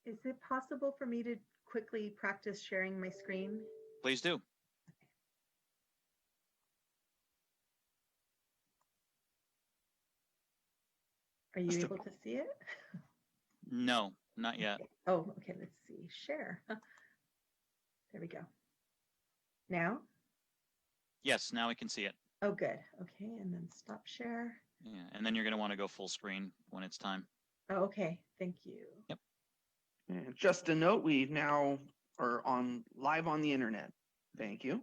Is it possible for me to quickly practice sharing my screen? Please do. Are you able to see it? No, not yet. Okay. Oh, okay, let's see. Share. There we go. Now? Yes, now we can see it. Oh, good. Okay, and then stop share. Yeah, and then you're going to want to go full screen when it's time. Oh, okay, thank you. Yep. And just a note, we now are live on the internet. Thank you.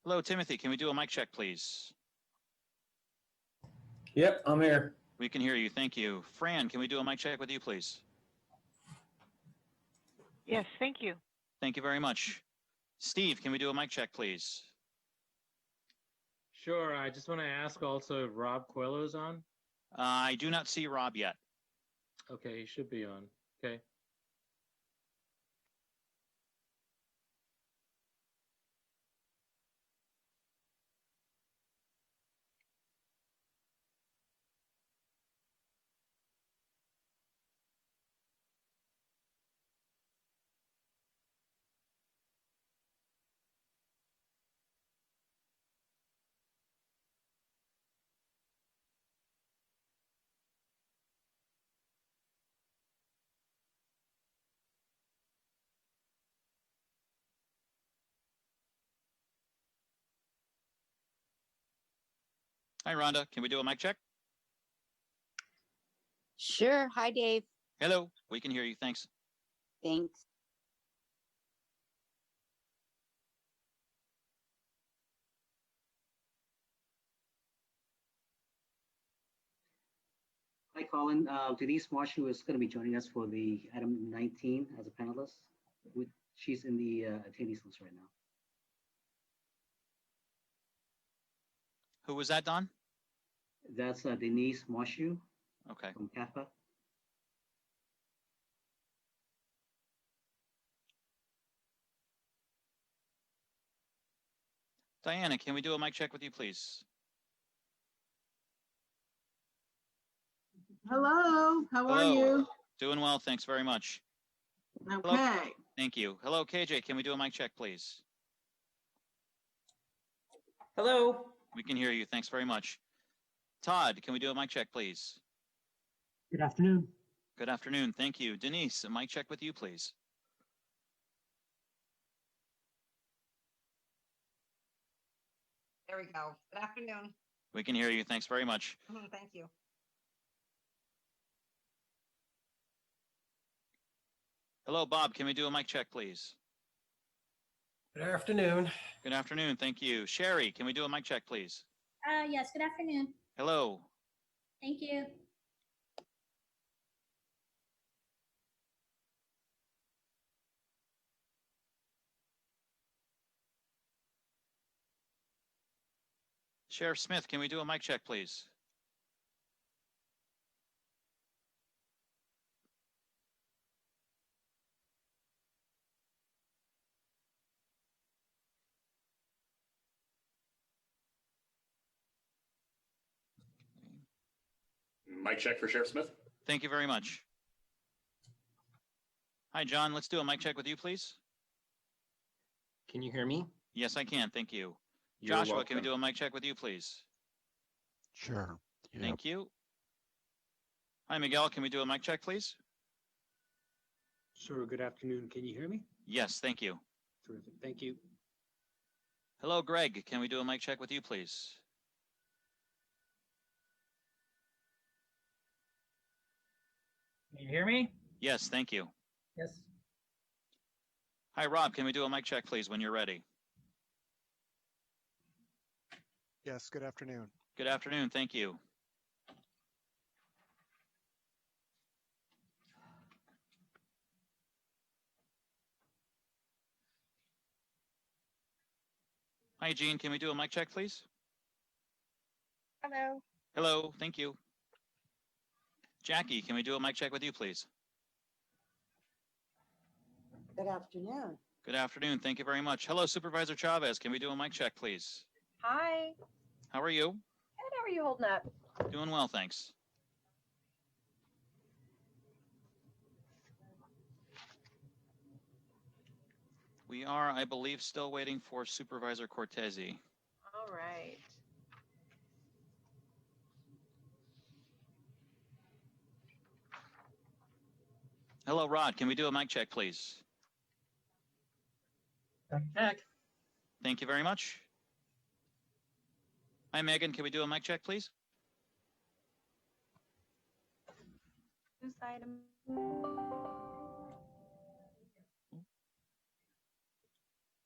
Hello, Timothy. Can we do a mic check, please? Yep, I'm here. We can hear you. Thank you. Fran, can we do a mic check with you, please? Yes, thank you. Thank you very much. Steve, can we do a mic check, please? Sure. I just want to ask also if Rob Coelho's on. I do not see Rob yet. Okay, he should be on. Okay. Hi, Rhonda. Can we do a mic check? Sure. Hi, Dave. Hello. We can hear you. Thanks. Thanks. Hi, Colin. Denise Marshall is going to be joining us for the item 19 as a panelist. She's in the attendees list right now. Who was that, Don? That's Denise Marshall Okay. from CAFA. Diana, can we do a mic check with you, please? Hello, how Hello. are you? Doing well. Thanks very much. Okay. Hello. Thank you. Hello, KJ. Can we do a mic check, please? Hello. We can hear you. Thanks very much. Todd, can we do a mic check, please? Good afternoon. Good afternoon. Thank you. Denise, a mic check with you, please. There we go. Good afternoon. We can hear you. Thanks very much. Thank you. Hello, Bob. Can we do a mic check, please? Good afternoon. Good afternoon. Thank you. Sherry, can we do a mic check, please? Yes, good afternoon. Hello. Thank you. Sheriff Smith, can we do a mic check, please? Mic check for Sheriff Smith. Thank you very much. Hi, John. Let's do a mic check with you, please. Can you hear me? Yes, I can. Thank you. You're Joshua, can we welcome. do a mic check with you, please? Sure. Yep. Thank you. Hi, Miguel. Can we do a mic check, please? Sure. Good afternoon. Can you hear me? Yes, thank you. Terrific. Thank you. Hello, Greg. Can we do a mic check with you, please? Can you hear me? Yes, thank you. Yes. Hi, Rob. Can we do a mic check, please, when you're ready? Yes, good afternoon. Good afternoon. Thank you. Hi, Jean. Can we do a mic check, please? Hello. Hello. Thank you. Jackie, can we do a mic check with you, please? Good afternoon. Good afternoon. Thank you very much. Hello, Supervisor Chavez. Can we do a mic check, please? Hi. How are you? Good. How are you holding up? Doing well, thanks. We are, I believe, still waiting for Supervisor Cortese. All right. Hello, Rod. Can we do a mic check, please? Check. Thank you very much. Hi, Megan. Can we do a mic check, please? Whose item?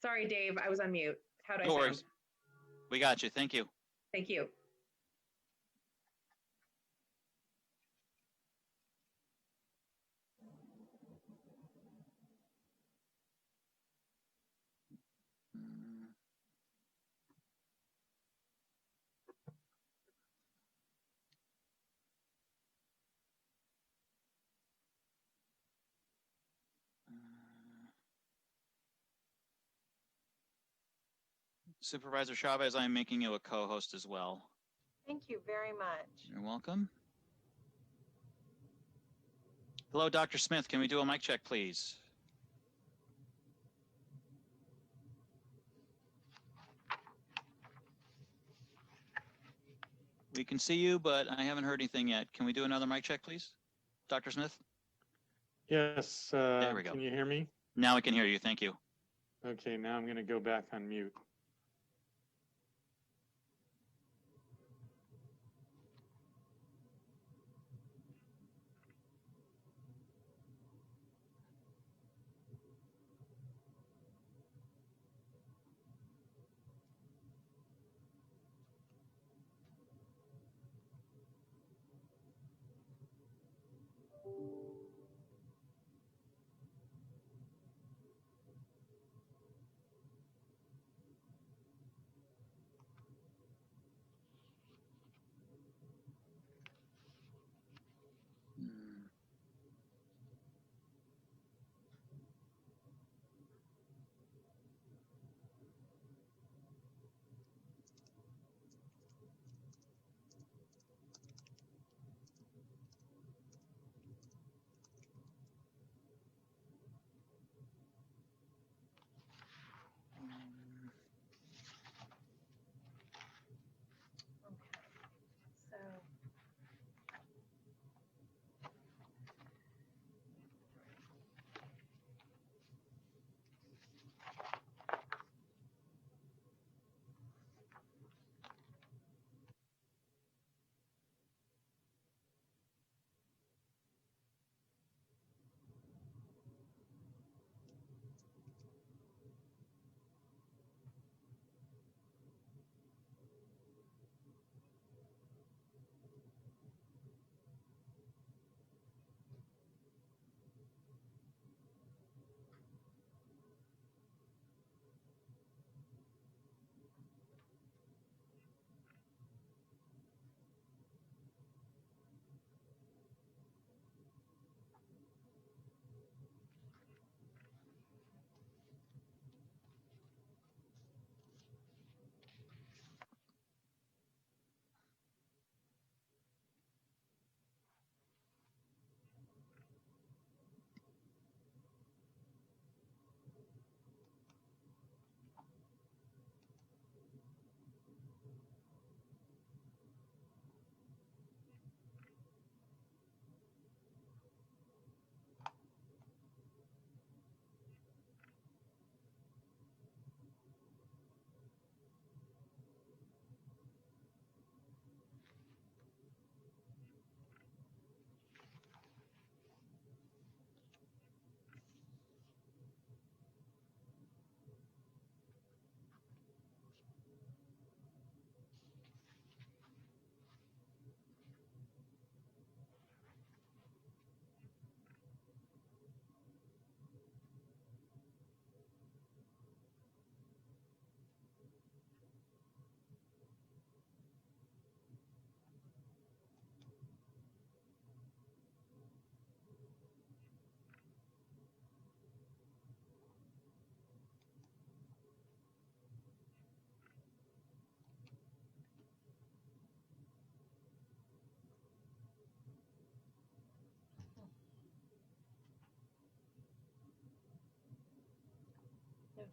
Sorry, Dave, I was on mute. How do I No sound? worries. We got you. Thank you. Thank you. Supervisor Chavez, I'm making you a co-host as well. Thank you very much. You're welcome. Hello, Dr. Smith. Can we do a mic check, please? We can see you, but I haven't heard anything yet. Can we do another mic check, please? Dr. Smith? Yes. There we go. Can you hear me? Now we can hear you. Thank you. Okay, now I'm going to go back on mute.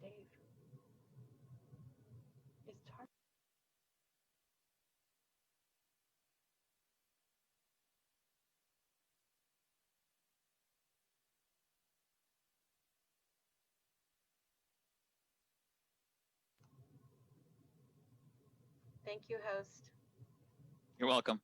Dave. Is Tar- Thank you, host. You're welcome.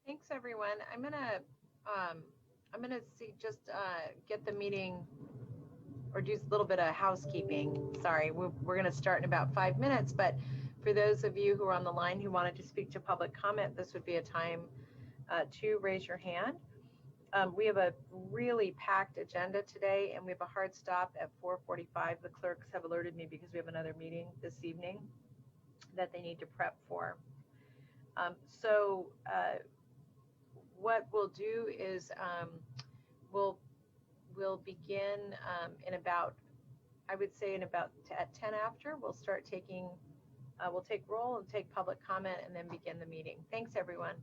Thanks, everyone. I'm gonna see, just get the meeting or do a little bit of housekeeping. Sorry, we're gonna start in about 5 minutes, but for those of you who are on the line who wanted to speak to public comment, this would be a time to raise your hand. We have a really packed agenda today, and we have a hard stop at 4:45. The clerks have alerted me because we have another meeting this evening that they need to prep for. What we'll do is we'll begin in about, I would say at 10 after, we'll start taking, we'll take roll and take public comment and then begin the meeting. Thanks, everyone.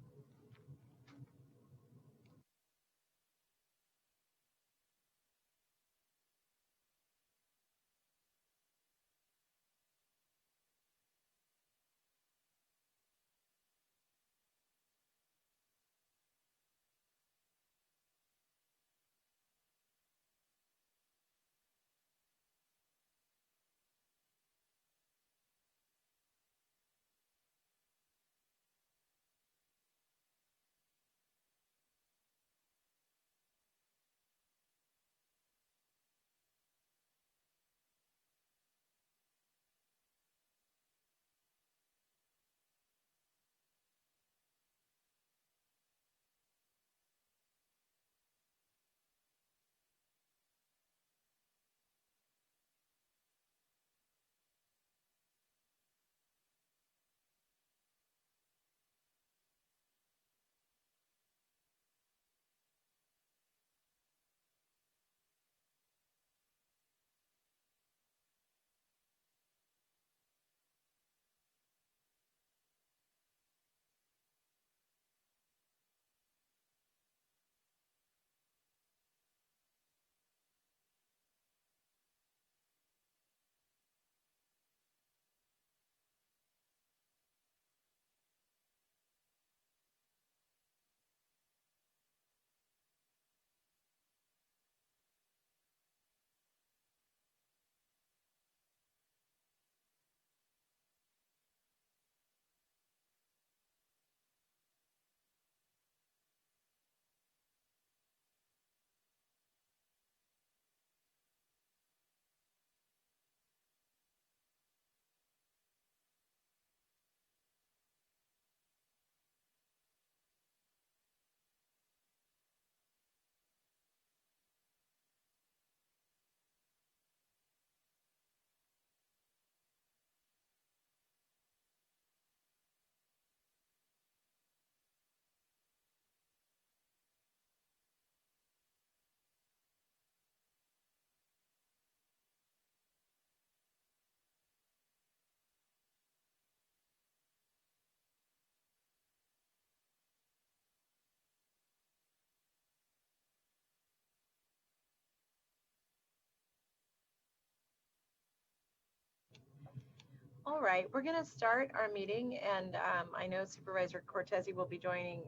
All right, we're going to start our meeting, and I know Supervisor Cortese will be joining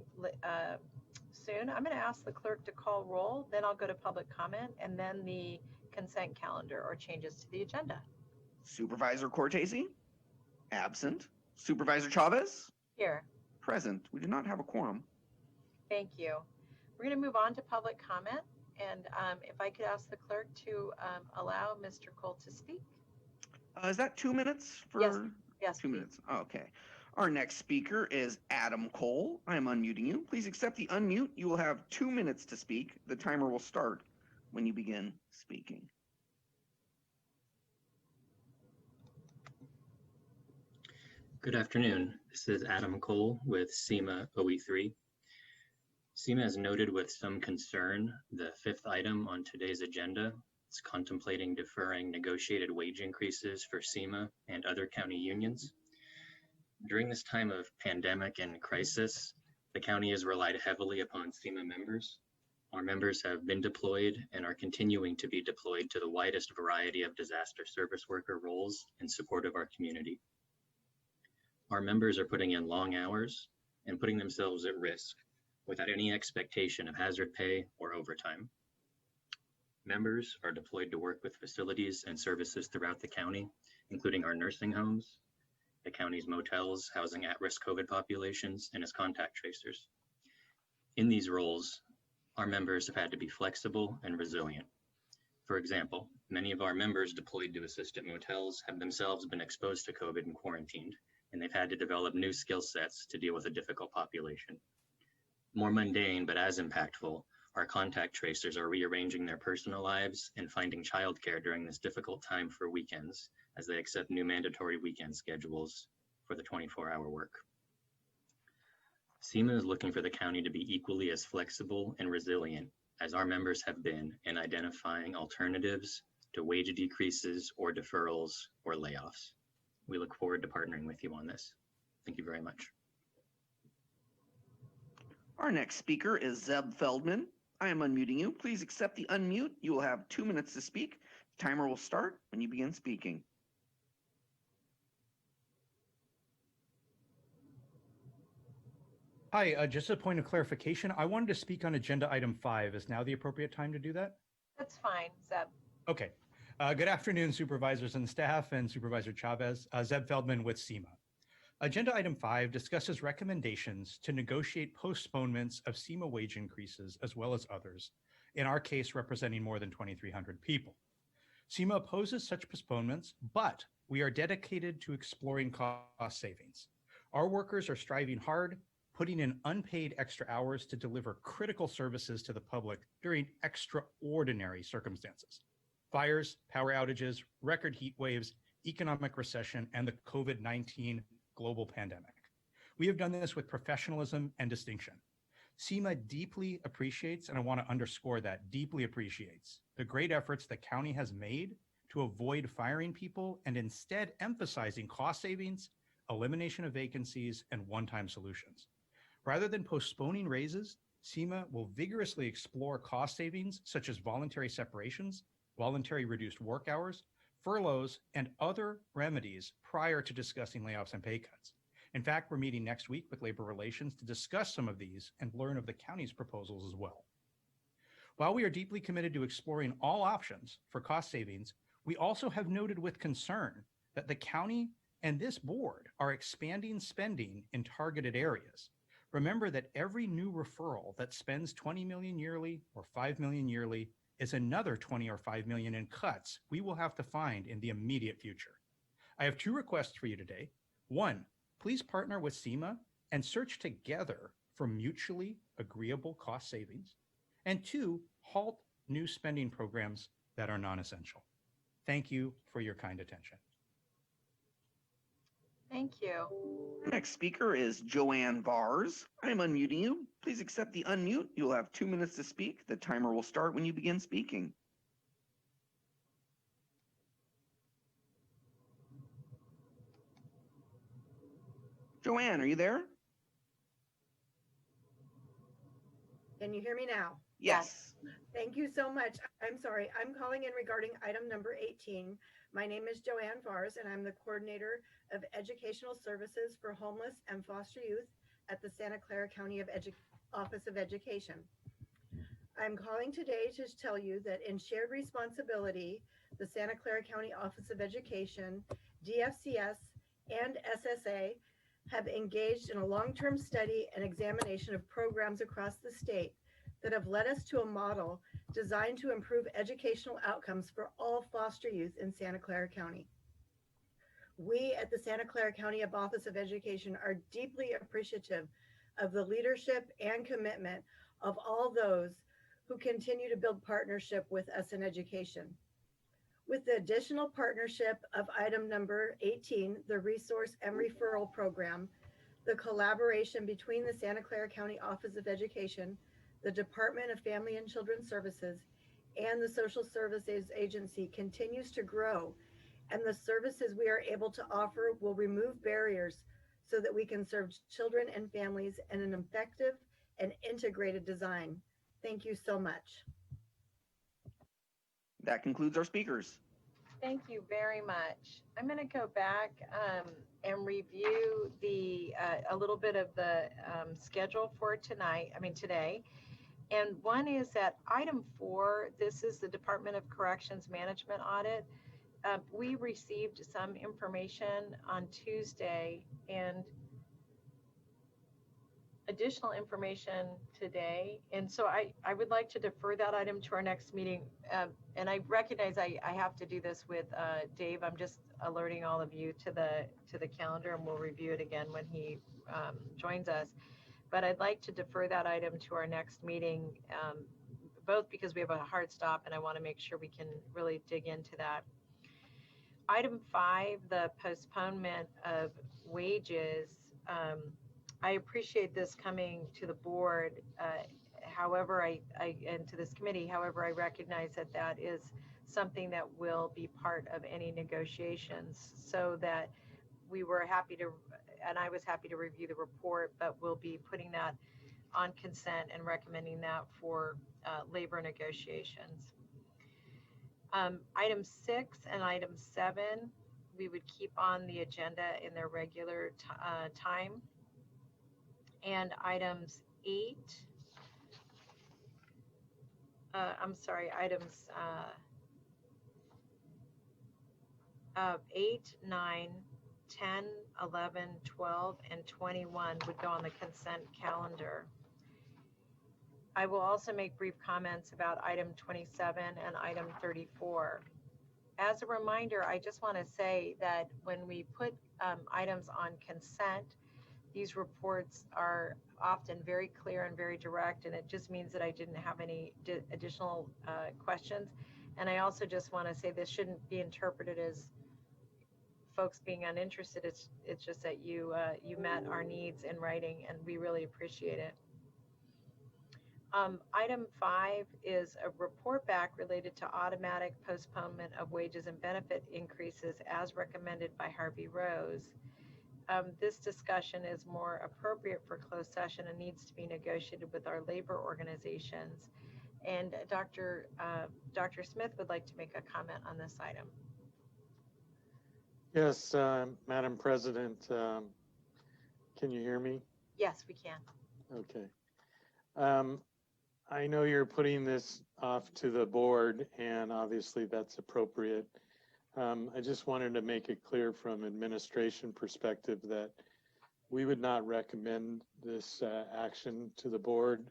soon. I'm going to ask the clerk to call roll, then I'll go to public comment, and then the consent calendar or changes to the agenda. Supervisor Cortese? Absent. Supervisor Chavez? Here, Present. We do not have a quorum. thank you. We're going to move on to public comment, and if I could ask the clerk to allow Mr. Cole to speak. Is that 2 minutes? Yes, yes, 2 please. minutes. Okay. Our next speaker is Adam Cole. I am unmuting you. Please accept the unmute. You will have 2 minutes to speak. The timer will start when you begin speaking. Good afternoon. This is Adam Cole with SEMA OE3. SEMA has noted with some concern the fifth item on today's agenda. It's contemplating deferring negotiated wage increases for SEMA and other county unions. During this time of pandemic and crisis, the county has relied heavily upon SEMA members. Our members have been deployed and are continuing to be deployed to the widest variety of disaster service worker roles in support of our community. Our members are putting in long hours and putting themselves at risk without any expectation of hazard pay or overtime. Members are deployed to work with facilities and services throughout the county, including our nursing homes, the county's motels housing at-risk COVID populations, and as contact tracers. In these roles, our members have had to be flexible and resilient. For example, many of our members deployed to assist at motels have themselves been exposed to COVID and quarantined, and they've had to develop new skill sets to deal with a difficult population. More mundane, but as impactful, our contact tracers are rearranging their personal lives and finding childcare during this difficult time for weekends as they accept new mandatory weekend schedules for the 24-hour work. SEMA is looking for the county to be equally as flexible and resilient as our members have been in identifying alternatives to wage decreases or deferrals or layoffs. We look forward to partnering with you on this. Thank you very much. Our next speaker is Zeb Feldman. I am unmuting you. Please accept the unmute. You will have 2 minutes to speak. The timer will start when you begin speaking. Hi, just a point of clarification. I wanted to speak on agenda item 5. Is now the appropriate time to do that? That's fine, Zeb. Okay. Good afternoon, supervisors and staff, and Supervisor Chavez. Zeb Feldman with SEMA. Agenda item 5 discusses recommendations to negotiate postponements of SEMA wage increases as well as others, in our case representing more than 2,300 people. SEMA opposes such postponements, but we are dedicated to exploring cost savings. Our workers are striving hard, putting in unpaid extra hours to deliver critical services to the public during extraordinary circumstances. Fires, power outages, record heat waves, economic recession, and the COVID-19 global pandemic. We have done this with professionalism and distinction. SEMA deeply appreciates, and I want to underscore that, deeply appreciates the great efforts the county has made to avoid firing people and instead emphasizing cost savings, elimination of vacancies, and one-time solutions. Rather than postponing raises, SEMA will vigorously explore cost savings such as voluntary separations, voluntary reduced work hours, furloughs, and other remedies prior to discussing layoffs and pay cuts. In fact, we're meeting next week with Labor Relations to discuss some of these and learn of the county's proposals as well. While we are deeply committed to exploring all options for cost savings, we also have noted with concern that the county and this board are expanding spending in targeted areas. Remember that every new referral that spends $20 million yearly or $5 million yearly is another 20 or 5 million in cuts we will have to find in the immediate future. I have 2 requests for you today. 1, please partner with SEMA and search together for mutually agreeable cost savings. And 2, halt new spending programs that are non-essential. Thank you for your kind attention. Thank you. Next speaker is Joanne Vars. I am unmuting you. Please accept the unmute. You will have 2 minutes to speak. The timer will start when you begin speaking. Joanne, are you there? Can you hear me now? Yes. Thank you so much. I'm sorry. I'm calling in regarding item number 18, My name is Joanne Vars, and I'm the Coordinator of Educational Services for Homeless and Foster Youth at the Santa Clara County Office of Education. I'm calling today to tell you that in shared responsibility, the Santa Clara County Office of Education, DFCS, and SSA have engaged in a long-term study and examination of programs across the state that have led us to a model designed to improve educational outcomes for all foster youth in Santa Clara County. We at the Santa Clara County Office of Education are deeply appreciative of the leadership and commitment of all those who continue to build partnership with us in education. With the additional partnership of item number 18, the Resource and Referral Program, the collaboration between the Santa Clara County Office of Education, the Department of Family and Children Services, and the Social Services Agency continues to grow, and the services we are able to offer will remove barriers so that we can serve children and families in an effective and integrated design. Thank you so much. That concludes our speakers. Thank you very much. I'm going to go back and review a little bit of the schedule for today. And one is that item 4, this is the Department of Corrections Management Audit. We received some information on Tuesday and additional information today. And so I would like to defer that item to our next meeting. And I recognize I have to do this with Dave. I'm just alerting all of you to the calendar, and we'll review it again when he joins us. But I'd like to defer that item to our next meeting, both because we have a hard stop and I want to make sure we can really dig into that. Item 5, the postponement of wages. I appreciate this coming to the board. However, and to this committee, however, I recognize that is something that will be part of any negotiations, so that we were happy to, and I was happy to review the report, but we'll be putting that on consent and recommending that for labor negotiations. Item 6 and item 7, we would keep on the agenda in their regular time. And items 8, items 8, 9, 10, 11, 12, and 21 would go on the consent calendar. I will also make brief comments about item 27 and item 34. As a reminder, I just want to say that when we put items on consent, these reports are often very clear and very direct, and it just means that I didn't have any additional questions. And I also just want to say this shouldn't be interpreted as folks being uninterested. It's just that you met our needs in writing, and we really appreciate it. Item 5 is a report back related to automatic postponement of wages and benefit increases as recommended by Harvey Rose. This discussion is more appropriate for closed session and needs to be negotiated with our labor organizations. And Dr. Smith would like to make a comment on this item. Yes, Madam President, can you hear me? Yes, we can. Okay. I know you're putting this off to the board, and obviously that's appropriate. I just wanted to make it clear from administration perspective that we would not recommend this action to the board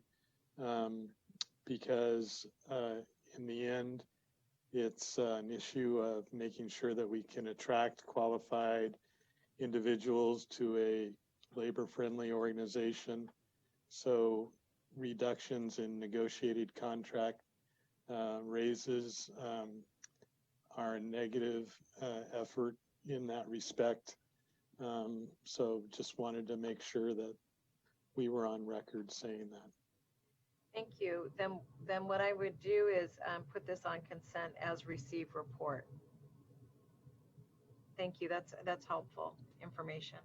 because in the end, it's an issue of making sure that we can attract qualified individuals to a labor-friendly organization. So reductions in negotiated contract raises are a negative effort in that respect. So just wanted to make sure that we were on record saying that. Thank you. Then what I would do is put this on consent as received report. Thank you. That's helpful information.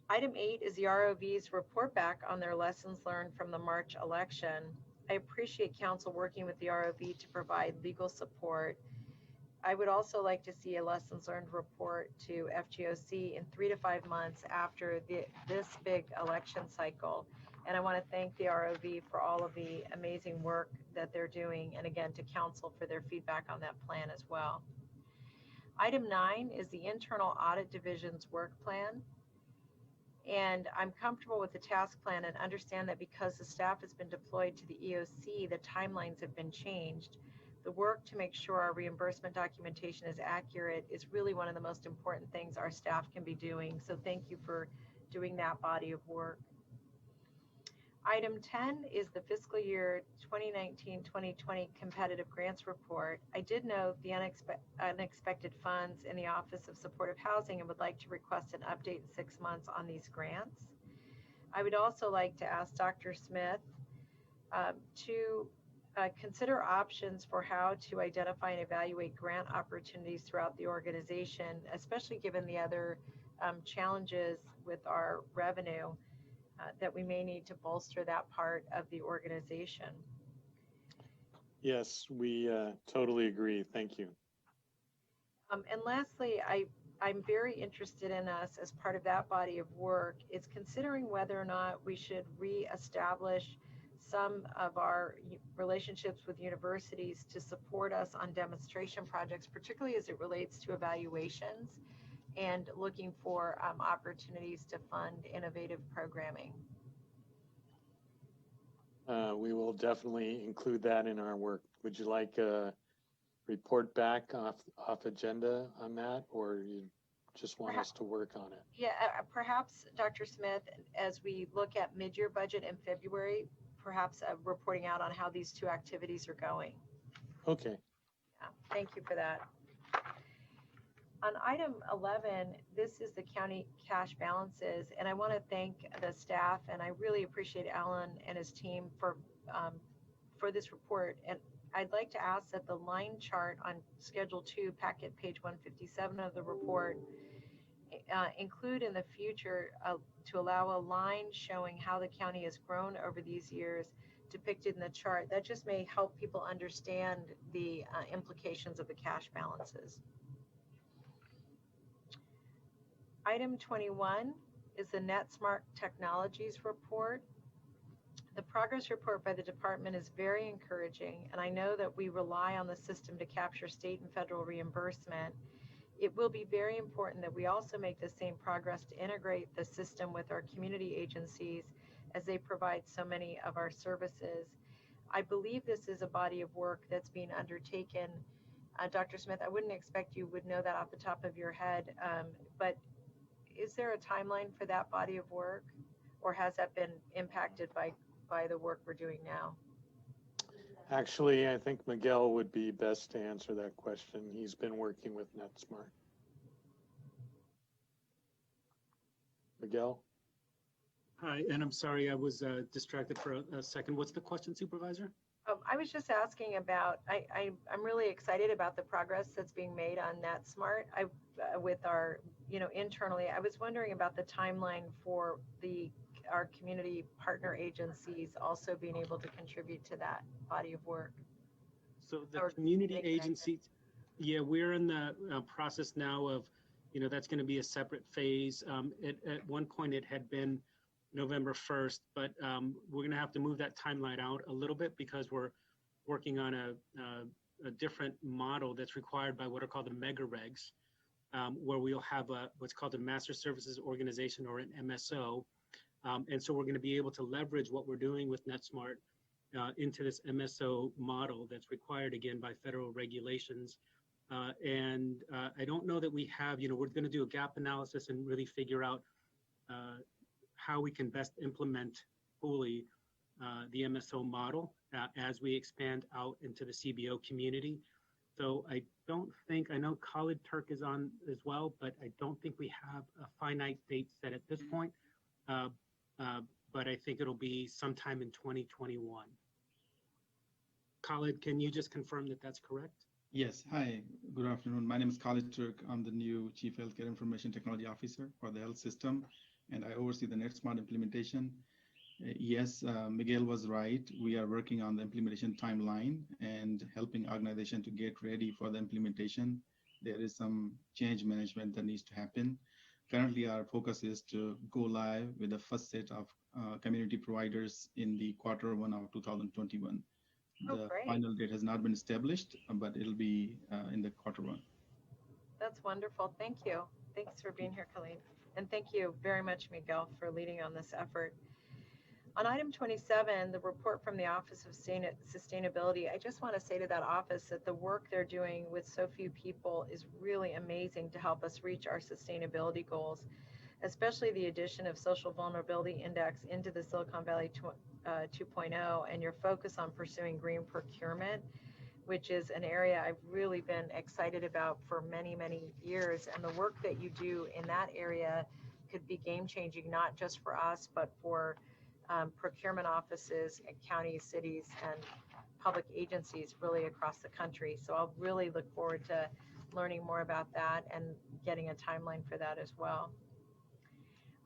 Item 8 is the ROV's report back on their lessons learned from the March election. I appreciate council working with the ROV to provide legal support. I would also like to see a lessons learned report to FGOC in 3 to 5 months after this big election cycle. And I want to thank the ROV for all of the amazing work that they're doing, and again to council for their feedback on that plan as well. Item 9 is the internal audit division's work plan. And I'm comfortable with the task plan and understand that because the staff has been deployed to the EOC, the timelines have been changed. The work to make sure our reimbursement documentation is accurate is really one of the most important things our staff can be doing. So thank you for doing that body of work. Item 10 is the fiscal year 2019-2020 competitive grants report. I did note the unexpected funds in the Office of Supportive Housing and would like to request an update in 6 months on these grants. I would also like to ask Dr. Smith to consider options for how to identify and evaluate grant opportunities throughout the organization, especially given the other challenges with our revenue. That we may need to bolster that part of the organization. Yes, we totally agree. Thank you. And lastly, I'm very interested in us as part of that body of work is considering whether or not we should reestablish some of our relationships with universities to support us on demonstration projects, particularly as it relates to evaluations and looking for opportunities to fund innovative programming. We will definitely include that in our work. Would you like a report back off agenda on that, or you just want us to work on it? Yeah, perhaps, Dr. Smith, as we look at mid-year budget in February, perhaps reporting out on how these two activities are going. Okay. Yeah, thank you for that. On item 11, this is the county cash balances, and I want to thank the staff, and I really appreciate Alan and his team for this report. And I'd like to ask that the line chart on Schedule 2, packet page 157 of the report, include in the future to allow a line showing how the county has grown over these years depicted in the chart. That just may help people understand the implications of the cash balances. Item 21 is the NetSmart Technologies report. The progress report by the department is very encouraging, and I know that we rely on the system to capture state and federal reimbursement. It will be very important that we also make the same progress to integrate the system with our community agencies as they provide so many of our services. I believe this is a body of work that's being undertaken. Dr. Smith, I wouldn't expect you would know that off the top of your head, but is there a timeline for that body of work, or has that been impacted by the work we're doing now? Actually, I think Miguel would be best to answer that question. He's been working with NetSmart. Miguel? Hi, and I'm sorry, I was distracted for a second. What's the question, Supervisor? I was just asking about, I'm really excited about the progress that's being made on NetSmart. With our, internally, I was wondering about the timeline for our community partner agencies also being able to contribute to that body of work. So the community agencies, yeah, we're in the process now of, that's going to be a separate phase. At one point it had been November 1st, but we're going to have to move that timeline out a little bit because we're working on a different model that's required by what are called the mega regs, where we'll have what's called a master services organization, or an MSO. And so we're going to be able to leverage what we're doing with NetSmart into this MSO model that's required again by federal regulations. And I don't know that we have, we're going to do a gap analysis and really figure out how we can best implement fully the MSO model as we expand out into the CBO community. So I know Khalid Turk is on as well, but I don't think we have a finite date set at this point. But I think it'll be sometime in 2021. Khalid, can you just confirm that that's correct? Yes. Hi, good afternoon. My name is Khalid Turk. I'm the new Chief Healthcare Information Technology Officer for the health system, and I oversee the NetSmart implementation. Yes, Miguel was right. We are working on the implementation timeline and helping organization to get ready for the implementation. There is some change management that needs to happen. Currently, our focus is to go live with the first set of community providers in the Q1 of 2021. The great. final date has not been established, but it'll be in the Q1. That's wonderful. Thank you. Thanks for being here, Colleen. And thank you very much, Miguel, for leading on this effort. On item 27, the report from the Office of Sustainability, I just want to say to that office that the work they're doing with so few people is really amazing to help us reach our sustainability goals, especially the addition of Social Vulnerability Index into the Silicon Valley 2.0 and your focus on pursuing green procurement, which is an area I've really been excited about for many, many years. And the work that you do in that area could be game changing, not just for us, but for procurement offices and counties, cities, and public agencies really across the country. So I'll really look forward to learning more about that and getting a timeline for that as well.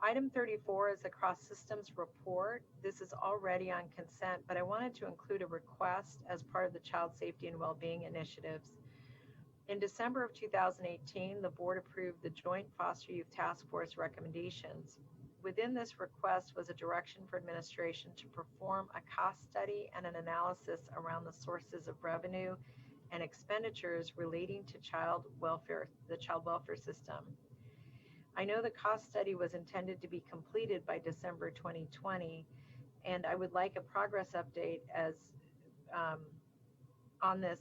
Item 34 is a cross-systems report. This is already on consent, but I wanted to include a request as part of the Child Safety and Wellbeing initiatives. In December of 2018, the board approved the Joint Foster Youth Task Force recommendations. Within this request was a direction for administration to perform a cost study and an analysis around the sources of revenue and expenditures relating to child welfare, the child welfare system. I know the cost study was intended to be completed by December 2020, and I would like a progress update as on the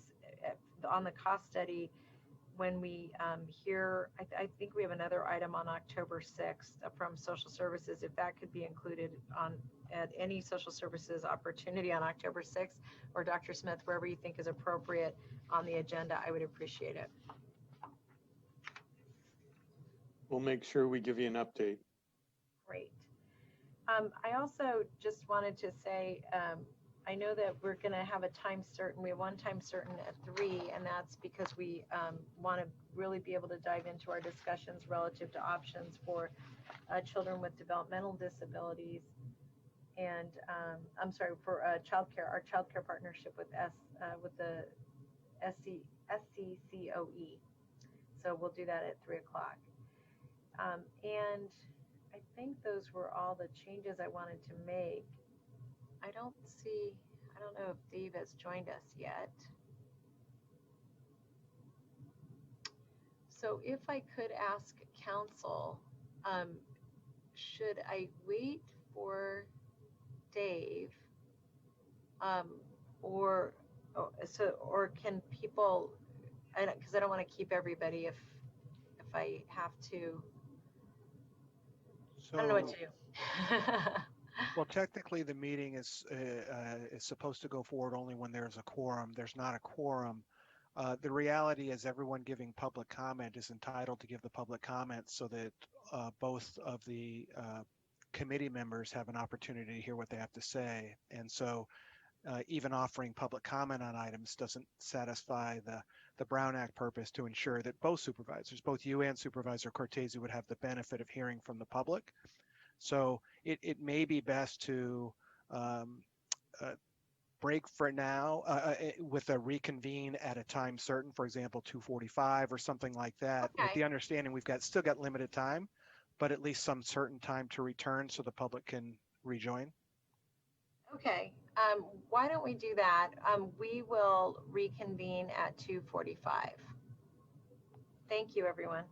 cost study when we hear, I think we have another item on October 6th from social services, if that could be included at any social services opportunity on October 6th, or Dr. Smith, wherever you think is appropriate on the agenda, I would appreciate it. We'll make sure we give you an update. Great. I also just wanted to say, I know that we're going to have a time certain. We have one time certain at 3, and that's because we want to really be able to dive into our discussions relative to options for children with developmental disabilities, and I'm sorry, for childcare, our childcare partnership with the SCCOE. So we'll do that at 3 o'clock. And I think those were all the changes I wanted to make. I don't know if Dave has joined us yet. So if I could ask council, should I wait for Dave, or can people, because I don't want to keep everybody if I have to. So, I don't know what to do. well, technically, the meeting is supposed to go forward only when there's a quorum. There's not a quorum. The reality is everyone giving public comment is entitled to give the public comment so that both of the committee members have an opportunity to hear what they have to say. And so even offering public comment on items doesn't satisfy the Brown Act purpose to ensure that both supervisors, both you and Supervisor Cortese, would have the benefit of hearing from the public. So it may be best to break for now with a reconvene at a time certain, for example, 2:45 or something like that, with the understanding we've still got limited time, but at least some certain time to return so the public can rejoin. Okay, why don't we do that? We will reconvene at 2:45. Thank you, everyone.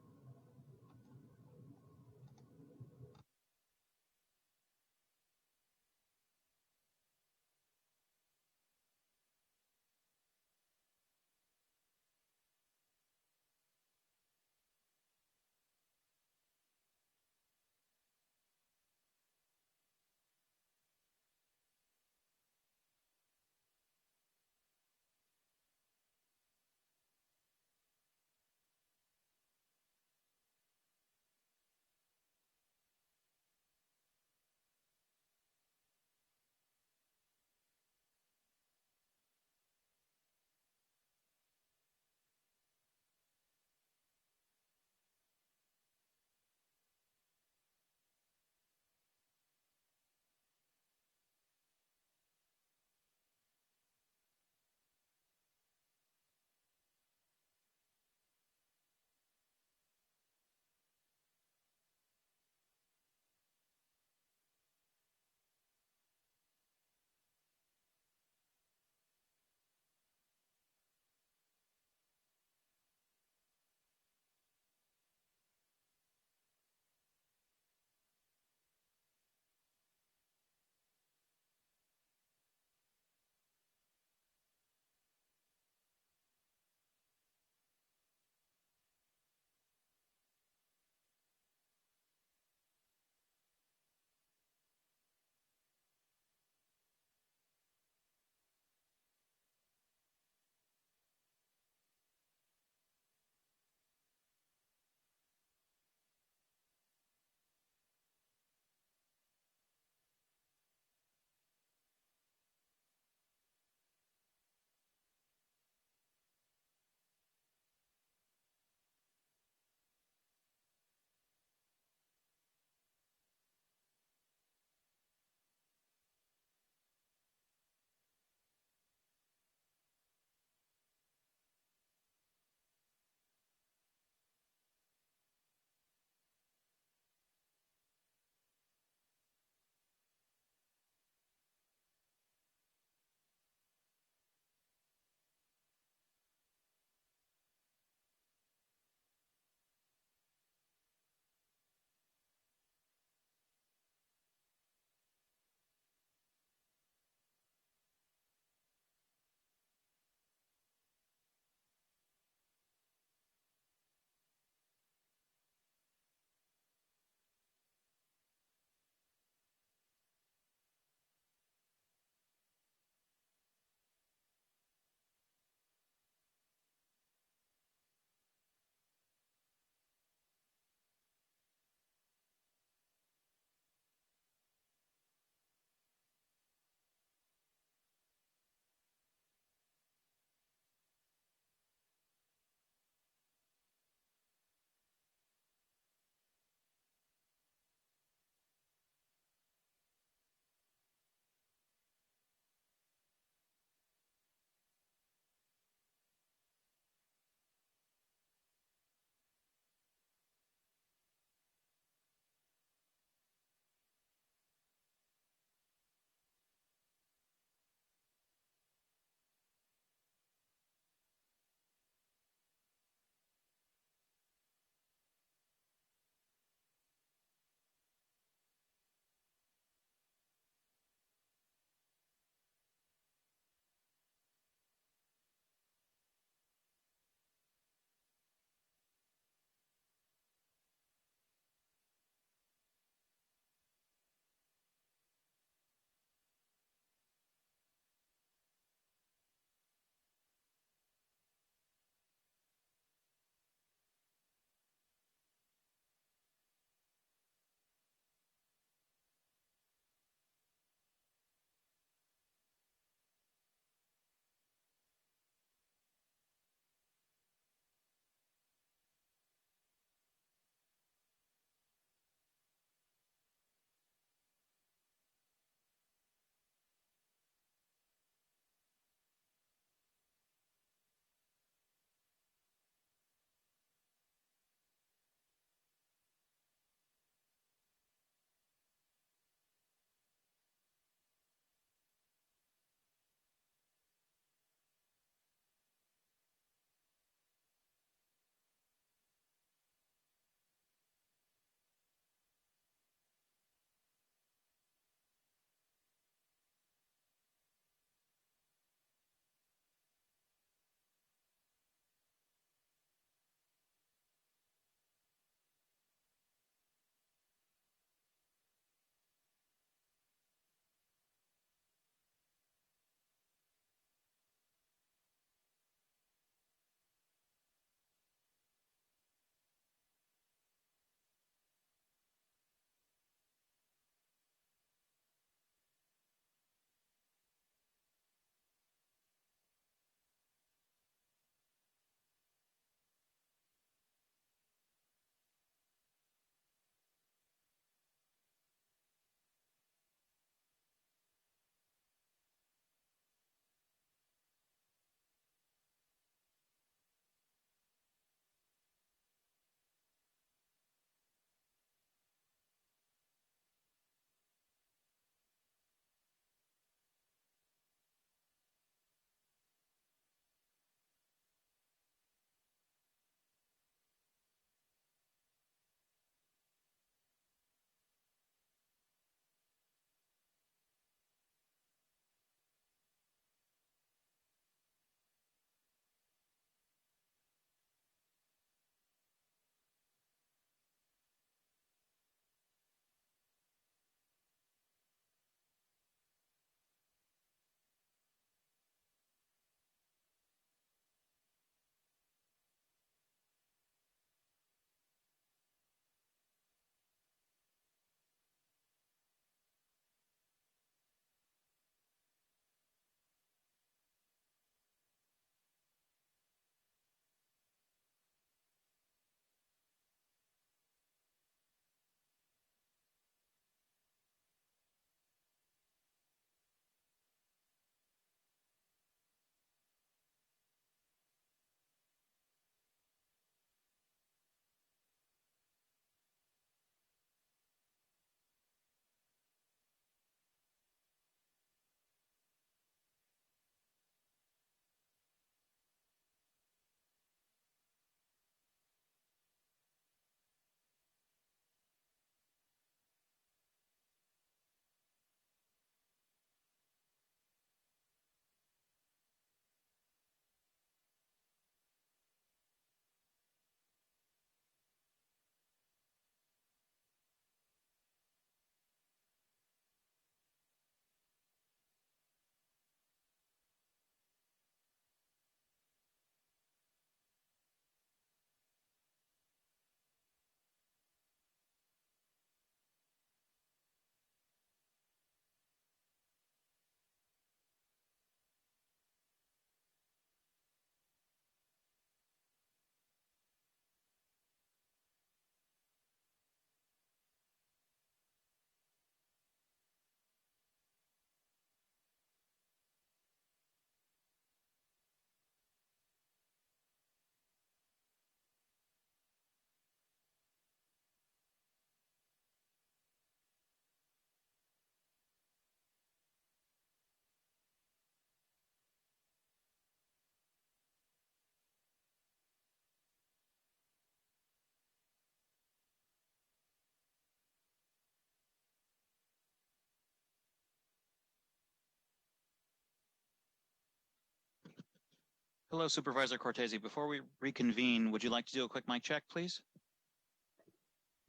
Hello, Supervisor Cortese. Before we reconvene, would you like to do a quick mic check, please?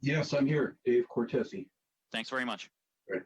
Yes, I'm here, Dave Cortese. Thanks very much. Right.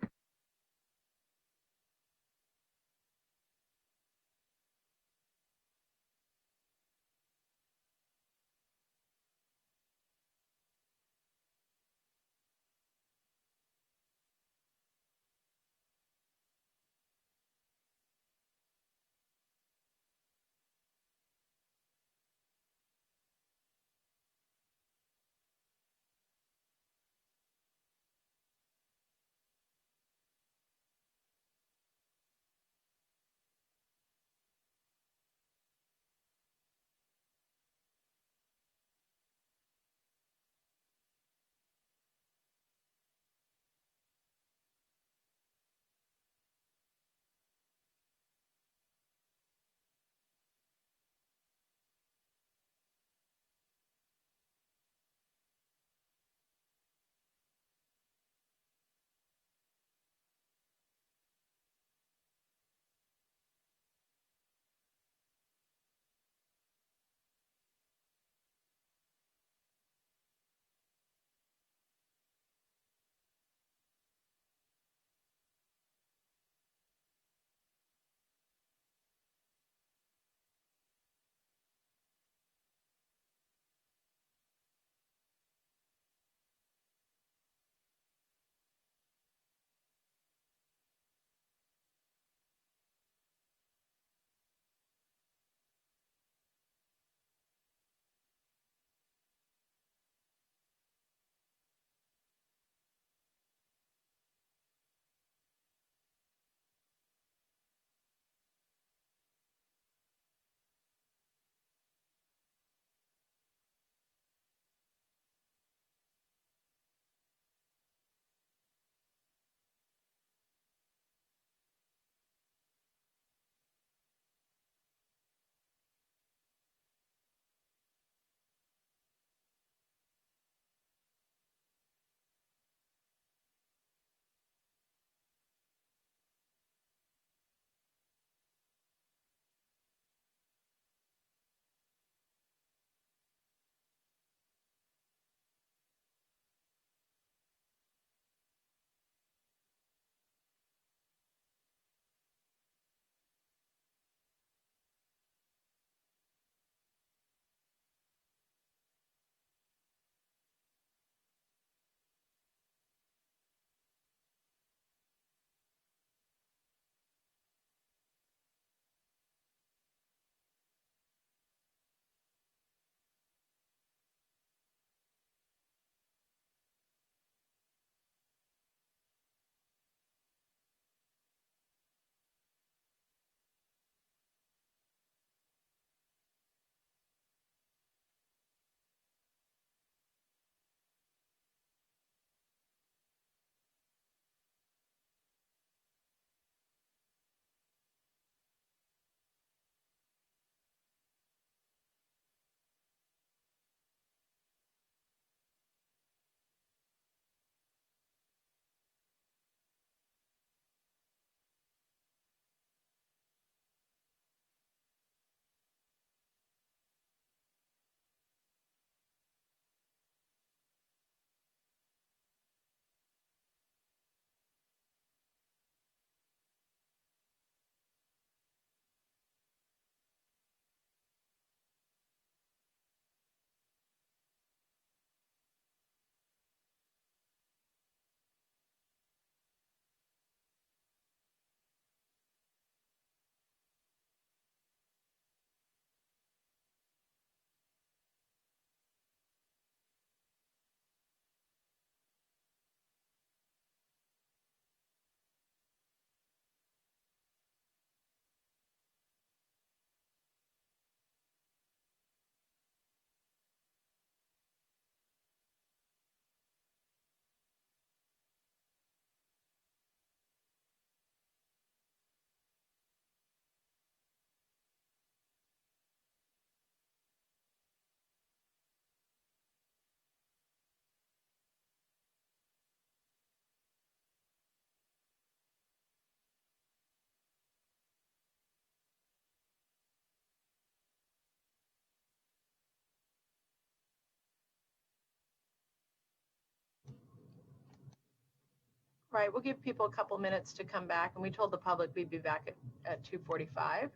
Right, we'll give people a couple minutes to come back, and we told the public we'd be back at 2:45.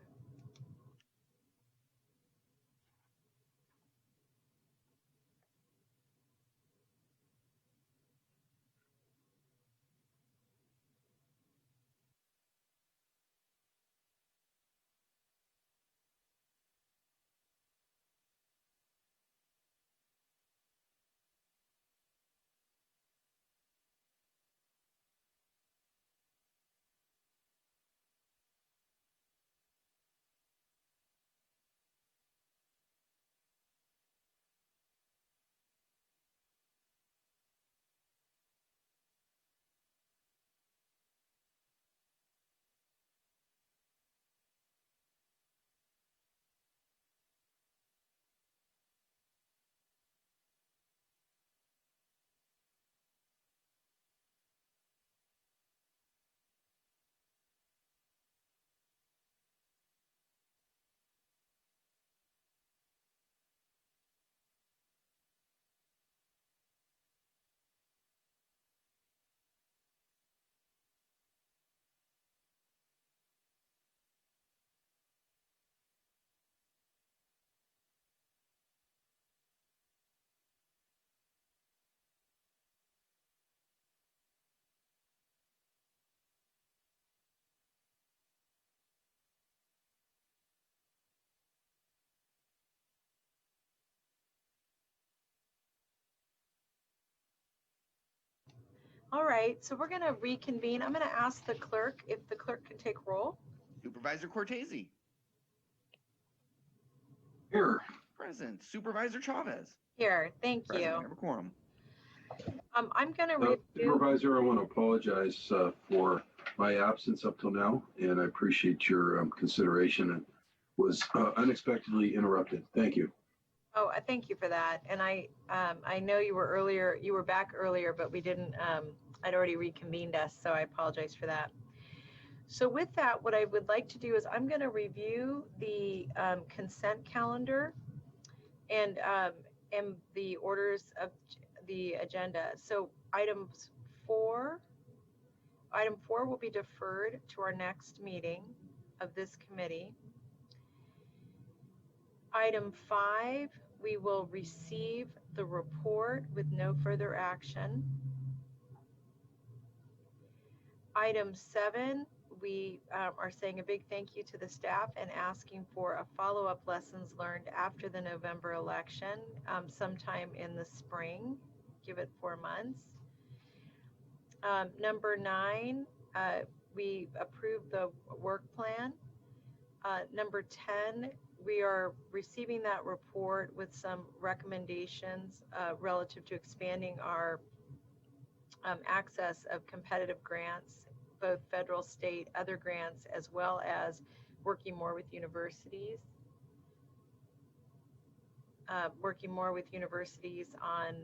All right, so we're going to reconvene. I'm going to ask the clerk if the clerk can take roll. Supervisor Cortese. Here. Present. Supervisor Chavez. Here, thank Present. you. We have a quorum. I'm going to review. Supervisor, I want to apologize for my absence up till now, and I appreciate your consideration and was unexpectedly interrupted. Thank you. Oh, thank you for that. And I know you were back earlier, but we didn't, I'd already reconvened us, so I apologize for that. So with that, what I would like to do is I'm going to review the consent calendar and the orders of the agenda. So item 4 will be deferred to our next meeting of this committee. Item 5, we will receive the report with no further action. Item 7, we are saying a big thank you to the staff and asking for a follow-up lessons learned after the November election, sometime in the spring. Give it 4 months. Number 9, we approve the work plan. Number 10, we are receiving that report with some recommendations relative to expanding our access of competitive grants, both federal, state, other grants, as well as working more with universities. On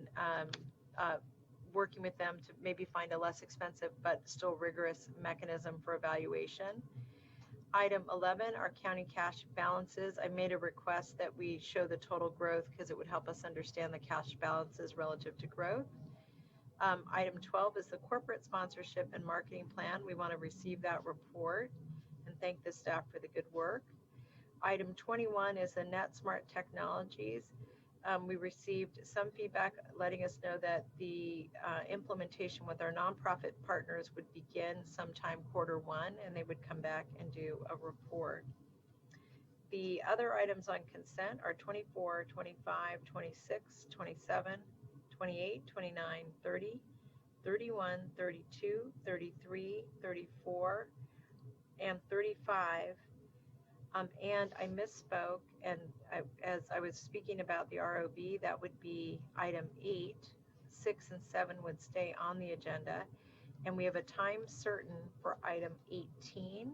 working with them to maybe find a less expensive but still rigorous mechanism for evaluation. Item 11, our county cash balances. I made a request that we show the total growth because it would help us understand the cash balances relative to growth. Item 12 is the corporate sponsorship and marketing plan. We want to receive that report and thank the staff for the good work. Item 21 is the NetSmart Technologies. We received some feedback letting us know that the implementation with our nonprofit partners would begin sometime Q1, and they would come back and do a report. The other items on consent are 24, 25, 26, 27, 28, 29, 30, 31, 32, 33, 34, and 35. And I misspoke, and as I was speaking about the ROB, that would be item 8. 6 and 7 would stay on the agenda. And we have a time certain for item 18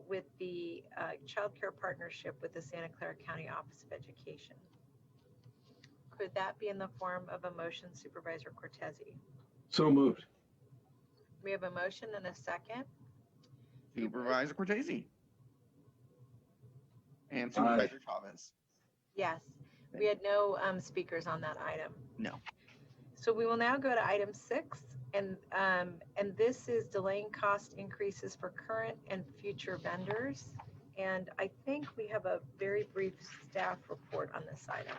with the child care partnership with the Santa Clara County Office of Education. Could that be in the form of a motion, Supervisor Cortese? So moved. We have a motion and a second. Supervisor Cortese. And Supervisor Chavez. Yes, we had no speakers on that item. No. So we will now go to item 6, And this is delaying cost increases for current and future vendors. And I think we have a very brief staff report on this item.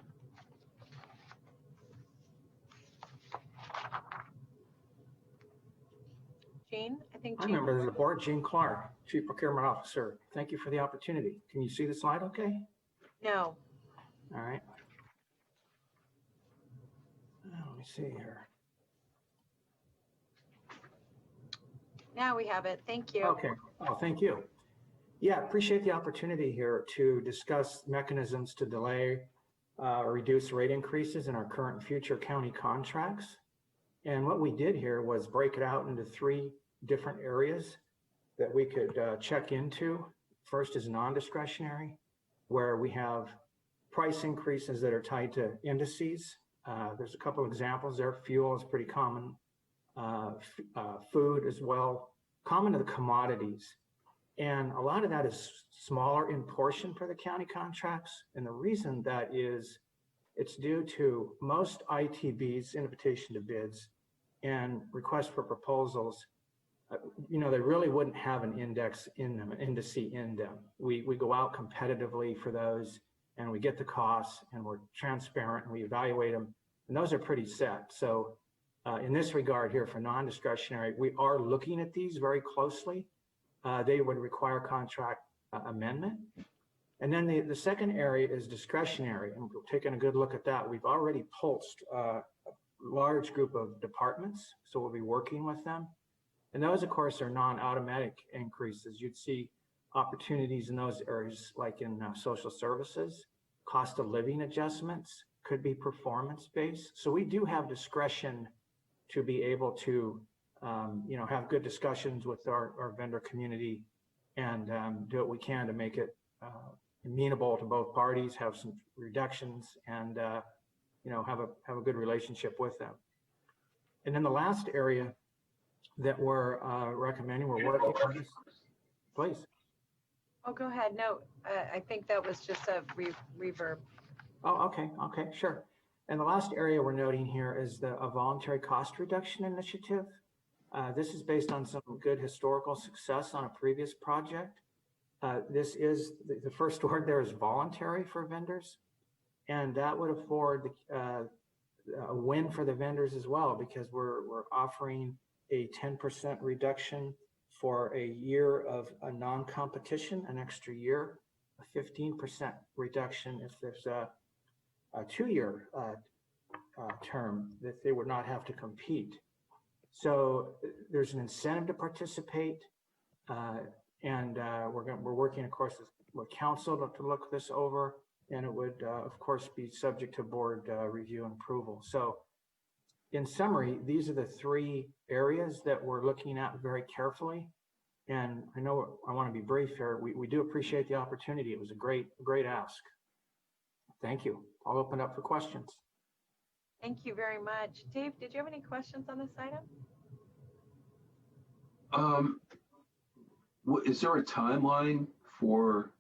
Gene, I think Hi, Gene. members of the board. Gene Clark, Chief Procurement Officer. Thank you for the opportunity. Can you see the slide okay? No. All right. Let me see here. Now we have it. Thank you. Okay. Oh, thank you. Yeah, appreciate the opportunity here to discuss mechanisms to delay or reduce rate increases in our current and future county contracts. And what we did here was break it out into 3 different areas that we could check into. First is non-discretionary, where we have price increases that are tied to indices. There's a couple examples there. Fuel is pretty common. Food as well, common to the commodities. And a lot of that is smaller in portion for the county contracts. And the reason that is, it's due to most ITBs, invitation to bids, and request for proposals. They really wouldn't have an index in them, an indice in them. We go out competitively for those, and we get the costs, and we're transparent, and we evaluate them, and those are pretty set. So in this regard here for non-discretionary, we are looking at these very closely. They would require contract amendment. And then the second area is discretionary, and we're taking a good look at that. We've already pulsed a large group of departments, so we'll be working with them. And those, of course, are non-automatic increases. You'd see opportunities in those areas like in social services, cost of living adjustments, could be performance-based. So we do have discretion to be able to have good discussions with our vendor community and do what we can to make it amenable to both parties, have some reductions, and have a good relationship with them. And then the last area that we're recommending, we're working on this. Please. Oh, go ahead. No, I think that was just a reverb. Oh, okay, sure. And the last area we're noting here is a voluntary cost reduction initiative. This is based on some good historical success on a previous project. This is, the first word there is voluntary for vendors. And that would afford a win for the vendors as well, because we're offering a 10% reduction for a year of a non-competition, an extra year, a 15% reduction if there's a 2-year term that they would not have to compete. So there's an incentive to participate, and we're working, of course, with council to look this over, and it would, of course, be subject to board review and approval. So in summary, these are the 3 areas that we're looking at very carefully. And I know I want to be brief here. We do appreciate the opportunity. It was a great ask. Thank you. I'll open up for questions. Thank you very much. Dave, did you have any questions on this item? Is there a timeline for,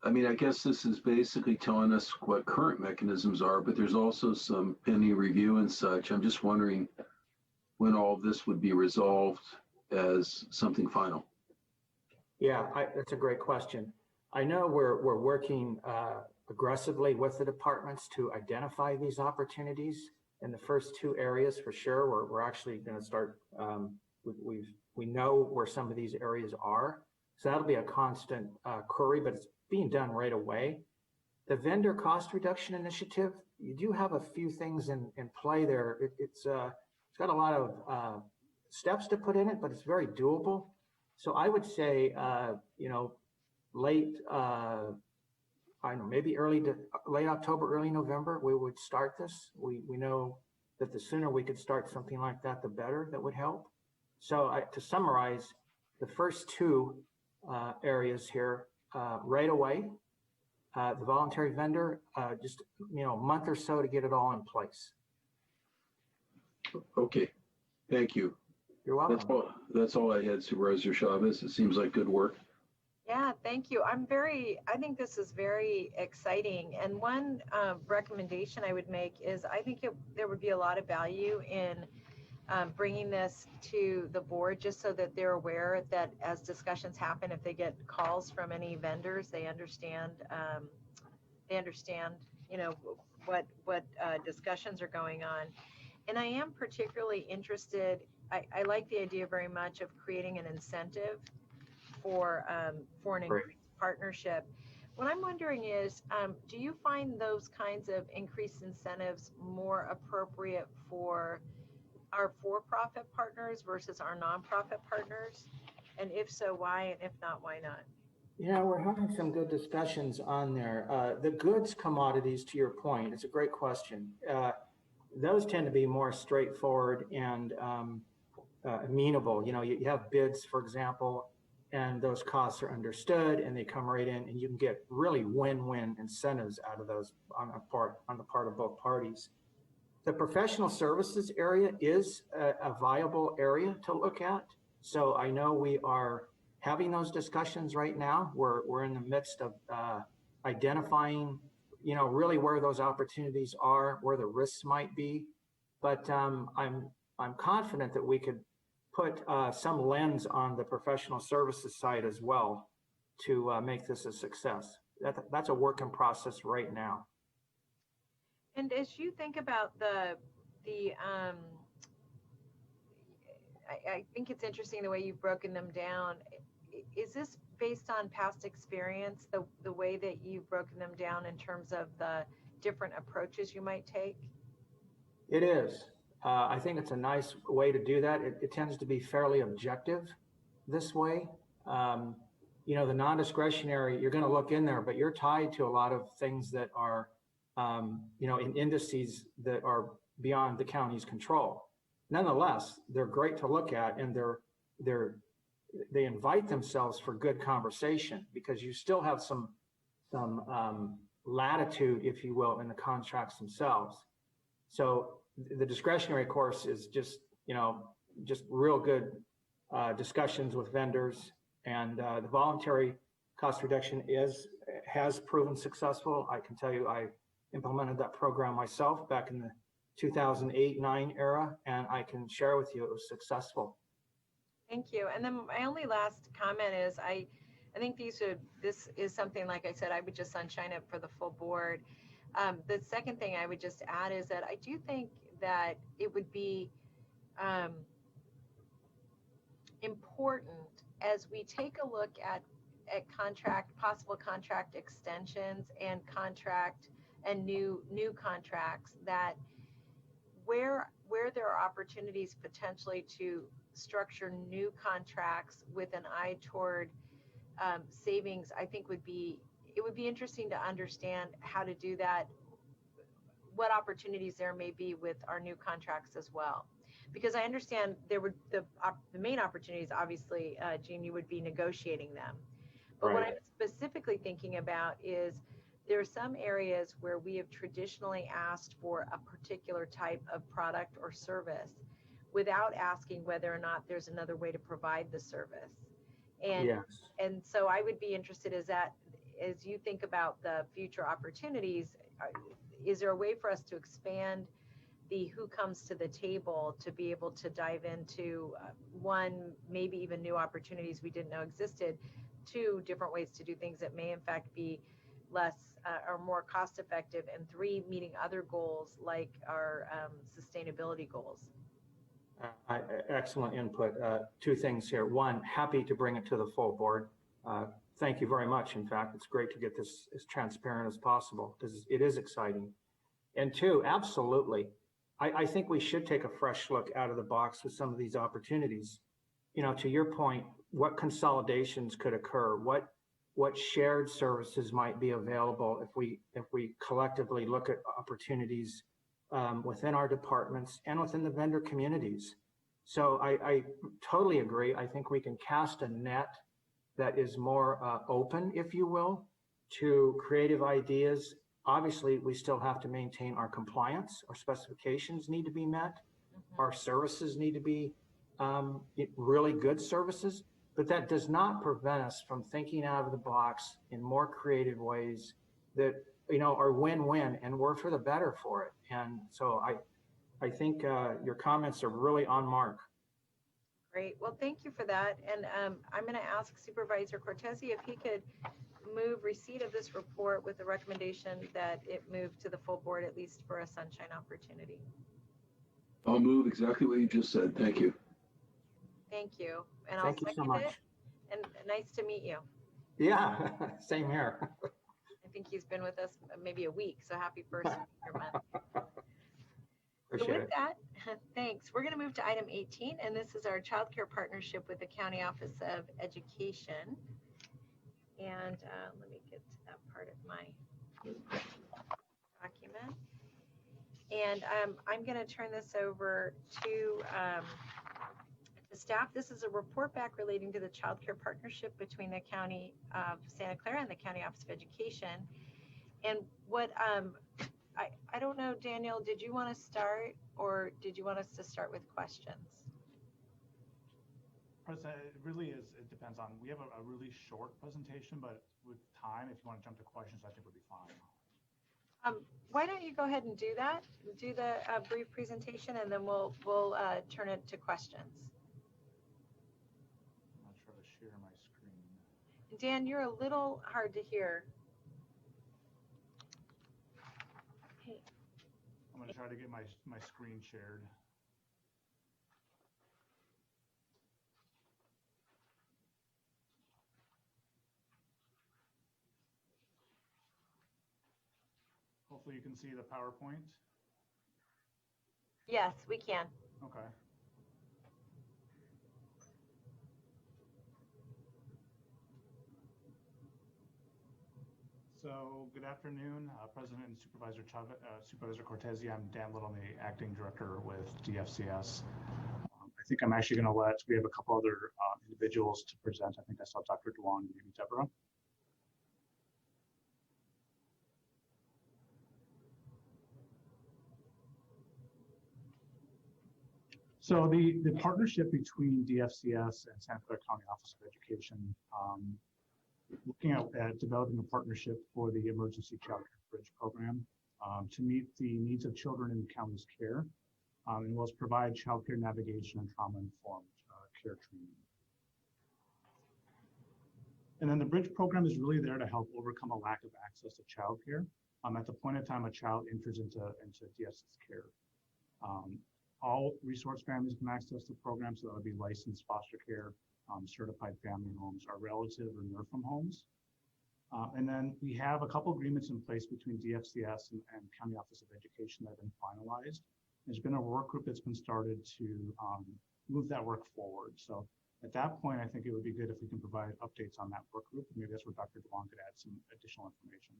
I guess this is basically telling us what current mechanisms are, but there's also some pending review and such. I'm just wondering when all of this would be resolved as something final. Yeah, that's a great question. I know we're working aggressively with the departments to identify these opportunities. In the first 2 areas, for sure, we're actually going to start. We know where some of these areas are, so that'll be a constant query, but it's being done right away. The vendor cost reduction initiative, you do have a few things in play there. It's got a lot of steps to put in it, but it's very doable. So I would say, late, maybe late October, early November, we would start this. We know that the sooner we could start something like that, the better. That would help. So to summarize, the first 2 areas here, right away, the voluntary vendor, just a month or so to get it all in place. Okay, thank you. You're welcome. That's all I had, Supervisor Chavez. It seems like good work. Yeah, thank you. I think this is very exciting. And one recommendation I would make is I think there would be a lot of value in bringing this to the board just so that they're aware that as discussions happen, if they get calls from any vendors, they understand, you know, what discussions are going on. And I am particularly interested, I like the idea very much of creating an incentive for an increased partnership. What I'm wondering is, do you find those kinds of increased incentives more appropriate for our for-profit partners versus our nonprofit partners? And if so, why? And if not, why not? Yeah, we're having some good discussions on there. The goods commodities, to your point, it's a great question. Those tend to be more straightforward and amenable. You know, you have bids, for example, and those costs are understood and they come right in and you can get really win-win incentives out of those on the part of both parties. The professional services area is a viable area to look at. So I know we are having those discussions right now. We're in the midst of identifying, you know, really where those opportunities are, where the risks might be. But I'm confident that we could put some lens on the professional services side as well to make this a success. That's a work in process right now. And as you think about I think it's interesting the way you've broken them down. Is this based on past experience, the way that you've broken them down in terms of the different approaches you might take? It is. I think it's a nice way to do that. It tends to be fairly objective this way. You know, the non-discretionary, you're going to look in there, but you're tied to a lot of things that are, you know, in indices that are beyond the county's control. Nonetheless, they're great to look at, and they invite themselves for good conversation because you still have some latitude, if you will, in the contracts themselves. So the discretionary course is just, you know, just real good discussions with vendors, and the voluntary cost reduction has proven successful. I can tell you I implemented that program myself back in the 2008-9 era, and I can share with you it was successful. Thank you. And then my only last comment is I think this is something, like I said, I would just sunshine it for the full board. The second thing I would just add is that I do think that it would be important as we take a look at possible contract extensions and new contracts, that where there are opportunities potentially to structure new contracts with an eye toward savings, I think it would be interesting to understand how to do that, what opportunities there may be with our new contracts as well. Because I understand the main opportunities, obviously, Jean, you would be negotiating them. But right. What I'm specifically thinking about is there are some areas where we have traditionally asked for a particular type of product or service without asking whether or not there's another way to provide the service. And, yes. And so I would be interested as you think about the future opportunities, is there a way for us to expand the who comes to the table to be able to dive into one, maybe even new opportunities we didn't know existed, two, different ways to do things that may in fact be less or more cost effective, and three, meeting other goals like our sustainability goals? Excellent input. Two things here. One, happy to bring it to the full board. Thank you very much. In fact, it's great to get this as transparent as possible because it is exciting. And two, absolutely. I think we should take a fresh look out of the box with some of these opportunities. You know, to your point, what consolidations could occur? What shared services might be available if we collectively look at opportunities within our departments and within the vendor communities? So I totally agree. I think we can cast a net that is more open, if you will, to creative ideas. Obviously, we still have to maintain our compliance. Our specifications need to be met. Our services need to be really good services. but that does not prevent us from thinking out of the box in more creative ways that, are win-win, and we're for the better for it. And so I think your comments are really on mark. Great. Well, thank you for that. And I'm going to ask Supervisor Cortese if he could move receipt of this report with the recommendation that it move to the full board, at least for a sunshine opportunity. I'll move exactly what you just said. Thank you. Thank you. And I'll Thank you so second much. it. And nice to meet you. Yeah, same here. I think he's been with us maybe a week, so happy first of your month. So Appreciate with it. that, thanks. We're going to move to item 18, and this is our child care partnership with the County Office of Education. And let me get to that part of my document. And I'm going to turn this over to the staff. This is a report back relating to the child care partnership between the County of Santa Clara and the County Office of Education. And what I don't know, Daniel, did you want to start, or did you want us to start with questions? President, it really is, it depends on, we have a really short presentation, but with time, if you want to jump to questions, I think would be fine. Why don't you go ahead and do that? Do the brief presentation, and then we'll turn it to questions. I'm not sure to share my screen. Dan, you're a little hard to hear. I'm going to try to get my screen shared. Hopefully you can see the PowerPoint. Yes, we can. Okay. So good afternoon, President and Supervisor Cortese. I'm Dan Little, the Acting Director with DFCS. I think I'm actually going to we have a couple other individuals to present. I think I saw Dr. Dewan and maybe Deborah. So the partnership between DFCS and Santa Clara County Office of Education, looking at developing a partnership for the Emergency Child Care Bridge program to meet the needs of children in the county's care, as well as provide child care navigation and trauma-informed care training. And then the Bridge program is really there to help overcome a lack of access to child care at the point in time a child enters into DFCS care. All resource families can access the program, so that would be licensed foster care, certified family homes, or relative or NRFM homes. And then we have a couple agreements in place between DFCS and County Office of Education that have been finalized. There's been a work group that's been started to move that work forward. So at that point, I think it would be good if we can provide updates on that work group. Maybe that's where Dr. Dewan could add some additional information.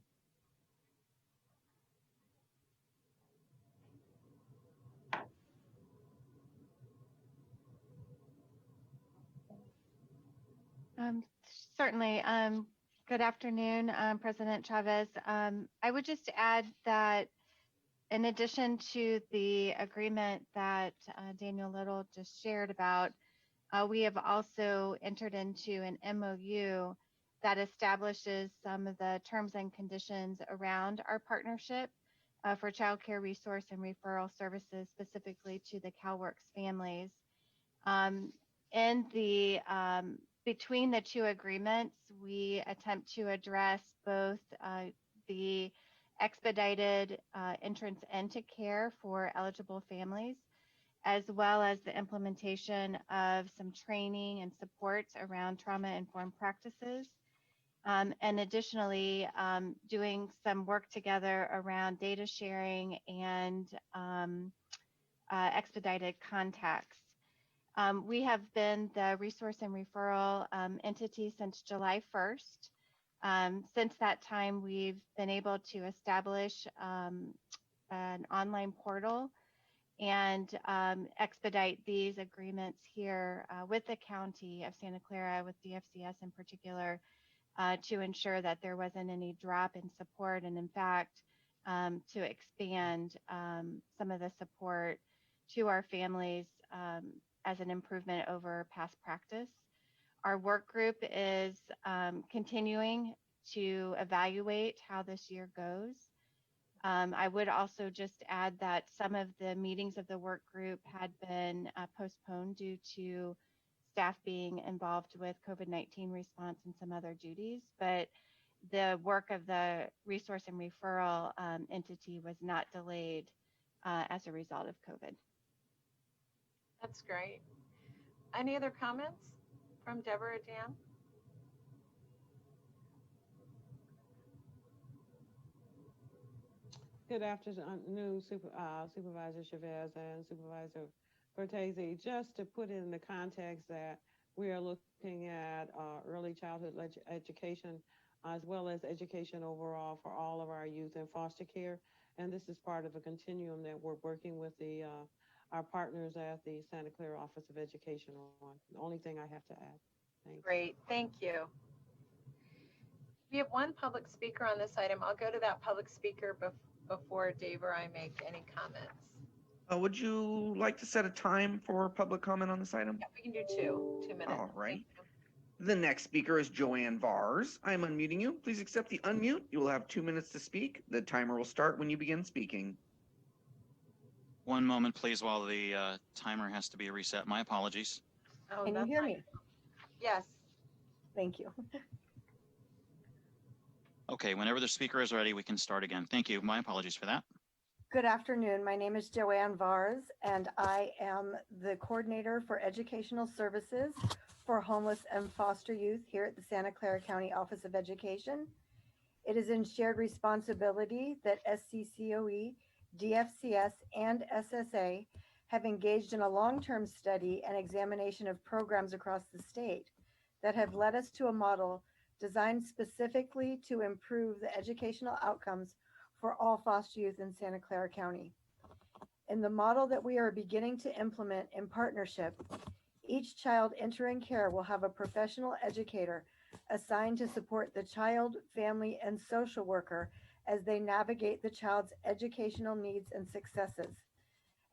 Certainly. Good afternoon, President Chavez. I would just add that in addition to the agreement that Daniel Little just shared about, we have also entered into an MOU that establishes some of the terms and conditions around our partnership for child care resource and referral services, specifically to the CalWORKS families. Between the two agreements, we attempt to address both the expedited entrance into care for eligible families, as well as the implementation of some training and supports around trauma-informed practices. And additionally, doing some work together around data sharing and expedited contacts. We have been the resource and referral entity since July 1st. Since that time, we've been able to establish an online portal and expedite these agreements here with the County of Santa Clara, with DFCS in particular, to ensure that there wasn't any drop in support, and in fact, to expand some of the support to our families as an improvement over past practice. Our work group is continuing to evaluate how this year goes. I would also just add that some of the meetings of the work group had been postponed due to staff being involved with COVID-19 response and some other duties, but the work of the resource and referral entity was not delayed as a result of COVID. That's great. Any other comments from Deborah or Dan? Good afternoon, Supervisor Chavez and Supervisor Cortese. Just to put it in the context that we are looking at early childhood education as well as education overall for all of our youth in foster care. And this is part of a continuum that we're working with our partners at the Santa Clara Office of Education on. The only thing I have to add. Thanks. Great, thank you. We have one public speaker on this item. I'll go to that public speaker before Dave or I make any comments. Would you like to set a time for public comment on this item? Yeah, we can do 2 minutes. All right. The next speaker is Joanne Vars. I am unmuting you. Please accept the unmute. You will have 2 minutes to speak. The timer will start when you begin speaking. One moment, please, while the timer has to be reset. My apologies. Oh, Can you hear me? Yes. Thank you. Okay, whenever the speaker is ready, we can start again. Thank you. My apologies for that. Good afternoon. My name is Joanne Vars, and I am the coordinator for educational services for homeless and foster youth here at the Santa Clara County Office of Education. It is in shared responsibility that SCCOE, DFCS, and SSA have engaged in a long-term study and examination of programs across the state that have led us to a model designed specifically to improve the educational outcomes for all foster youth in Santa Clara County. In the model that we are beginning to implement in partnership, each child entering care will have a professional educator assigned to support the child, family, and social worker as they navigate the child's educational needs and successes.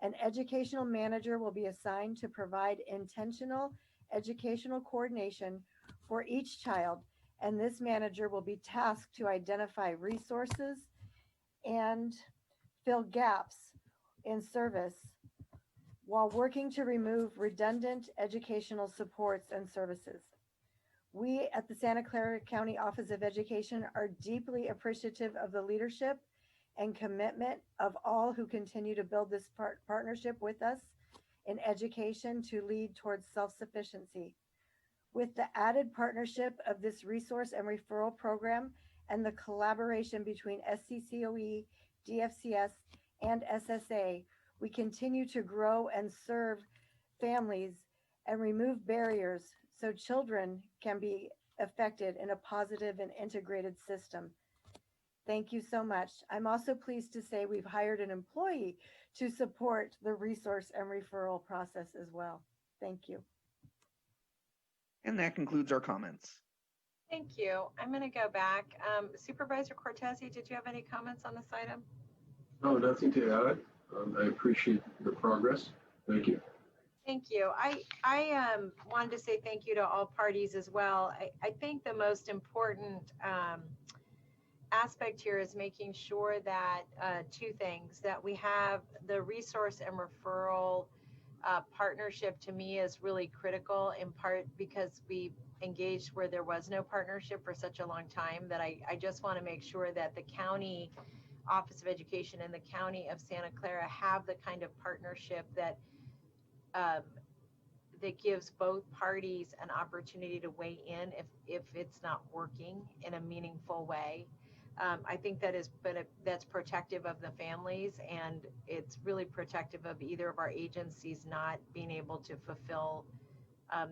An educational manager will be assigned to provide intentional educational coordination for each child, and this manager will be tasked to identify resources and fill gaps in service while working to remove redundant educational supports and services. We at the Santa Clara County Office of Education are deeply appreciative of the leadership and commitment of all who continue to build this partnership with us in education to lead towards self-sufficiency. With the added partnership of this resource and referral program and the collaboration between SCCOE, DFCS, and SSA, we continue to grow and serve families and remove barriers so children can be affected in a positive and integrated system. Thank you so much. I'm also pleased to say we've hired an employee to support the resource and referral process as well. Thank you. And that concludes our comments. Thank you. I'm going to go back. Supervisor Cortese, did you have any comments on this item? No, nothing to add. I appreciate the progress. Thank you. Thank you. I wanted to say thank you to all parties as well. I think the most important aspect here is making sure that 2 things, that we have the resource and referral partnership to me is really critical, in part because we engaged where there was no partnership for such a long time, that I just want to make sure that the county Office of Education and the County of Santa Clara have the kind of partnership that that gives both parties an opportunity to weigh in if it's not working in a meaningful way. I think that is, but that's protective of the families, and it's really protective of either of our agencies not being able to fulfill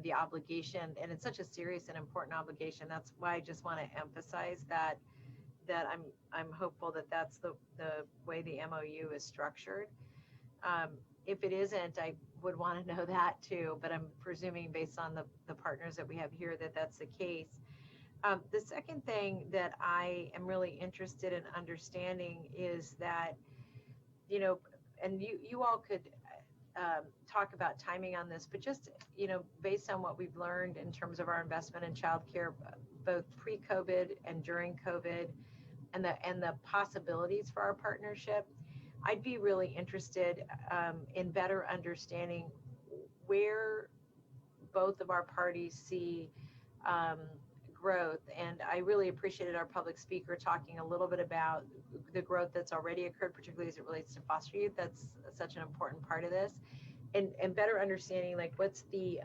the obligation. And it's such a serious and important obligation. That's why I just want to emphasize that I'm hopeful that that's the way the MOU is structured. If it isn't, I would want to know that too, but I'm presuming based on the partners that we have here that that's the case. The second thing that I am really interested in understanding is that, you know, and you all could talk about timing on this, but just, based on what we've learned in terms of our investment in childcare, both pre-COVID and during COVID, and the possibilities for our partnership, I'd be really interested in better understanding where both of our parties see growth. And I really appreciated our public speaker talking a little bit about the growth that's already occurred, particularly as it relates to foster youth. That's such an important part of this. And better understanding, like, what's the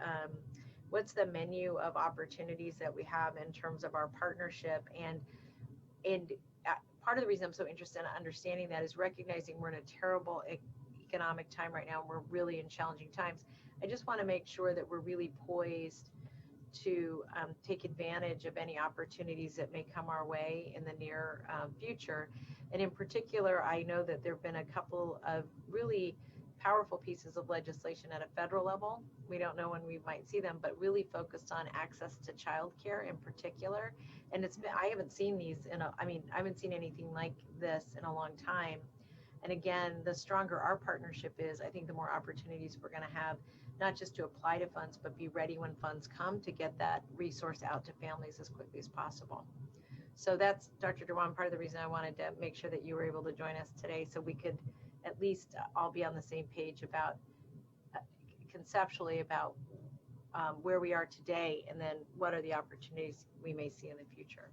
menu of opportunities that we have in terms of our partnership. And part of the reason I'm so interested in understanding that is recognizing we're in a terrible economic time right now, and we're really in challenging times. I just want to make sure that we're really poised to take advantage of any opportunities that may come our way in the near future. And in particular, I know that there have been a couple of really powerful pieces of legislation at a federal level. We don't know when we might see them, but really focused on access to childcare in particular. And I haven't seen these I haven't seen anything like this in a long time. And again, the stronger our partnership is, I think the more opportunities we're going to have, not just to apply to funds, but be ready when funds come to get that resource out to families as quickly as possible. So that's, Dr. Dewan, part of the reason I wanted to make sure that you were able to join us today, so we could at least all be on the same page about conceptually about where we are today, and then what are the opportunities we may see in the future.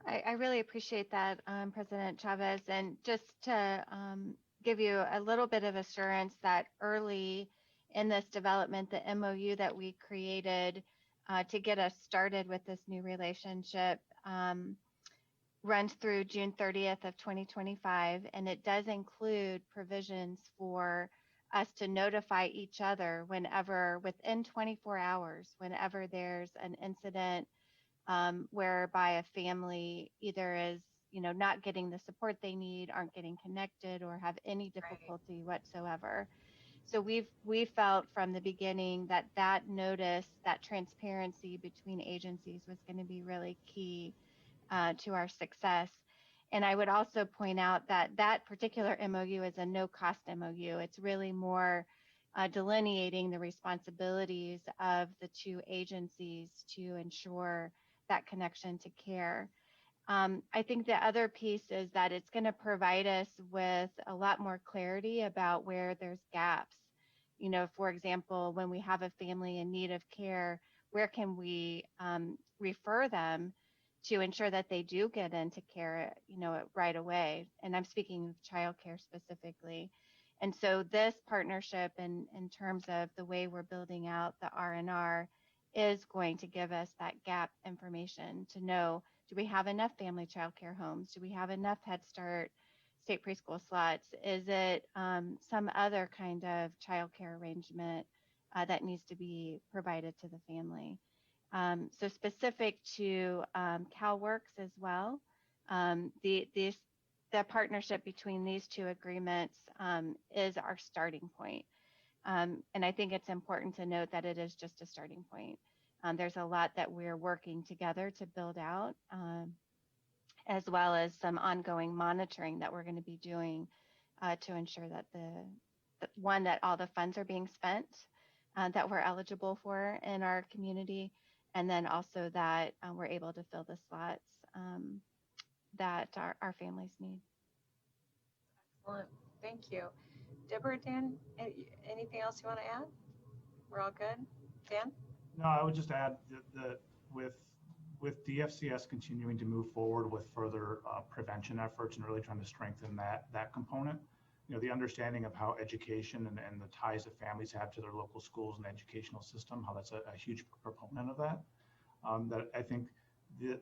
I really appreciate that, President Chavez. And just to give you a little bit of assurance that early in this development, the MOU that we created to get us started with this new relationship runs through June 30th of 2025, and it does include provisions for us to notify each other whenever, within 24 hours, whenever there's an incident whereby a family either is, not getting the support they need, aren't getting connected, or have any difficulty whatsoever. So we felt from the beginning that notice, that transparency between agencies was going to be really key to our success. And I would also point out that that particular MOU is a no-cost MOU. It's really more delineating the responsibilities of the two agencies to ensure that connection to care. I think the other piece is that it's going to provide us with a lot more clarity about where there's gaps. For example, when we have a family in need of care, where can we refer them to ensure that they do get into care, right away? And I'm speaking of childcare specifically. And so this partnership, in terms of the way we're building out the R&R, is going to give us that gap information to know, do we have enough family childcare homes? Do we have enough Head Start state preschool slots? Is it some other kind of childcare arrangement that needs to be provided to the family? So specific to CalWORKs as well, the partnership between these two agreements is our starting point. And I think it's important to note that it is just a starting point. There's a lot that we're working together to build out, as well as some ongoing monitoring that we're going to be doing to ensure that that all the funds are being spent that we're eligible for in our community, and then also that we're able to fill the slots that our families need. Excellent. Thank you. Deborah, Dan, anything else you want to add? We're all good? Dan? No, I would just add that with DFCS continuing to move forward with further prevention efforts and really trying to strengthen that component, the understanding of how education and the ties that families have to their local schools and educational system, how that's a huge proponent of that. That I think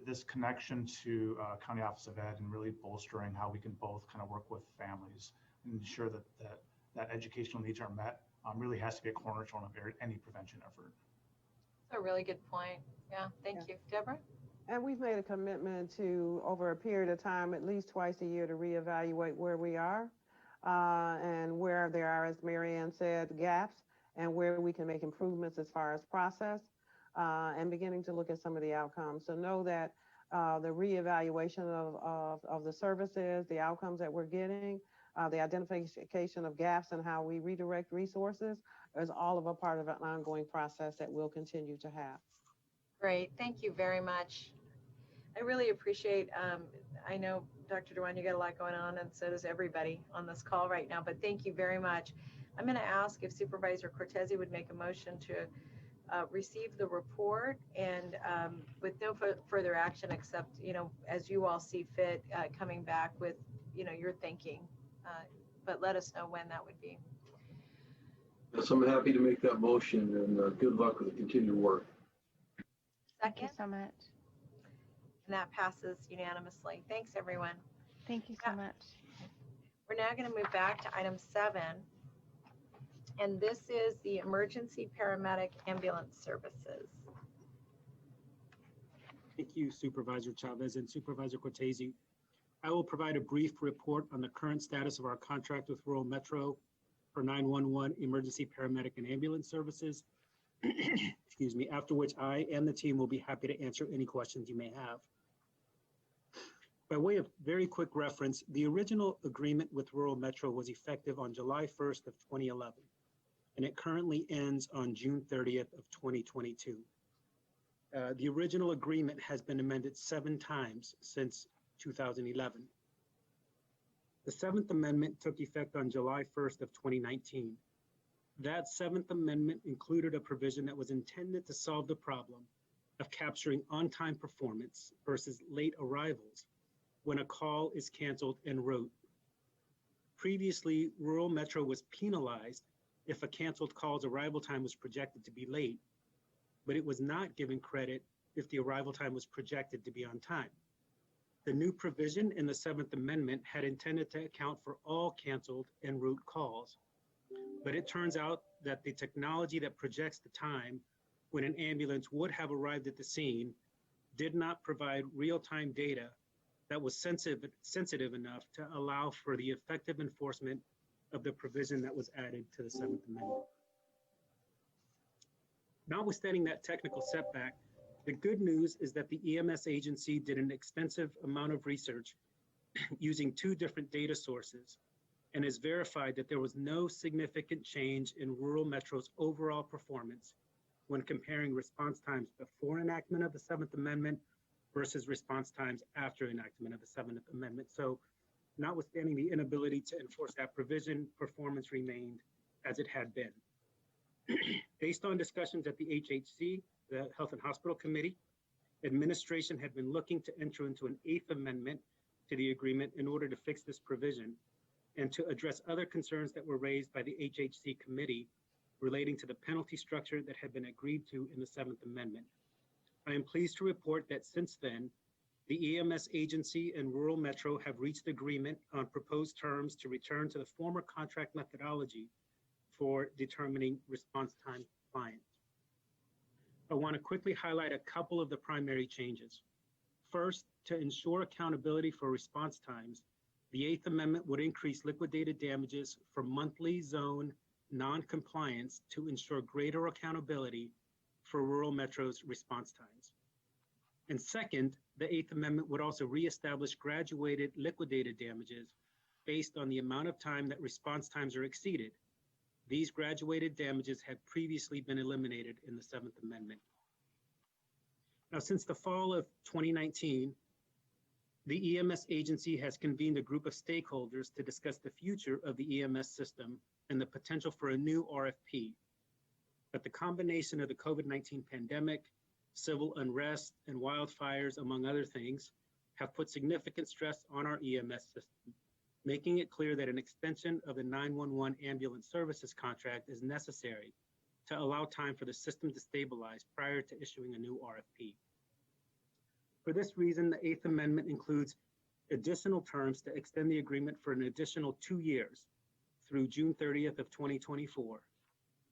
this connection to County Office of Ed and really bolstering how we can both kind of work with families and ensure that educational needs are met really has to be a cornerstone of any prevention effort. That's a really good point. Yeah, thank you. Deborah? And we've made a commitment to, over a period of time, at least twice a year, to reevaluate where we are and where there are, as Marianne said, gaps, and where we can make improvements as far as process and beginning to look at some of the outcomes. So know that the reevaluation of the services, the outcomes that we're getting the identification of gaps and how we redirect resources is all of a part of an ongoing process that we'll continue to have. Great, thank you very much. I really appreciate, I know Dr. Dewan, you got a lot going on, and so does everybody on this call right now, but thank you very much. I'm going to ask if Supervisor Cortese would make a motion to receive the report and with no further action except, as you all see fit, coming back with, your thinking, but let us know when that would be. Yes, I'm happy to make that motion, and good luck with the continued work. Thank you so much. And that passes unanimously. Thanks, everyone. Thank you so much. We're now going to move back to item 7. And this is the emergency paramedic ambulance services. Thank you, Supervisor Chavez and Supervisor Cortese. I will provide a brief report on the current status of our contract with Rural Metro for 911 emergency paramedic and ambulance services. Excuse me, after which I and the team will be happy to answer any questions you may have. By way of very quick reference, the original agreement with Rural Metro was effective on July 1st of 2011, and it currently ends on June 30th of 2022. The original agreement has been amended 7 times since 2011. The 7th Amendment took effect on July 1st of 2019. That 7th Amendment included a provision that was intended to solve the problem of capturing on-time performance versus late arrivals when a call is canceled en route. Previously, Rural Metro was penalized if a canceled call's arrival time was projected to be late, but it was not given credit if the arrival time was projected to be on time. The new provision in the 7th Amendment had intended to account for all canceled en route calls, but it turns out that the technology that projects the time when an ambulance would have arrived at the scene did not provide real-time data that was sensitive enough to allow for the effective enforcement of the provision that was added to the 7th Amendment. Notwithstanding that technical setback, the good news is that the EMS agency did an extensive amount of research using 2 different data sources and has verified that there was no significant change in Rural Metro's overall performance when comparing response times before enactment of the 7th Amendment versus response times after enactment of the 7th Amendment. So notwithstanding the inability to enforce that provision, performance remained as it had been. Based on discussions at the HHC, the Health and Hospital Committee, administration had been looking to enter into an 8th Amendment to the agreement in order to fix this provision and to address other concerns that were raised by the HHC committee relating to the penalty structure that had been agreed to in the 7th Amendment. I am pleased to report that since then, the EMS agency and Rural Metro have reached agreement on proposed terms to return to the former contract methodology for determining response time compliance. I want to quickly highlight a couple of the primary changes. First, to ensure accountability for response times, the 8th Amendment would increase liquidated damages for monthly zone non-compliance to ensure greater accountability for Rural Metro's response times. And second, the 8th Amendment would also reestablish graduated liquidated damages based on the amount of time that response times are exceeded. These graduated damages had previously been eliminated in the 7th Amendment. Now, since the fall of 2019, the EMS agency has convened a group of stakeholders to discuss the future of the EMS system and the potential for a new RFP. But the combination of the COVID-19 pandemic, civil unrest, and wildfires, among other things, have put significant stress on our EMS system, making it clear that an extension of the 911 ambulance services contract is necessary to allow time for the system to stabilize prior to issuing a new RFP. For this reason, the 8th Amendment includes additional terms to extend the agreement for an additional 2 years through June 30th of 2024,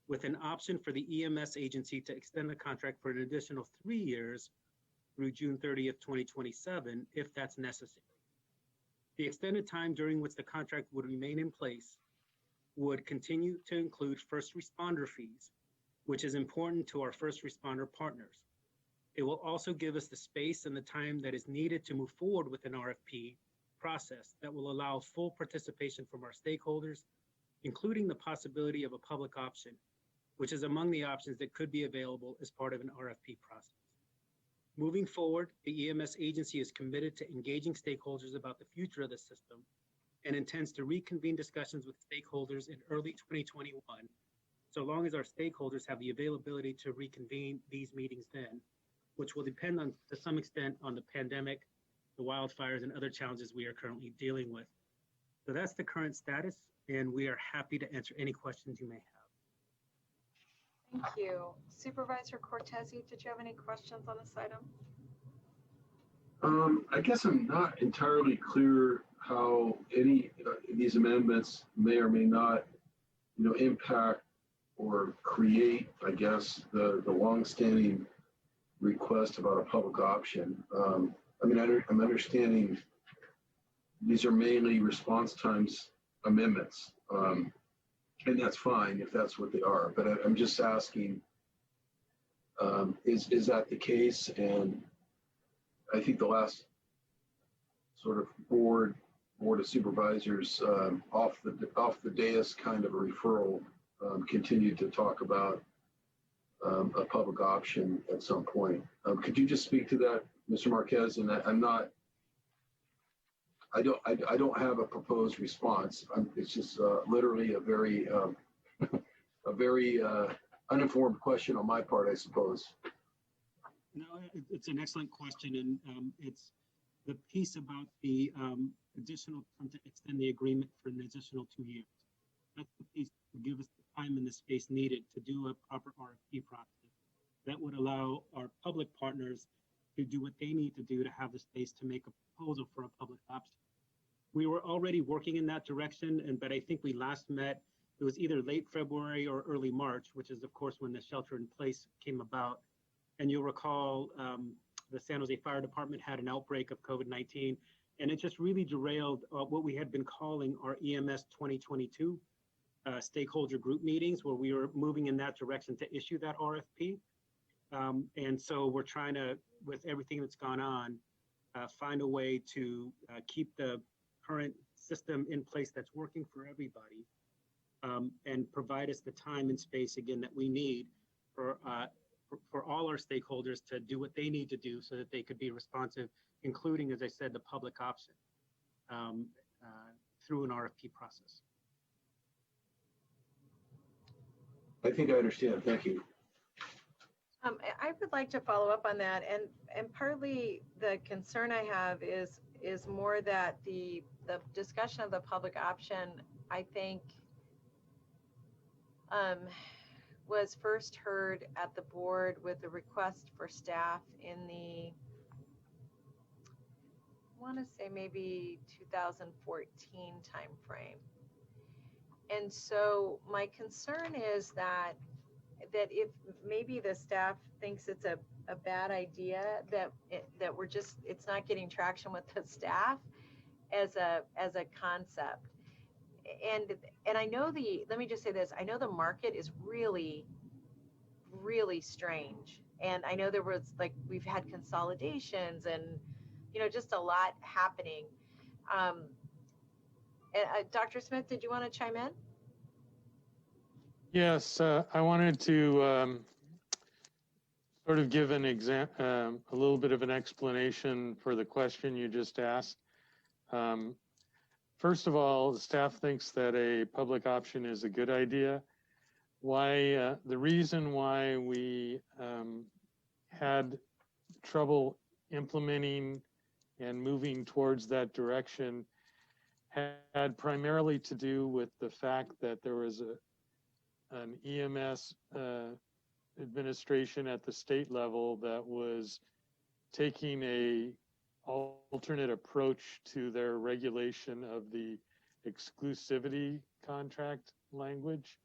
with an option for the EMS agency to extend the contract for an additional 3 years through June 30th, 2027, if that's necessary. The extended time during which the contract would remain in place would continue to include first responder fees, which is important to our first responder partners. It will also give us the space and the time that is needed to move forward with an RFP process that will allow full participation from our stakeholders, including the possibility of a public option, which is among the options that could be available as part of an RFP process. Moving forward, the EMS agency is committed to engaging stakeholders about the future of the system and intends to reconvene discussions with stakeholders in early 2021, so long as our stakeholders have the availability to reconvene these meetings then, which will depend on, to some extent, on the pandemic, the wildfires, and other challenges we are currently dealing with. So that's the current status, and we are happy to answer any questions you may have. Thank you. Supervisor Cortese, did you have any questions on this item? I guess I'm not entirely clear how any of these amendments may or may not, impact or create, I guess, the longstanding request about a public option. I'm understanding these are mainly response times amendments, and that's fine if that's what they are. But I'm just asking, is that the case? And I think the last sort of board of supervisors off the dais kind of a referral continued to talk about a public option at some point. Could you just speak to that, Mr. Marquez? And I don't have a proposed response. It's just literally a very uninformed question on my part, I suppose. No, it's an excellent question, and it's the piece about the additional term to extend the agreement for an additional 2 years. That's the piece to give us the time and the space needed to do a proper RFP process that would allow our public partners to do what they need to do to have the space to make a proposal for a public option. We were already working in that direction, but I think we last met, it was either late February or early March, which is of course when the shelter in place came about. And you'll recall the San Jose Fire Department had an outbreak of COVID-19, and it just really derailed what we had been calling our EMS 2022 stakeholder group meetings, where we were moving in that direction to issue that RFP. And so we're trying to, with everything that's gone on, find a way to keep the current system in place that's working for everybody, and provide us the time and space, again, that we need for all our stakeholders to do what they need to do so that they could be responsive, including, as I said, the public option through an RFP process. I think I understand. Thank you. I would like to follow up on that, and partly the concern I have is more that the discussion of the public option, I think, was first heard at the board with a request for staff in the, I want to say maybe 2014 timeframe. And so my concern is that if maybe the staff thinks it's a bad idea, that we're just, it's not getting traction with the staff as a concept. And I know let me just say this, I know the market is really, really strange. And I know there was, like, we've had consolidations and, just a lot happening. Dr. Smith, did you want to chime in? Yes, I wanted to sort of give an a little bit of an explanation for the question you just asked. First of all, the staff thinks that a public option is a good idea. The reason why we had trouble implementing and moving towards that direction had primarily to do with the fact that there was an EMS administration at the state level that was taking a alternate approach to their regulation of the exclusivity contract language.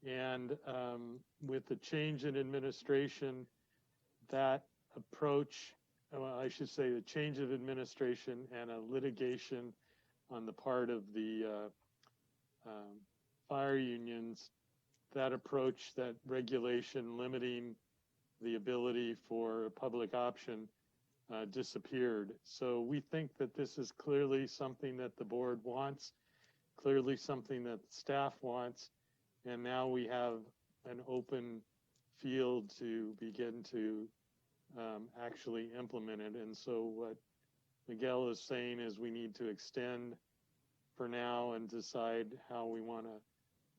And with the change in administration, that approach, well, I should say the change of administration and a litigation on the part of the fire unions, that approach, that regulation limiting the ability for a public option disappeared. So we think that this is clearly something that the board wants, clearly something that staff wants, and now we have an open field to begin to actually implement it. And so what Miguel is saying is we need to extend for now and decide how we want to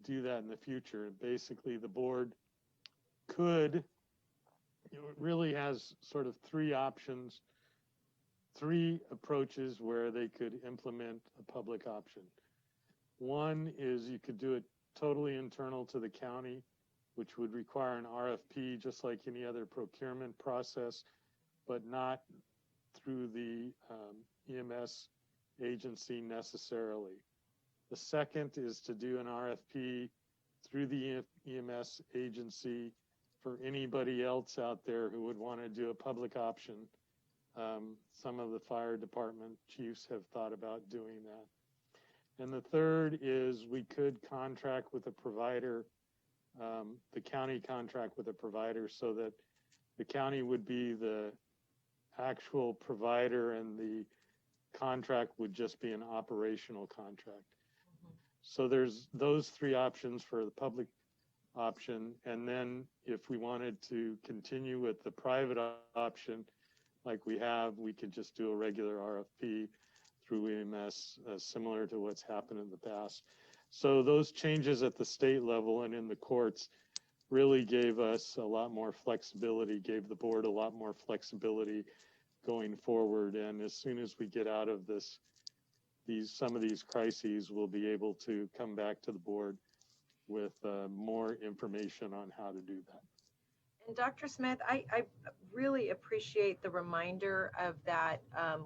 do that in the future. Basically, the board could, it really has sort of three options, three approaches where they could implement a public option. One is you could do it totally internal to the county, which would require an RFP just like any other procurement process, but not through the EMS agency necessarily. The second is to do an RFP through the EMS agency for anybody else out there who would want to do a public option. Some of the fire department chiefs have thought about doing that. And the third is we could contract with a provider, the county contract with a provider so that the county would be the actual provider and the contract would just be an operational contract. So there's those three options for the public option. And then if we wanted to continue with the private option, like we have, we could just do a regular RFP through EMS, similar to what's happened in the past. So those changes at the state level and in the courts really gave us a lot more flexibility, gave the board a lot more flexibility going forward. And as soon as we get out of this, some of these crises, we'll be able to come back to the board with more information on how to do that. And Dr. Smith, I really appreciate the reminder of that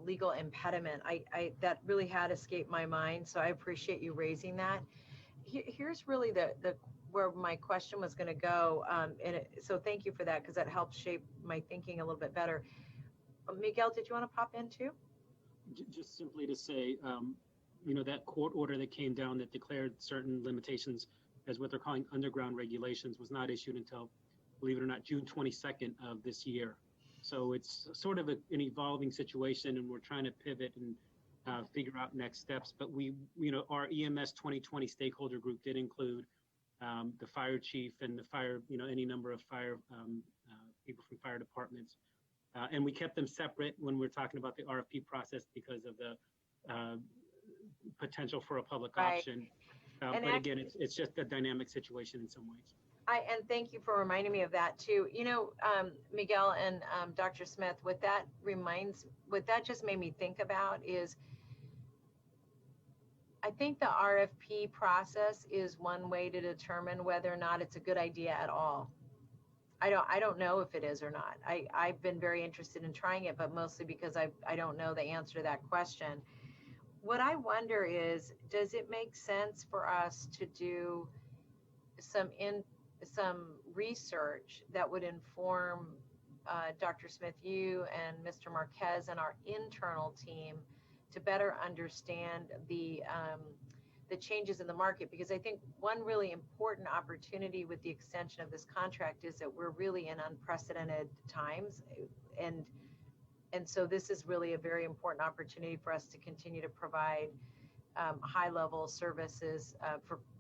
legal impediment. That really had escaped my mind, so I appreciate you raising that. Here's really where my question was going to go, so thank you for that because that helps shape my thinking a little bit better. Miguel, did you want to pop in too? Just simply to say, that court order that came down that declared certain limitations as what they're calling underground regulations was not issued until, believe it or not, June 22nd of this year. So it's sort of an evolving situation, and we're trying to pivot and figure out next steps. But our EMS 2020 stakeholder group did include the fire chief and the fire, any number of fire people from fire departments. And we kept them separate when we're talking about the RFP process because of the potential for a public option. But again, it's just a dynamic situation in some ways. And thank you for reminding me of that too. Miguel and Dr. Smith, what that just made me think about is, I think the RFP process is one way to determine whether or not it's a good idea at all. I don't know if it is or not. I've been very interested in trying it, but mostly because I don't know the answer to that question. What I wonder is, does it make sense for us to do some research that would inform Dr. Smith, you and Mr. Marquez and our internal team to better understand the changes in the market? Because I think one really important opportunity with the extension of this contract is that we're really in unprecedented times, and so this is really a very important opportunity for us to continue to provide high-level services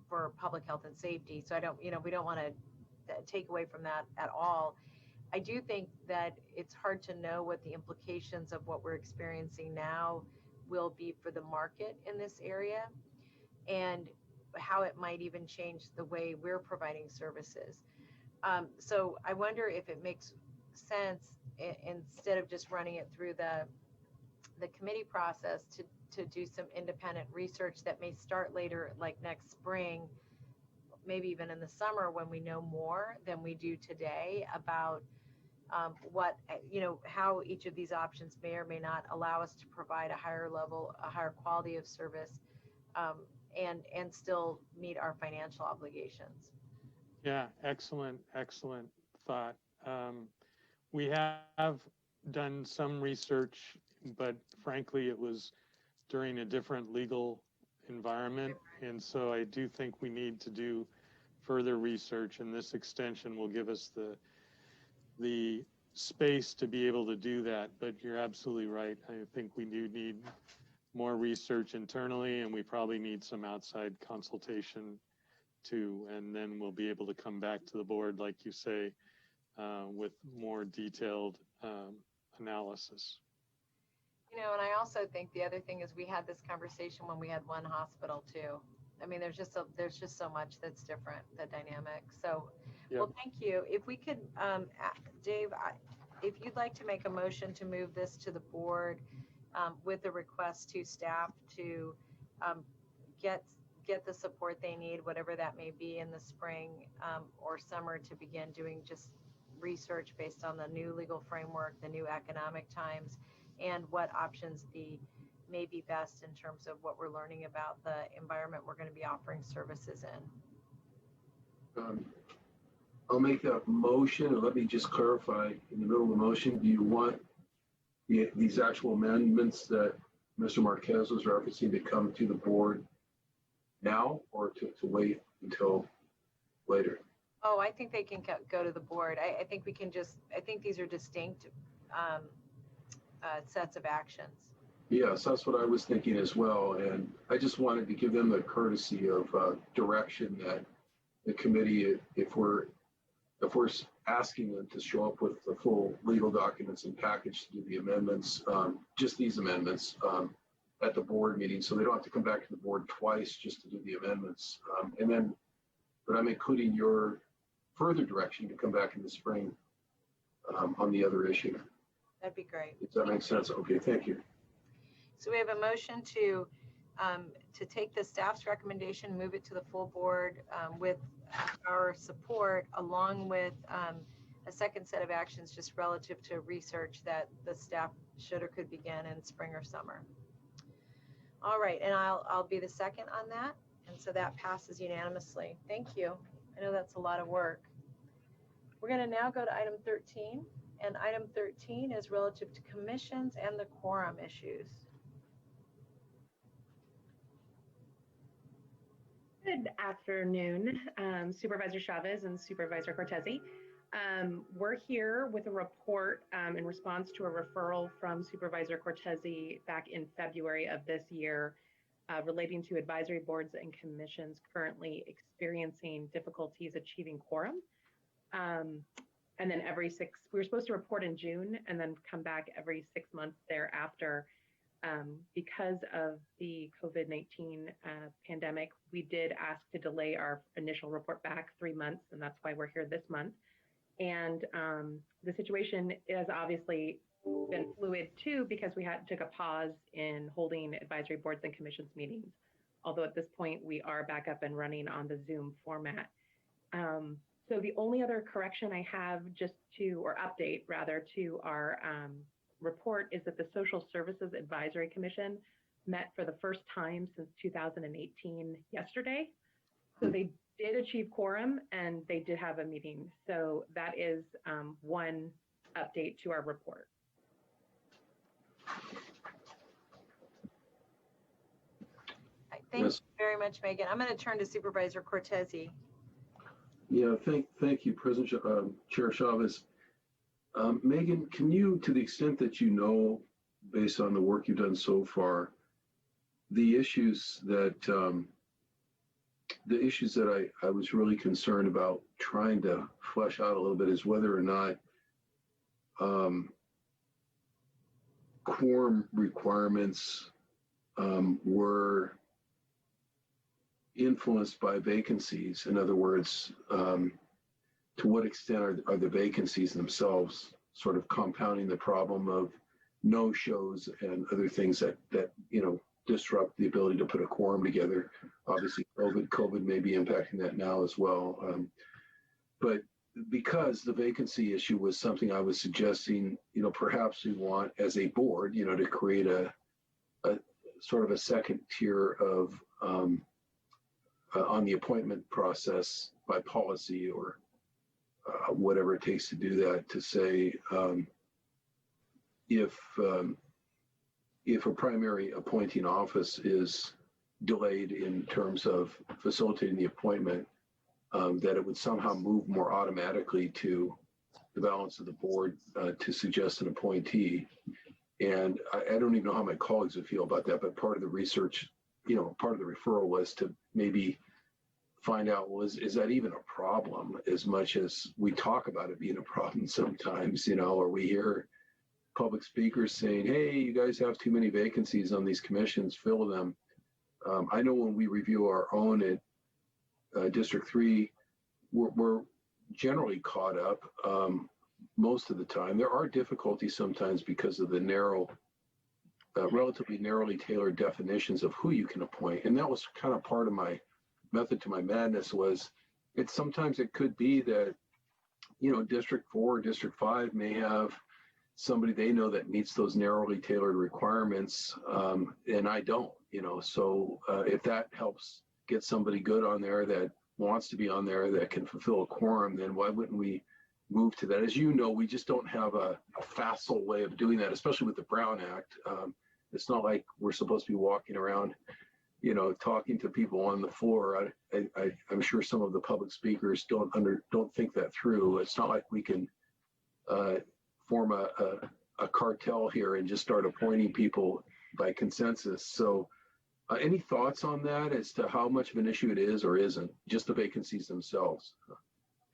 for public health and safety. So we don't want to take away from that at all. I do think that it's hard to know what the implications of what we're experiencing now will be for the market in this area, and how it might even change the way we're providing services. So I wonder if it makes sense, instead of just running it through the committee process, to do some independent research that may start later, like next spring, maybe even in the summer, when we know more than we do today about how each of these options may or may not allow us to provide a higher quality of service, and still meet our financial obligations. Yeah, excellent thought. We have done some research, but frankly, it was during a different legal environment. And so I do think we need to do further research, and this extension will give us the space to be able to do that, but you're absolutely right. I think we do need more research internally, and we probably need some outside consultation too, and then we'll be able to come back to the board, like you say, with more detailed analysis. You know, and I also think the other thing is we had this conversation when we had one hospital too. I mean, there's just so much that's different, the dynamic. So, Yep. Well, thank you. If we could, Dave, if you'd like to make a motion to move this to the board with a request to staff to get the support they need, whatever that may be, in the spring or summer, to begin doing just research based on the new legal framework, the new economic times, and what options may be best in terms of what we're learning about the environment we're going to be offering services in. I'll make that motion, and let me just clarify in the middle of the motion, do you want these actual amendments that Mr. Marquez was referencing to come to the board now, or to wait until later? Oh, I think they can go to the board. I think we can I think these are distinct sets of actions. Yes, that's what I was thinking as well. And I just wanted to give them the courtesy of direction that the committee, if we're asking them to show up with the full legal documents and package to do the amendments, just these amendments at the board meeting, so they don't have to come back to the board twice just to do the amendments. But I'm including your further direction to come back in the spring on the other issue. That'd be great. Does that make sense? Okay, thank you. So we have a motion to take the staff's recommendation, move it to the full board with our support, along with a second set of actions just relative to research that the staff should or could begin in spring or summer. All right, and I'll be the second on that, and so that passes unanimously. Thank you. I know that's a lot of work. We're going to now go to item 13, and item 13 is relative to commissions and the quorum issues. Good afternoon, Supervisor Chavez and Supervisor Cortese. We're here with a report in response to a referral from Supervisor Cortese back in February of this year relating to advisory boards and commissions currently experiencing difficulties achieving quorum. And then we were supposed to report in June and then come back every 6 months thereafter. Because of the COVID-19 pandemic, we did ask to delay our initial report back 3 months, and that's why we're here this month. And the situation has obviously been fluid too, because we took a pause in holding advisory boards and commissions meetings. Although at this point we are back up and running on the Zoom format. So the only other correction I have or update rather, to our report is that the Social Services Advisory Commission met for the first time since 2018 yesterday. So they did achieve quorum and they did have a meeting. So that is one update to our report. Thank you very much, Megan. I'm going to turn to Supervisor Cortese. Yeah, thank you, President Chair Chavez. Megan, can you, to the extent that you know, based on the work you've done so far, the issues that I was really concerned about trying to flesh out a little bit is whether or not quorum requirements were influenced by vacancies. In other words, to what extent are the vacancies themselves sort of compounding the problem of no-shows and other things that disrupt the ability to put a quorum together? Obviously, COVID may be impacting that now as well. But because the vacancy issue was something I was suggesting, perhaps we want as a board, to create a sort of a second tier of on the appointment process by policy or whatever it takes to do that, to say if a primary appointing office is delayed in terms of facilitating the appointment, that it would somehow move more automatically to the balance of the board to suggest an appointee. And I don't even know how my colleagues would feel about that, but part of the research, part of the referral was to maybe find out, is that even a problem, as much as we talk about it being a problem sometimes, or we hear public speakers saying, hey, you guys have too many vacancies on these commissions, fill them. I know when we review our own at District 3, we're generally caught up most of the time. There are difficulties sometimes because of the relatively narrowly tailored definitions of who you can appoint. And that was kind of part of my method to my madness, was sometimes it could be that, District 4 or District 5 may have somebody they know that meets those narrowly tailored requirements, and I don't, so if that helps get somebody good on there that wants to be on there that can fulfill a quorum, then why wouldn't we move to that? As you know, we just don't have a facile way of doing that, especially with the Brown Act. It's not like we're supposed to be walking around, talking to people on the floor. I'm sure some of the public speakers don't think that through. It's not like we can form a cartel here and just start appointing people by consensus. So any thoughts on that as to how much of an issue it is or isn't, just the vacancies themselves?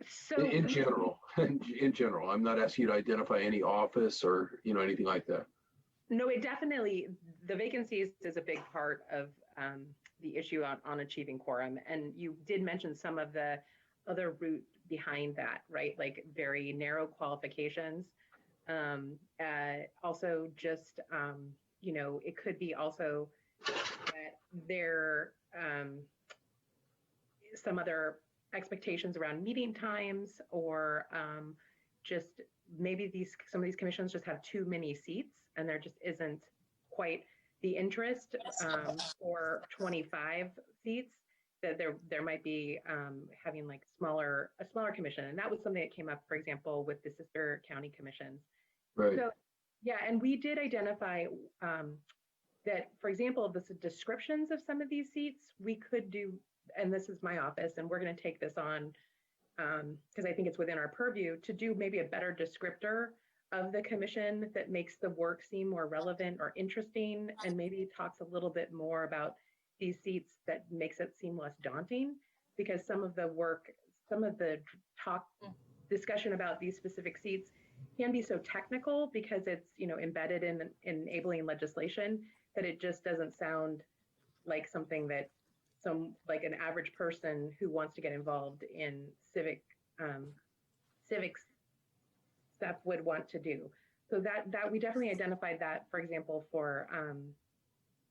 So in general, I'm not asking you to identify any office or, anything like that. No, the vacancies is a big part of the issue on achieving quorum. And you did mention some of the other route behind that, right? Like very narrow qualifications. Also just, it could be also that there some other expectations around meeting times, or just maybe some of these commissions just have too many seats and there just isn't quite the interest for 25 seats, that there might be having like a smaller commission. And that was something that came up, for example, with the sister county commissions. Right. So yeah, and we did identify that, for example, the descriptions of some of these seats we could do, and this is my office, and we're going to take this on because I think it's within our purview to do maybe a better descriptor of the commission that makes the work seem more relevant or interesting, and maybe talks a little bit more about these seats that makes it seem less daunting, because some of the discussion about these specific seats can be so technical because it's embedded in enabling legislation that it just doesn't sound like something that like an average person who wants to get involved in civics stuff would want to do. So that we definitely identified that, for example, for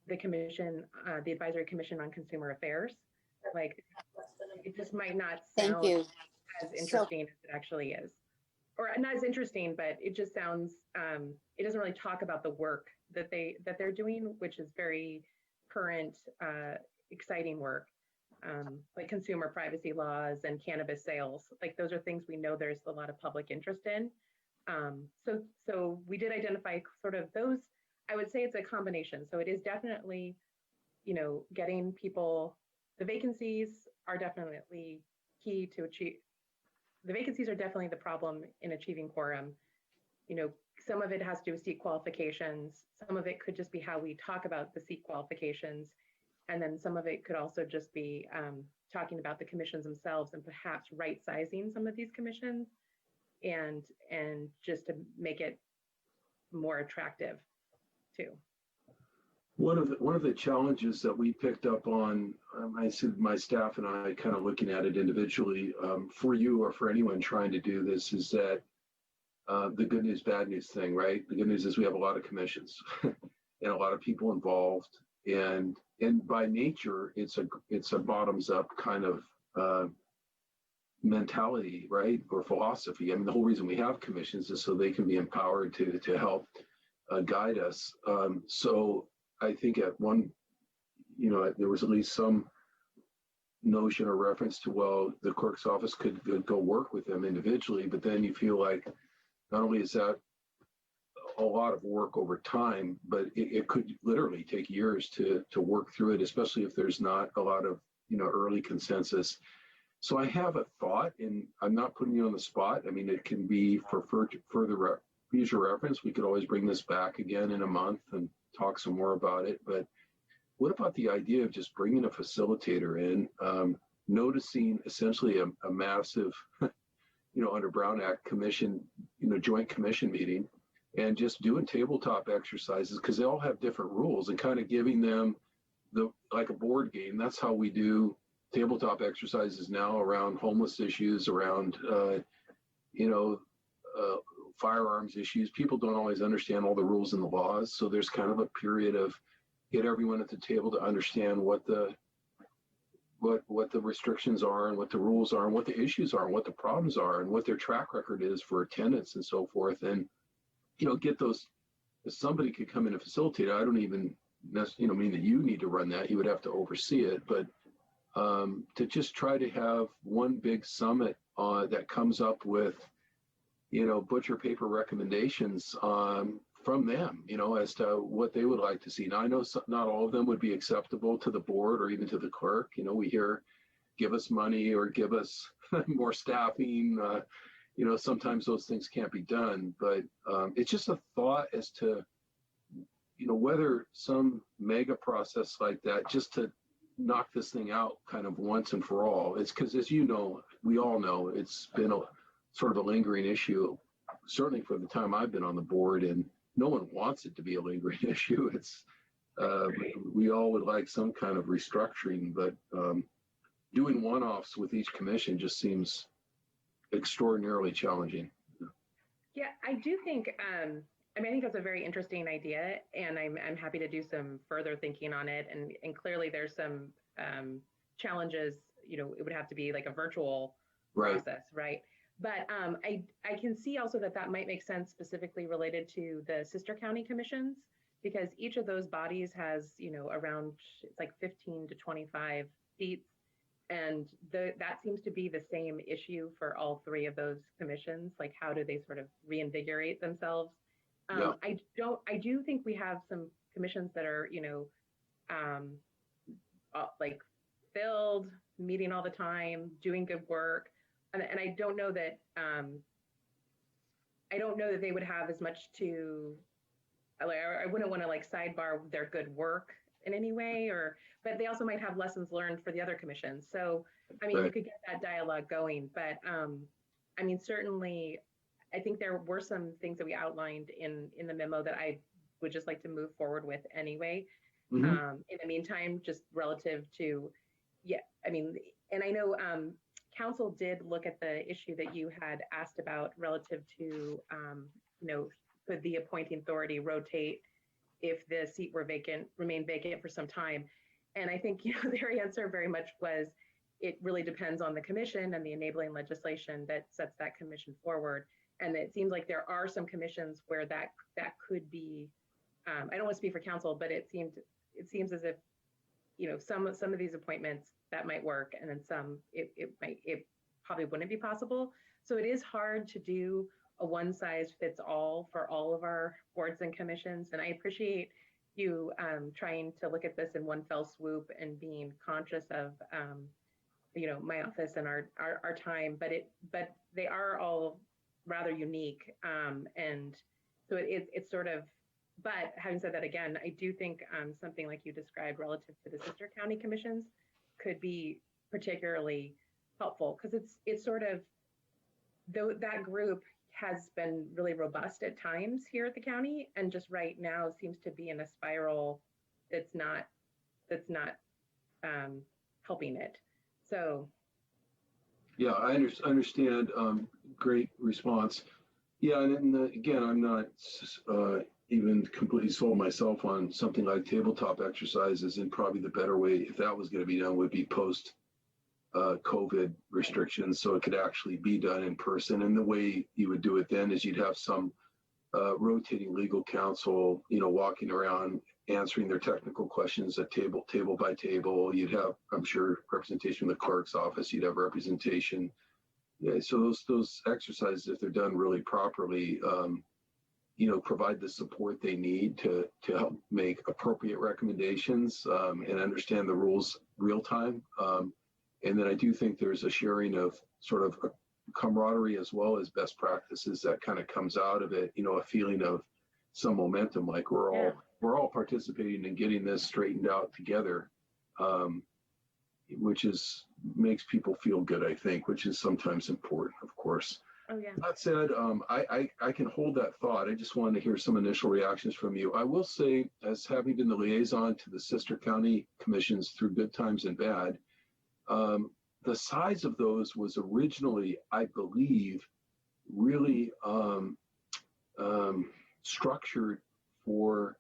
the commission, the Advisory Commission on Consumer Affairs. Like it just might not sound as interesting as it actually is. Or not as interesting, but it just sounds, it doesn't really talk about the work that they're doing, which is very current, exciting work, like consumer privacy laws and cannabis sales. Like those are things we know there's a lot of public interest in. So we did identify sort of those. I would say it's a combination. So it is definitely, getting people. The vacancies are definitely key to achieve. The vacancies are definitely the problem in achieving quorum. Some of it has to do with seat qualifications. Some of it could just be how we talk about the seat qualifications. And then some of it could also just be talking about the commissions themselves and perhaps right-sizing some of these commissions and just to make it more attractive too. One of the challenges that we picked up on, I said my staff and I kind of looking at it individually, for you or for anyone trying to do this, is that the good news, bad news thing, right? The good news is we have a lot of commissions and a lot of people involved, and by nature, it's a bottoms up kind of mentality, right? Or philosophy. I mean, the whole reason we have commissions is so they can be empowered to help guide us. So I think at one, there was at least some notion or reference to, well, the clerk's office could go work with them individually, but then you feel like not only is that a lot of work over time, but it could literally take years to work through it, especially if there's not a lot of, early consensus. So I have a thought, and I'm not putting you on the spot. I mean, it can be for further future reference. We could always bring this back again in a month and talk some more about it. But what about the idea of just bringing a facilitator in, noticing essentially a massive, under Brown Act commission, joint commission meeting, and just doing tabletop exercises, because they all have different rules, and kind of giving them like a board game. That's how we do tabletop exercises now around homeless issues, around firearms issues. People don't always understand all the rules and the laws, so there's kind of a period of get everyone at the table to understand what the restrictions are, and what the rules are, and what the issues are, and what the problems are, and what their track record is for attendance and so forth. And get those. If somebody could come in and facilitate it, I don't even mean that you need to run that. You would have to oversee it, but to just try to have one big summit that comes up with butcher paper recommendations from them, as to what they would like to see. Now, I know not all of them would be acceptable to the board or even to the clerk. We hear, give us money or give us more staffing. Sometimes those things can't be done, but it's just a thought as to, whether some mega process like that, just to knock this thing out kind of once and for all. It's because, as we all know, it's been a sort of a lingering issue, certainly for the time I've been on the board, and no one wants it to be a lingering issue. It's we all would like some kind of restructuring, but doing one-offs with each commission just seems extraordinarily challenging. Yeah, I do think, I think that's a very interesting idea, and I'm happy to do some further thinking on it. And clearly there's some challenges, it would have to be like a virtual process, right? But I can see also that might make sense specifically related to the sister county commissions, because each of those bodies has, around, it's like 15 to 25 seats. And that seems to be the same issue for all three of those commissions. Like, how do they sort of reinvigorate themselves? I do think we have some commissions that are, like filled, meeting all the time, doing good work. And I don't know that they would have as much to, I wouldn't want to like sidebar their good work in any way, but they also might have lessons learned for the other commissions. So, you could get that dialogue going, but certainly I think there were some things that we outlined in the memo that I would just like to move forward with anyway. In the meantime, just relative to, and I know council did look at the issue that you had asked about relative to, could the appointing authority rotate if the seat remained vacant for some time? And I think, their answer very much was, it really depends on the commission and the enabling legislation that sets that commission forward. And it seems like there are some commissions where that could be, I don't want to speak for council, but it seems as if, some of these appointments that might work, and then some, it probably wouldn't be possible. So it is hard to do a one size fits all for all of our boards and commissions. And I appreciate you trying to look at this in one fell swoop and being conscious of, my office and our time, but they are all rather unique. And so it's sort of, but having said that, again, I do think something like you described relative to the sister county commissions could be particularly helpful, because it's sort of, though that group has been really robust at times here at the county, and just right now seems to be in a spiral that's not helping it. So. Yeah, I understand. Great response. Yeah, and again, I'm not even completely sold myself on something like tabletop exercises, and probably the better way, if that was going to be done, would be post COVID restrictions, so it could actually be done in person. And the way you would do it then is you'd have some rotating legal counsel, walking around answering their technical questions at table by table. You'd have, I'm sure, representation from the clerk's office. You'd have representation. Yeah, so those exercises, if they're done really properly, provide the support they need to help make appropriate recommendations and understand the rules real time. And then I do think there's a sharing of sort of a camaraderie as well as best practices that kind of comes out of it, you know, a feeling of some momentum, like we're all participating in getting this straightened out together, which makes people feel good, I think, which is sometimes important, of course. Oh, yeah. That said, I can hold that thought. I just wanted to hear some initial reactions from you. I will say, as having been the liaison to the sister county commissions through good times and bad, the size of those was originally, I believe, really structured for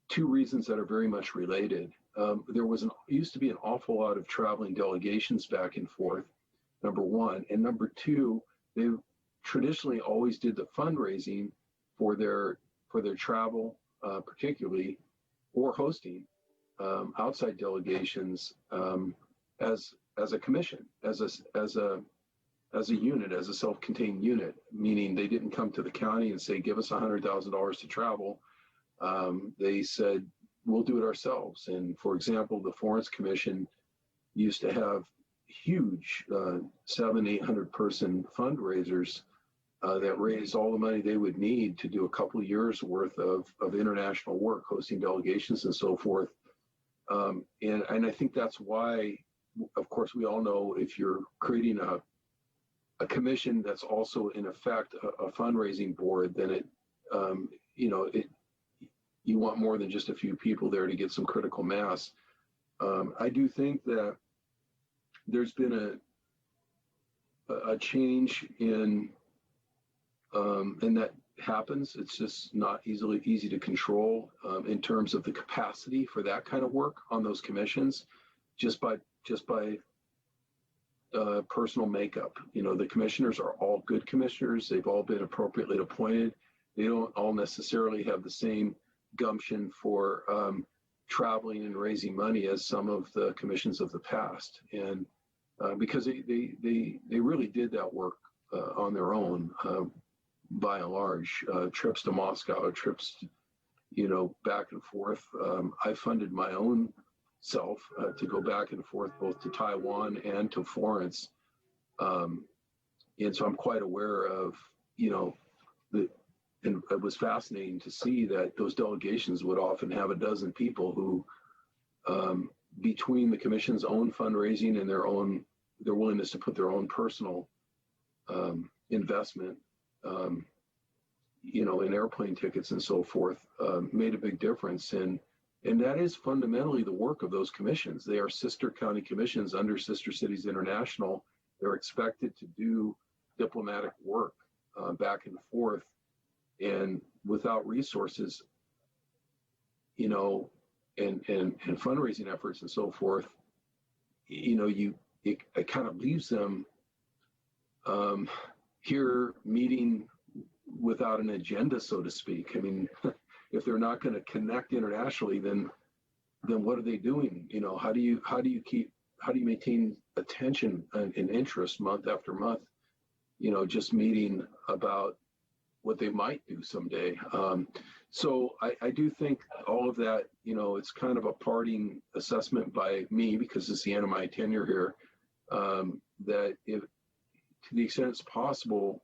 two reasons that are very much related. There used to be an awful lot of traveling delegations back and forth, number one, and number two, they traditionally always did the fundraising for their travel, particularly, or hosting outside delegations as a commission, as a unit, as a self-contained unit, meaning they didn't come to the county and say, give us $100,000 to travel. They said, we'll do it ourselves. And for example, the Florence Commission used to have huge 700-800 person fundraisers that raised all the money they would need to do a couple of years worth of international work, hosting delegations and so forth. And I think that's why, of course, we all know if you're creating a commission that's also in effect a fundraising board, then you want more than just a few people there to get some critical mass. I do think that there's been a change in, and that happens. It's just not easy to control in terms of the capacity for that kind of work on those commissions, just by personal makeup. You know, the commissioners are all good commissioners. They've all been appropriately appointed. They don't all necessarily have the same gumption for traveling and raising money as some of the commissions of the past. And because they really did that work on their own, by and large, trips to Moscow, trips, back and forth. I funded my own self to go back and forth both to Taiwan and to Florence. And so I'm quite aware of, and it was fascinating to see that those delegations would often have a dozen people who, between the commission's own fundraising and their willingness to put their own personal investment, in airplane tickets and so forth, made a big difference. And that is fundamentally the work of those commissions. They are sister county commissions under Sister Cities International. They're expected to do diplomatic work back and forth. And without resources, and fundraising efforts and so forth, it kind of leaves them here meeting without an agenda, so to speak. I mean, if they're not going to connect internationally, then what are they doing? How do you maintain attention and interest month after month? Just meeting about what they might do someday. So I do think all of that, it's kind of a parting assessment by me, because it's the end of my tenure here, that if, to the extent it's possible,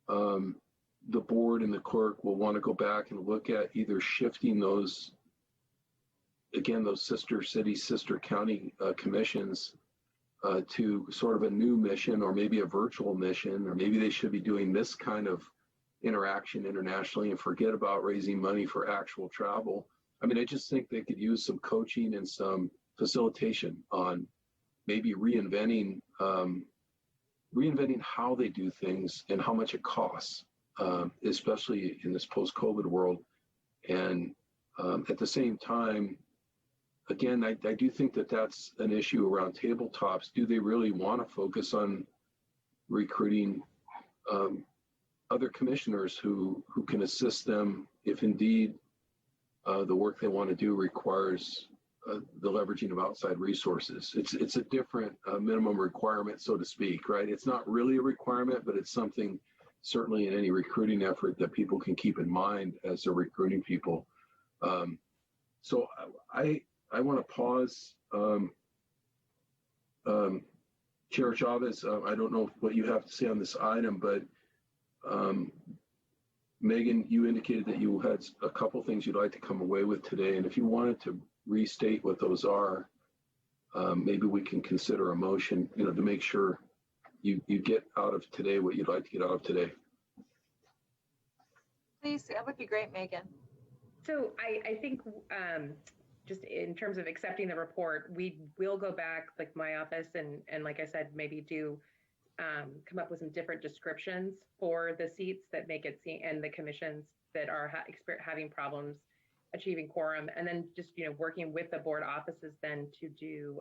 the board and the clerk will want to go back and look at either shifting those sister city, sister county commissions to sort of a new mission, or maybe a virtual mission, or maybe they should be doing this kind of interaction internationally and forget about raising money for actual travel. I mean, I just think they could use some coaching and some facilitation on maybe reinventing how they do things and how much it costs, especially in this post-COVID world. And at the same time, again, I do think that that's an issue around tabletops. Do they really want to focus on recruiting other commissioners who can assist them if indeed the work they want to do requires the leveraging of outside resources? It's a different minimum requirement, so to speak, right? It's not really a requirement, but it's something certainly in any recruiting effort that people can keep in mind as they're recruiting people. So I want to pause Chair Chavez, I don't know what you have to say on this item, but Megan, you indicated that you had a couple things you'd like to come away with today. And if you wanted to restate what those are, maybe we can consider a motion, to make sure you get out of today what you'd like to get out of today. Please, that would be great, Megan. So I think just in terms of accepting the report, we will go back, like my office, and like I said, maybe do come up with some different descriptions for the seats that make it seem, and the commissions that are having problems achieving quorum, and then just working with the board offices then to do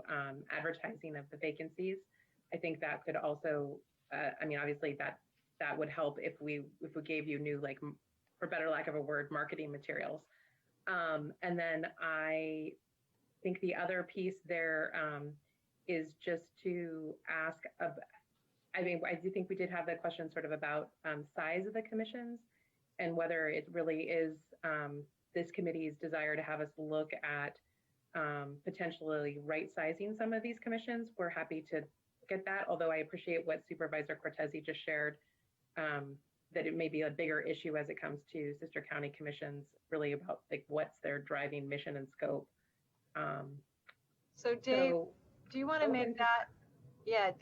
advertising of the vacancies. I think that could also, obviously that would help if we gave you new, like, for better lack of a word, marketing materials. And then I think the other piece there is just to ask, I do think we did have the question sort of about size of the commissions and whether it really is this committee's desire to have us look at potentially right-sizing some of these commissions. We're happy to look at that, although I appreciate what Supervisor Cortese just shared, that it may be a bigger issue as it comes to sister county commissions, really about like what's their driving mission and scope. So Dave, do you want to make that? Yeah,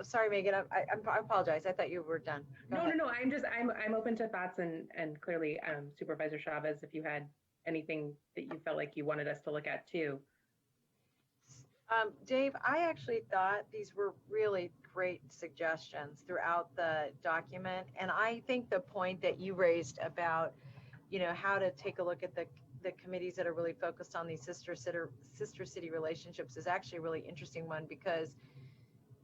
sorry, Megan, I apologize. I thought you were done. Go ahead. No, I'm open to thoughts, and clearly Supervisor Chavez, if you had anything that you felt like you wanted us to look at too. Dave, I actually thought these were really great suggestions throughout the document. And I think the point that you raised about, how to take a look at the committees that are really focused on these sister city relationships is actually a really interesting one, because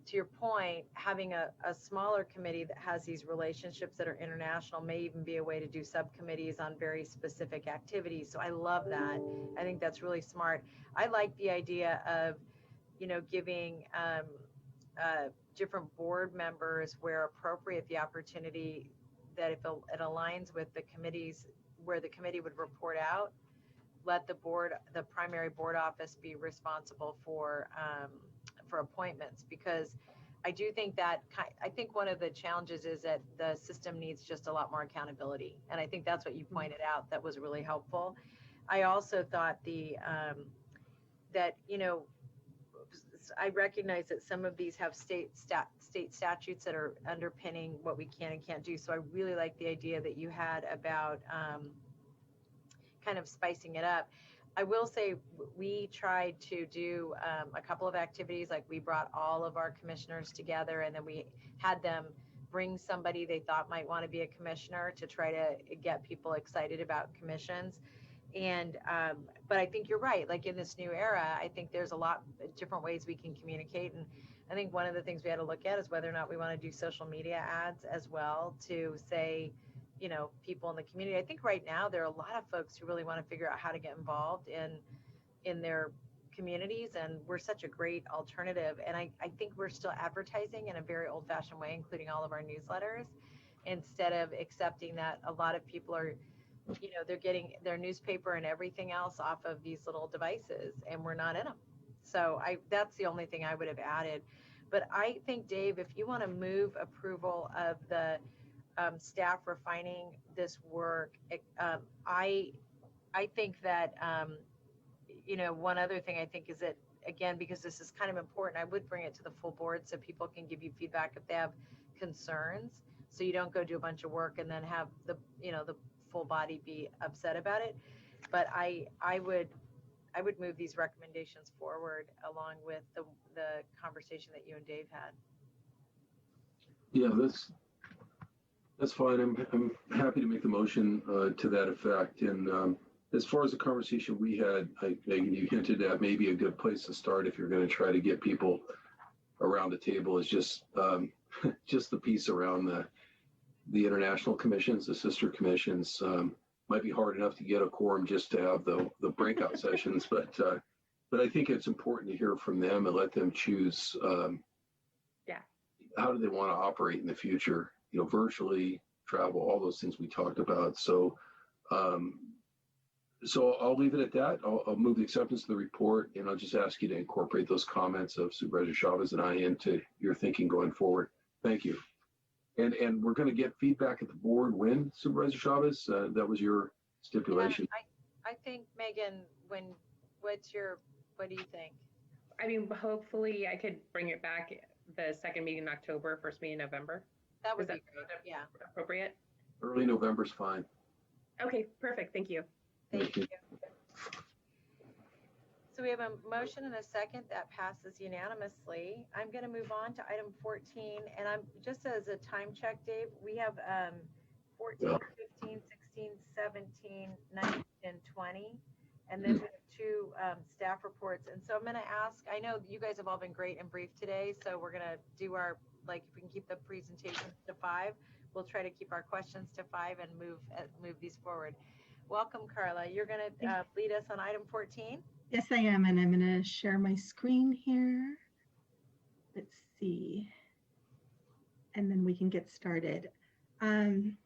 to your point, having a smaller committee that has these relationships that are international may even be a way to do subcommittees on very specific activities. So I love that. I think that's really smart. I like the idea of, giving different board members, where appropriate, the opportunity that if it aligns with the committees where the committee would report out, let the primary board office be responsible for appointments, because I do think I think one of the challenges is that the system needs just a lot more accountability. And I think that's what you pointed out. That was really helpful. I also thought that I recognize that some of these have state statutes that are underpinning what we can and can't do. So I really like the idea that you had about kind of spicing it up. I will say we tried to do a couple of activities, like we brought all of our commissioners together, and then we had them bring somebody they thought might want to be a commissioner to try to get people excited about commissions. And but I think you're right. Like in this new era, I think there's a lot of different ways we can communicate. And I think one of the things we had to look at is whether or not we want to do social media ads as well to say, people in the community. I think right now there are a lot of folks who really want to figure out how to get involved in their communities, and we're such a great alternative. And I think we're still advertising in a very old-fashioned way, including all of our newsletters, instead of accepting that a lot of people are, they're getting their newspaper and everything else off of these little devices, and we're not in them. So that's the only thing I would have added. But I think, Dave, if you want to move approval of the staff refining this work, I think that, one other thing I think is that, again, because this is kind of important, I would bring it to the full board so people can give you feedback if they have concerns. So you don't go do a bunch of work and then have the full body be upset about it. But I would move these recommendations forward along with the conversation that you and Dave had. Yeah, that's fine. I'm happy to make the motion to that effect. And as far as the conversation we had, Megan, you hinted at maybe a good place to start if you're going to try to get people around the table is just the piece around the international commissions, the sister commissions. Might be hard enough to get a quorum just to have the breakout sessions, but I think it's important to hear from them and let them choose. How do they want to operate in the future? Virtually, travel, all those things we talked about. So So I'll leave it at that. I'll move the acceptance of the report, and I'll just ask you to incorporate those comments of Supervisor Chavez and I into your thinking going forward. Thank you. And we're going to get feedback at the board when, Supervisor Chavez? That was your stipulation. I think, Megan, what do you think? I mean, hopefully I could bring it back the second meeting in October, first meeting in November. That would Is be great. Yeah. Appropriate? Early November's fine. Okay, perfect. Thank you. Thank you. So we have a motion and a second that passes unanimously. I'm going to move on to item 14, and I'm just as a time check, Dave, we have 14, 15, 16, 17, 19, and 20, and then we have two staff reports. And so I'm going to ask, I know you guys have all been great and brief today, so we're going to do our, like, if we can keep the presentations to 5, we'll try to keep our questions to 5 and move these forward. Welcome, Carla. You're going to lead us on item 14. Yes, I am, and I'm going to share my screen here. Let's see. And then we can get started. Am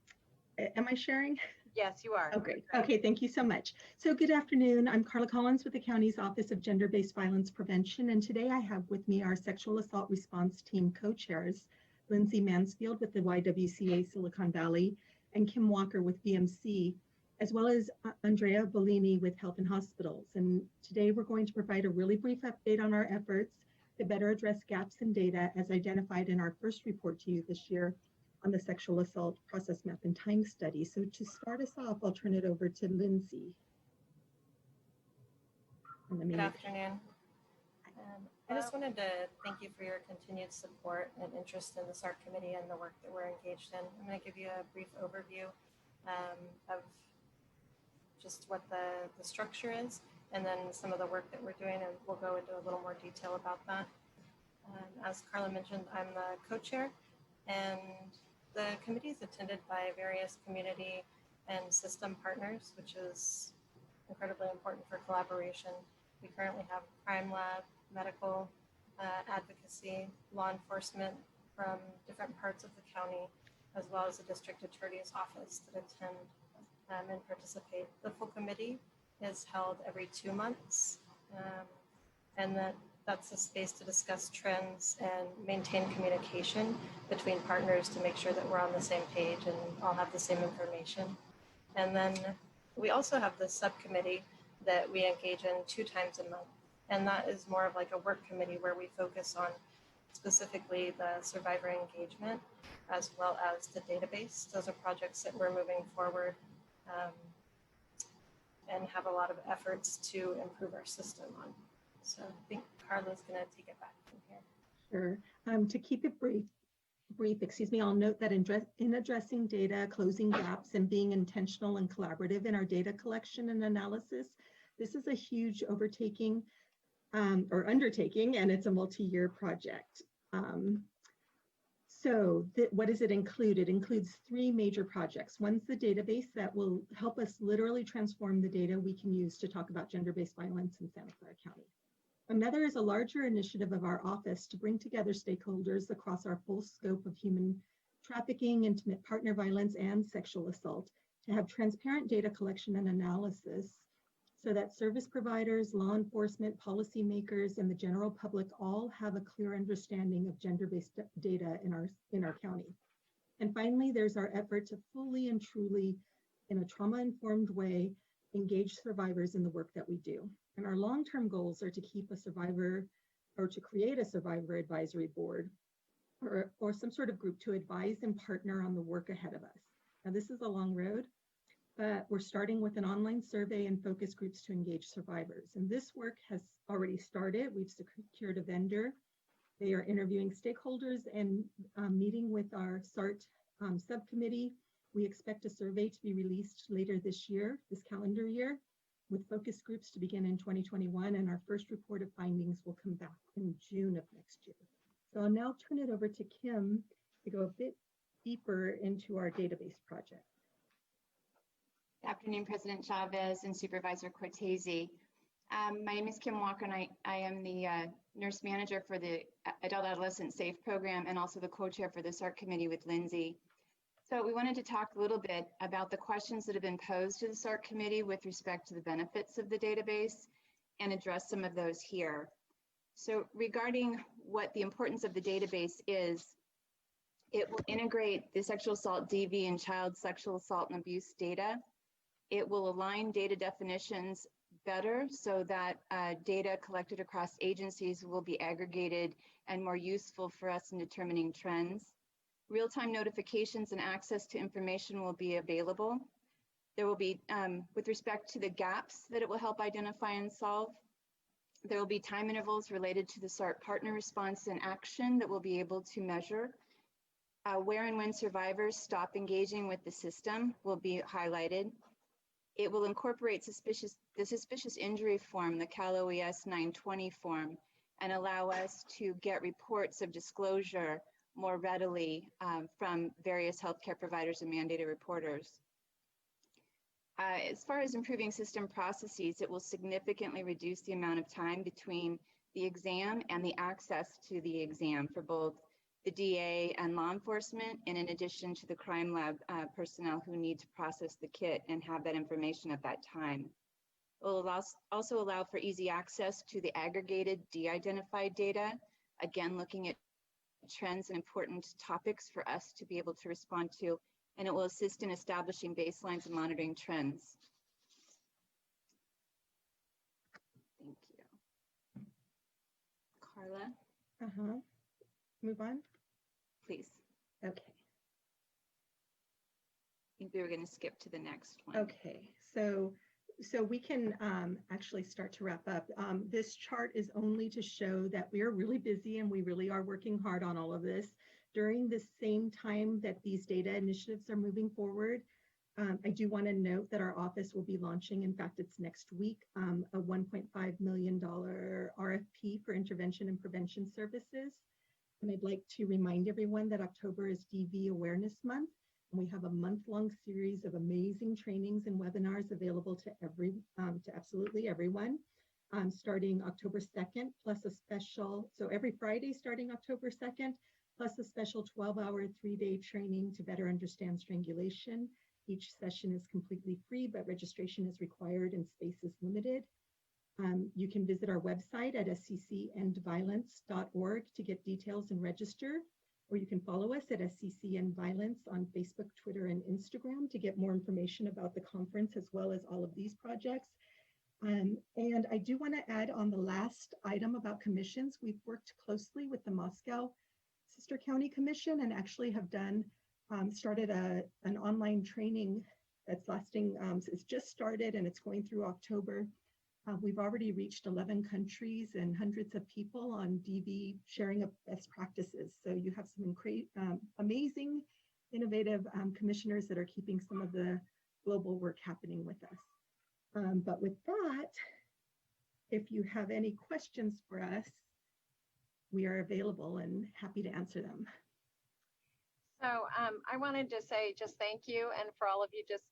I sharing? Yes, you are. Okay. Okay, thank you so much. So good afternoon. I'm Carla Collins with the county's Office of Gender-Based Violence Prevention, and today I have with me our Sexual Assault Response Team co-chairs, Lindsay Mansfield with the YWCA Silicon Valley and Kim Walker with VMC, as well as Andrea Bellini with Health and Hospitals. And today we're going to provide a really brief update on our efforts to better address gaps in data as identified in our first report to you this year on the sexual assault process map and time study. So to start us off, I'll turn it over to Lindsay. Good afternoon. I just wanted to thank you for your continued support and interest in the SARC committee and the work that we're engaged in. I'm going to give you a brief overview of just what the structure is, and then some of the work that we're doing, and we'll go into a little more detail about that. As Carla mentioned, I'm the co-chair, and the committee is attended by various community and system partners, which is incredibly important for collaboration. We currently have crime lab, medical, advocacy, law enforcement from different parts of the county, as well as the district attorney's office that attend and participate. The full committee is held every 2 months, and that's a space to discuss trends and maintain communication between partners to make sure that we're on the same page and all have the same information. And then we also have the subcommittee that we engage in 2 times a month, and that is more of like a work committee where we focus on specifically the survivor engagement as well as the database. Those are projects that we're moving forward and have a lot of efforts to improve our system on. So I think Carla's going to take it back from here. Sure. To keep it brief, I'll note that in addressing data, closing gaps, and being intentional and collaborative in our data collection and analysis, this is a huge undertaking, and it's a multi-year project. So what does it include? It includes 3 major projects. One's the database that will help us literally transform the data we can use to talk about gender-based violence in Santa Clara County. Another is a larger initiative of our office to bring together stakeholders across our full scope of human trafficking, intimate partner violence, and sexual assault to have transparent data collection and analysis so that service providers, law enforcement, policymakers, and the general public all have a clear understanding of gender-based data in our county. And finally, there's our effort to fully and truly, in a trauma-informed way, engage survivors in the work that we do. And our long-term goals are to keep a survivor, or to create a survivor advisory board, or some sort of group to advise and partner on the work ahead of us. Now, this is a long road, but we're starting with an online survey and focus groups to engage survivors. And this work has already started. We've secured a vendor. They are interviewing stakeholders and meeting with our SART subcommittee. We expect a survey to be released later this year, this calendar year, with focus groups to begin in 2021. And our first report of findings will come back in June of next year. So I'll now turn it over to Kim to go a bit deeper into our database project. Good afternoon, President Chavez and Supervisor Cortese. My name is Kim Walker, and I am the nurse manager for the Adult Adolescent SAFE program and also the co-chair for the SARC committee with Lindsay. So we wanted to talk a little bit about the questions that have been posed to the SARC committee with respect to the benefits of the database and address some of those here. So regarding what the importance of the database is, it will integrate the sexual assault, DV, and child sexual assault and abuse data. It will align data definitions better so that data collected across agencies will be aggregated and more useful for us in determining trends. Real-time notifications and access to information will be available. There will be, with respect to the gaps that it will help identify and solve, there will be time intervals related to the SARC partner response and action that we'll be able to measure. Where and when survivors stop engaging with the system will be highlighted. It will incorporate the suspicious injury form, the Cal OES 920 form, and allow us to get reports of disclosure more readily from various healthcare providers and mandated reporters. As far as improving system processes, it will significantly reduce the amount of time between the exam and the access to the exam for both the DA and law enforcement, and in addition to the crime lab personnel who need to process the kit and have that information at that time. It will also allow for easy access to the aggregated de-identified data, again, looking at trends and important topics for us to be able to respond to, and it will assist in establishing baselines and monitoring trends. Thank you. Carla? Move on. Please. Okay. I think we were going to skip to the next one. Okay, so we can actually start to wrap up. This chart is only to show that we are really busy and we really are working hard on all of this. During the same time that these data initiatives are moving forward, I do want to note that our office will be launching, in fact, it's next week, a $1.5 million RFP for intervention and prevention services. And I'd like to remind everyone that October is DV Awareness Month. And we have a month-long series of amazing trainings and webinars available to absolutely everyone, starting October 2nd, plus a special, so every Friday starting October 2nd, plus a special 12-hour, 3-day training to better understand strangulation. Each session is completely free, but registration is required and space is limited. You can visit our website at sccendviolence.org to get details and register, or you can follow us at SCCNviolence on Facebook, Twitter, and Instagram to get more information about the conference as well as all of these projects. And I do want to add on the last item about commissions, we've worked closely with the Moscow Sister County Commission and actually have started an online training that's lasting, it's just started and it's going through October. We've already reached 11 countries and hundreds of people on DV sharing of best practices. So you have some amazing, innovative commissioners that are keeping some of the global work happening with us. But with that, if you have any questions for us, we are available and happy to answer them. So I wanted to say just thank you, and for all of you just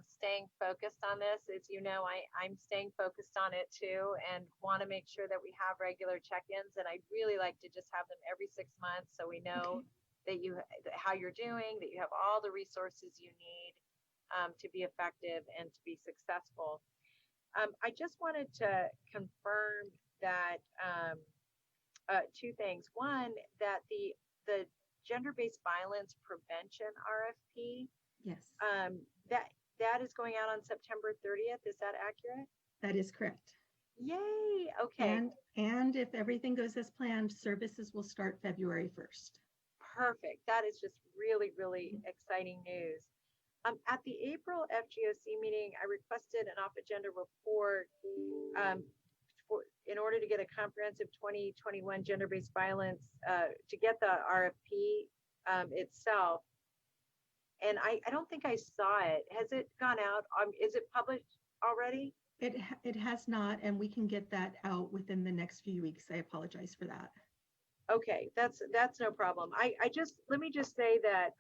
staying focused on this. As you know, I'm staying focused on it too, and want to make sure that we have regular check-ins. And I'd really like to just have them every 6 months, so we know that how you're doing, that you have all the resources you need to be effective and to be successful. I just wanted to confirm that two things. One, that the gender-based violence prevention RFP, yes, that is going out on September 30th. Is that accurate? That is correct. Yay. Okay. And if everything goes as planned, services will start February 1st. Perfect. That is just really, really exciting news. At the April FGOC meeting, I requested an off-agenda report in order to get a comprehensive 2021 gender-based violence, to get the RFP itself. And I don't think I saw it. Has it gone out? Is it published already? It has not, and we can get that out within the next few weeks. I apologize for that. Okay, that's no problem. Let me just say that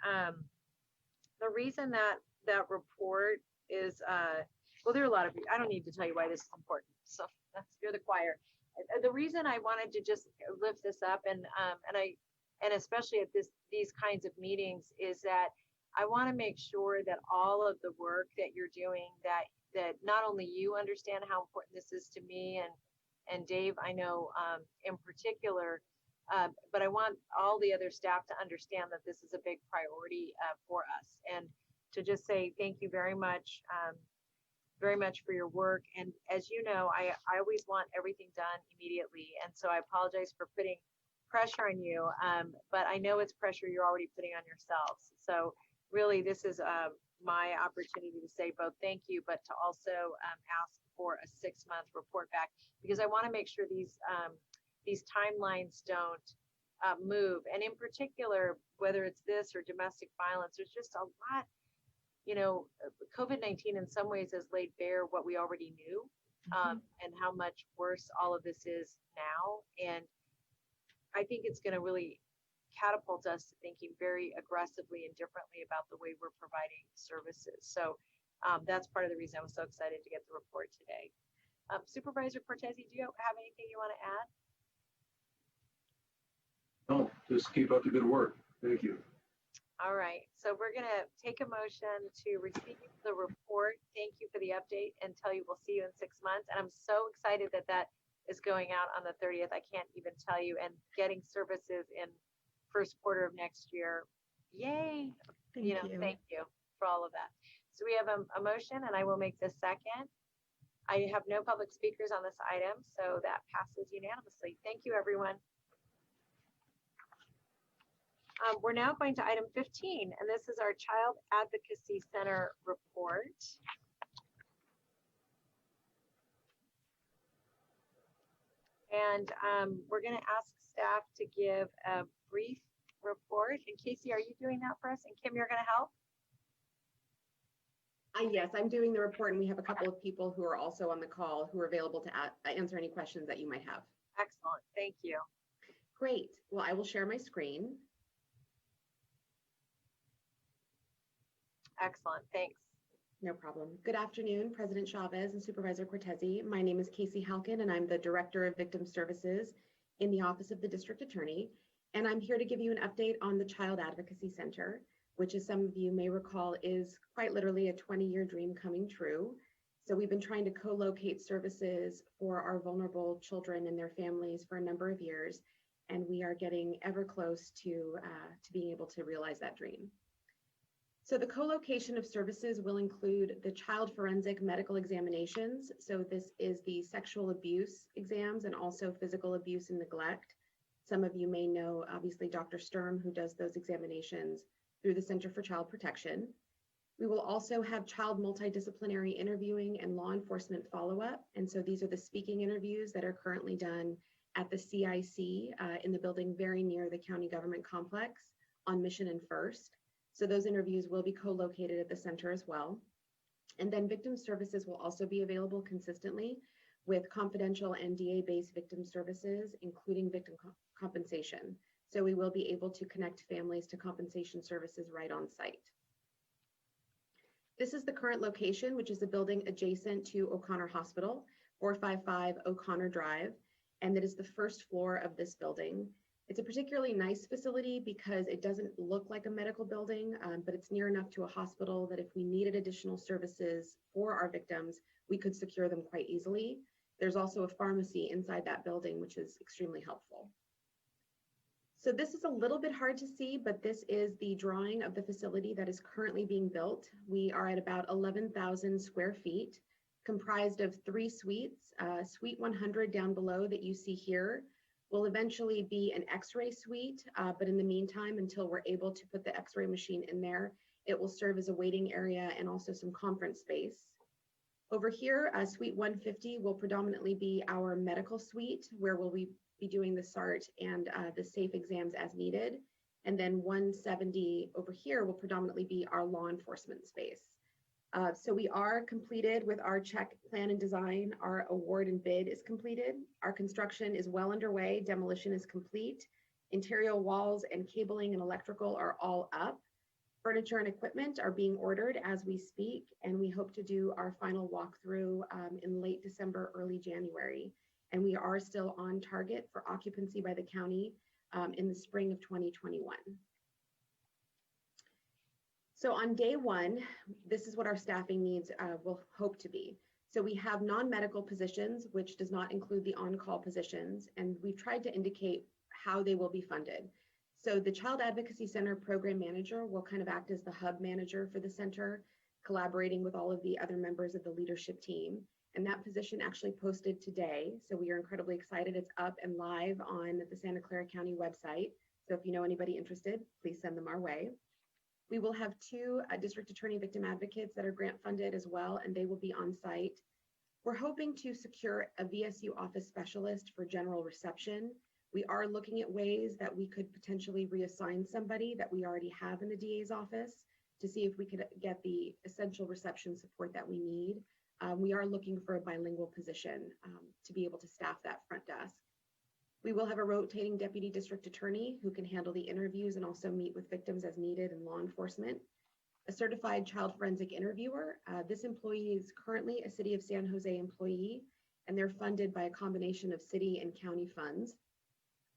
the reason that report is well, there are a lot of, I don't need to tell you why this is important. So you're the choir. The reason I wanted to just lift this up and especially at these kinds of meetings is that I want to make sure that all of the work that you're doing, that not only you understand how important this is to me and Dave, I know in particular, but I want all the other staff to understand that this is a big priority for us. And to just say thank you very much for your work. And as you know, I always want everything done immediately. And so I apologize for putting pressure on you, but I know it's pressure you're already putting on yourselves. So really, this is my opportunity to say both thank you, but to also ask for a 6-month report back, because I want to make sure these timelines don't move. And in particular, whether it's this or domestic violence, there's just a lot, you know, COVID-19 in some ways has laid bare what we already knew, and how much worse all of this is now. And I think it's going to really catapult us to thinking very aggressively and differently about the way we're providing services. So that's part of the reason I was so excited to get the report today. Supervisor Cortese, do you have anything you want to add? No, just keep up the good work. Thank you. All right, so we're going to take a motion to receive the report. Thank you for the update and tell you we'll see you in 6 months. And I'm so excited that that is going out on the 30th. I can't even tell you, and getting services in first quarter of next year. Yay. Thank you. Thank you for all of that. So we have a motion, and I will make this second. I have no public speakers on this item, so that passes unanimously. Thank you, everyone. We're now going to item 15, and this is our Child Advocacy Center report. And we're going to ask staff to give a brief report. And Casey, are you doing that for us? And Kim, you're going to help? Yes, I'm doing the report, and we have a couple of people who are also on the call who are available to answer any questions that you might have. Excellent. Thank you. Great. Well, I will share my screen. Excellent. Thanks. No problem. Good afternoon, President Chavez and Supervisor Cortese. My name is Casey Halkin, and I'm the Director of Victim Services in the Office of the District Attorney. And I'm here to give you an update on the Child Advocacy Center, which, as some of you may recall, is quite literally a 20-year dream coming true. So we've been trying to co-locate services for our vulnerable children and their families for a number of years, and we are getting ever close to being able to realize that dream. So the co-location of services will include the child forensic medical examinations. So this is the sexual abuse exams and also physical abuse and neglect. Some of you may know, obviously, Dr. Sturm, who does those examinations through the Center for Child Protection. We will also have child multidisciplinary interviewing and law enforcement follow-up. And so these are the speaking interviews that are currently done at the CIC in the building very near the county government complex on Mission and First. So those interviews will be co-located at the center as well. And then victim services will also be available consistently with confidential and DA-based victim services, including victim compensation. So we will be able to connect families to compensation services right on site. This is the current location, which is a building adjacent to O'Connor Hospital, 455 O'Connor Drive, and that is the first floor of this building. It's a particularly nice facility because it doesn't look like a medical building, but it's near enough to a hospital that if we needed additional services for our victims, we could secure them quite easily. There's also a pharmacy inside that building, which is extremely helpful. So this is a little bit hard to see, but this is the drawing of the facility that is currently being built. We are at about 11,000 square feet, comprised of 3 suites. Suite 100 down below that you see here will eventually be an X-ray suite, but in the meantime, until we're able to put the X-ray machine in there, it will serve as a waiting area and also some conference space. Over here, Suite 150 will predominantly be our medical suite, where we'll be doing the SART and the SAFE exams as needed. And then 170 over here will predominantly be our law enforcement space. So we are completed with our check, plan, and design. Our award and bid is completed. Our construction is well underway. Demolition is complete. Interior walls and cabling and electrical are all up. Furniture and equipment are being ordered as we speak, and we hope to do our final walkthrough in late December, early January. And we are still on target for occupancy by the county in the spring of 2021. So on day one, this is what our staffing needs will hope to be. So we have non-medical positions, which does not include the on-call positions, and we've tried to indicate how they will be funded. So the Child Advocacy Center program manager will kind of act as the hub manager for the center, collaborating with all of the other members of the leadership team. And that position actually posted today. So we are incredibly excited. It's up and live on the Santa Clara County website. So if you know anybody interested, please send them our way. We will have two district attorney victim advocates that are grant funded as well, and they will be on site. We're hoping to secure a VSU office specialist for general reception. We are looking at ways that we could potentially reassign somebody that we already have in the DA's office to see if we could get the essential reception support that we need. We are looking for a bilingual position to be able to staff that front desk. We will have a rotating deputy district attorney who can handle the interviews and also meet with victims as needed in law enforcement. A certified child forensic interviewer. This employee is currently a City of San Jose employee, and they're funded by a combination of city and county funds.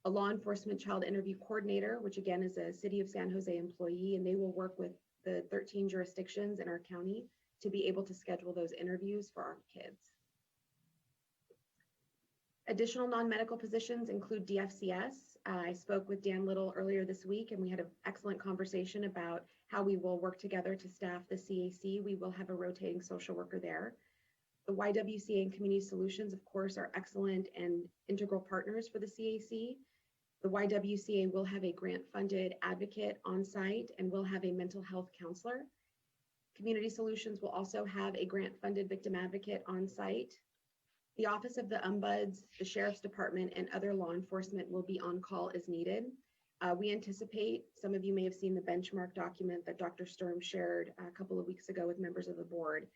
A law enforcement child interview coordinator, which again is a City of San Jose employee, and they will work with the 13 jurisdictions in our county to be able to schedule those interviews for our kids. Additional non-medical positions include DFCS. I spoke with Dan Little earlier this week, and we had an excellent conversation about how we will work together to staff the CAC. We will have a rotating social worker there. The YWCA and Community Solutions, of course, are excellent and integral partners for the CAC. The YWCA will have a grant-funded advocate on site and will have a mental health counselor. Community Solutions will also have a grant-funded victim advocate on site. The Office of the Ombuds, the Sheriff's Department, and other law enforcement will be on call as needed. We anticipate, some of you may have seen the benchmark document that Dr. Sturm shared a couple of weeks ago with members of the board.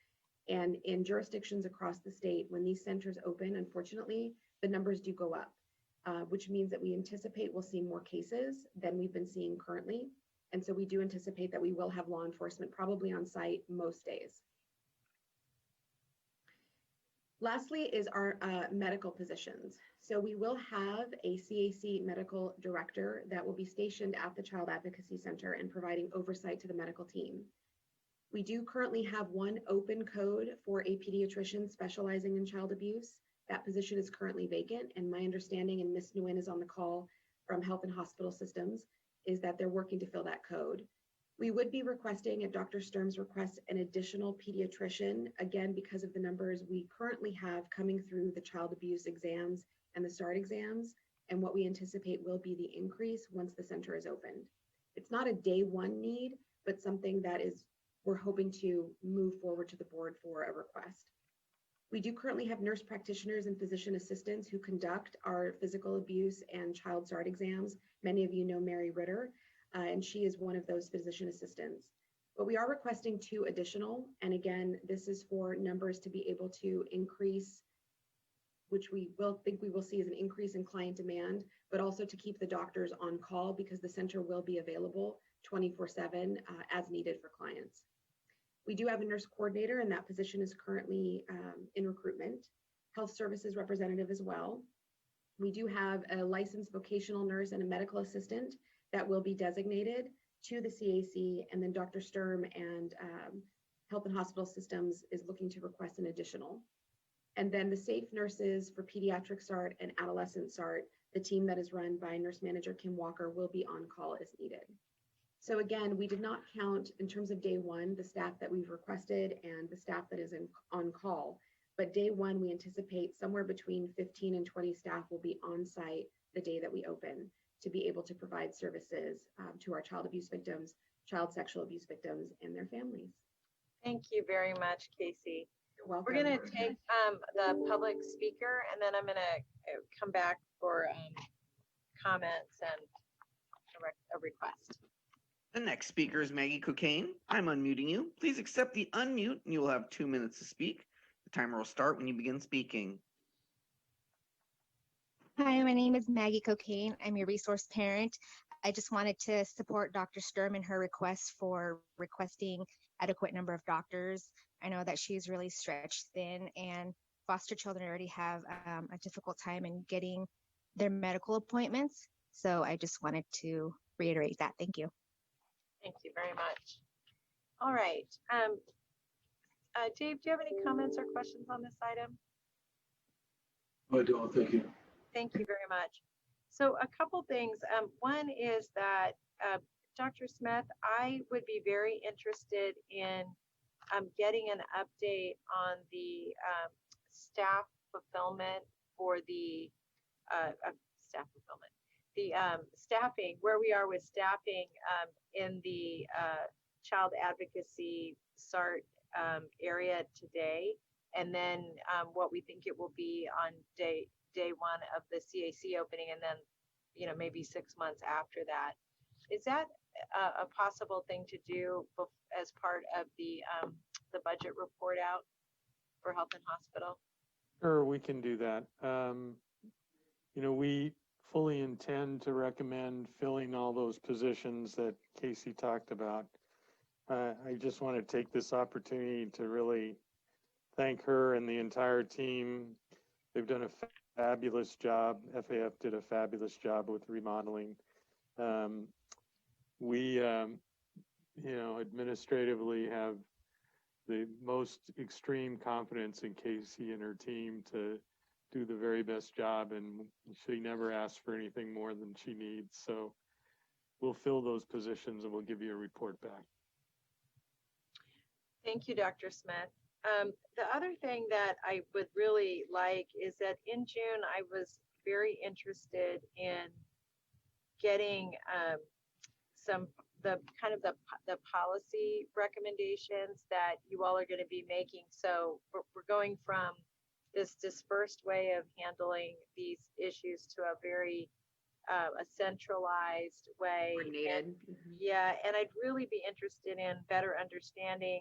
And in jurisdictions across the state, when these centers open, unfortunately, the numbers do go up, which means that we anticipate we'll see more cases than we've been seeing currently. And so we do anticipate that we will have law enforcement probably on site most days. Lastly is our medical positions. So we will have a CAC medical director that will be stationed at the Child Advocacy Center and providing oversight to the medical team. We do currently have one open code for a pediatrician specializing in child abuse. That position is currently vacant, and my understanding, and Ms. Nguyen is on the call from Health and Hospital Systems, is that they're working to fill that code. We would be requesting, at Dr. Sturm's request, an additional pediatrician, again, because of the numbers we currently have coming through the child abuse exams and the START exams, and what we anticipate will be the increase once the center is opened. It's not a day one need, but something that we're hoping to move forward to the board for a request. We do currently have nurse practitioners and physician assistants who conduct our physical abuse and child START exams. Many of you know Mary Ritter, and she is one of those physician assistants. But we are requesting 2 additional, and again, this is for numbers to be able to increase, which we will see as an increase in client demand, but also to keep the doctors on call because the center will be available 24/7 as needed for clients. We do have a nurse coordinator, and that position is currently in recruitment. Health services representative as well. We do have a licensed vocational nurse and a medical assistant that will be designated to the CAC, and then Dr. Sturm and Health and Hospital Systems is looking to request an additional. And then the safe nurses for pediatric SART and adolescent SART, the team that is run by nurse manager Kim Walker, will be on call as needed. So again, we did not count in terms of day one, the staff that we've requested and the staff that is on call. But day one, we anticipate somewhere between 15 and 20 staff will be on site the day that we open to be able to provide services to our child abuse victims, child sexual abuse victims, and their families. Thank you very much, Casey. You're welcome. We're going to take the public speaker, and then I'm going to come back for comments and a request. The next speaker is Maggie Cocaine. I'm unmuting you. Please accept the unmute and you will have 2 minutes to speak. The timer will start when you begin speaking. Hi, my name is Maggie Cocaine. I'm your resource parent. I just wanted to support Dr. Sturm in her request for requesting adequate number of doctors. I know that she's really stretched thin, and foster children already have a difficult time in getting their medical appointments. So I just wanted to reiterate that. Thank you. Thank you very much. All right. Dave, do you have any comments or questions on this item? I don't, thank you. Thank you very much. So a couple things. One is that Dr. Smith, I would be very interested in getting an update on the staff fulfillment for the staff fulfillment, the staffing, where we are with staffing in the child advocacy SART area today, and then what we think it will be on day one of the CAC opening, and then maybe 6 months after that. Is that a possible thing to do as part of the budget report out for Health and Hospital? Sure, we can do that. We fully intend to recommend filling all those positions that Casey talked about. I just want to take this opportunity to really thank her and the entire team. They've done a fabulous job. FAF did a fabulous job with remodeling. We, administratively have the most extreme confidence in Casey and her team to do the very best job, and she never asks for anything more than she needs. So we'll fill those positions and we'll give you a report back. Thank you, Dr. Smith. The other thing that I would really like is that in June, I was very interested in getting the policy recommendations that you all are going to be making. So we're going from this dispersed way of handling these issues to a very a centralized way. Coordinated. Yeah, and I'd really be interested in better understanding,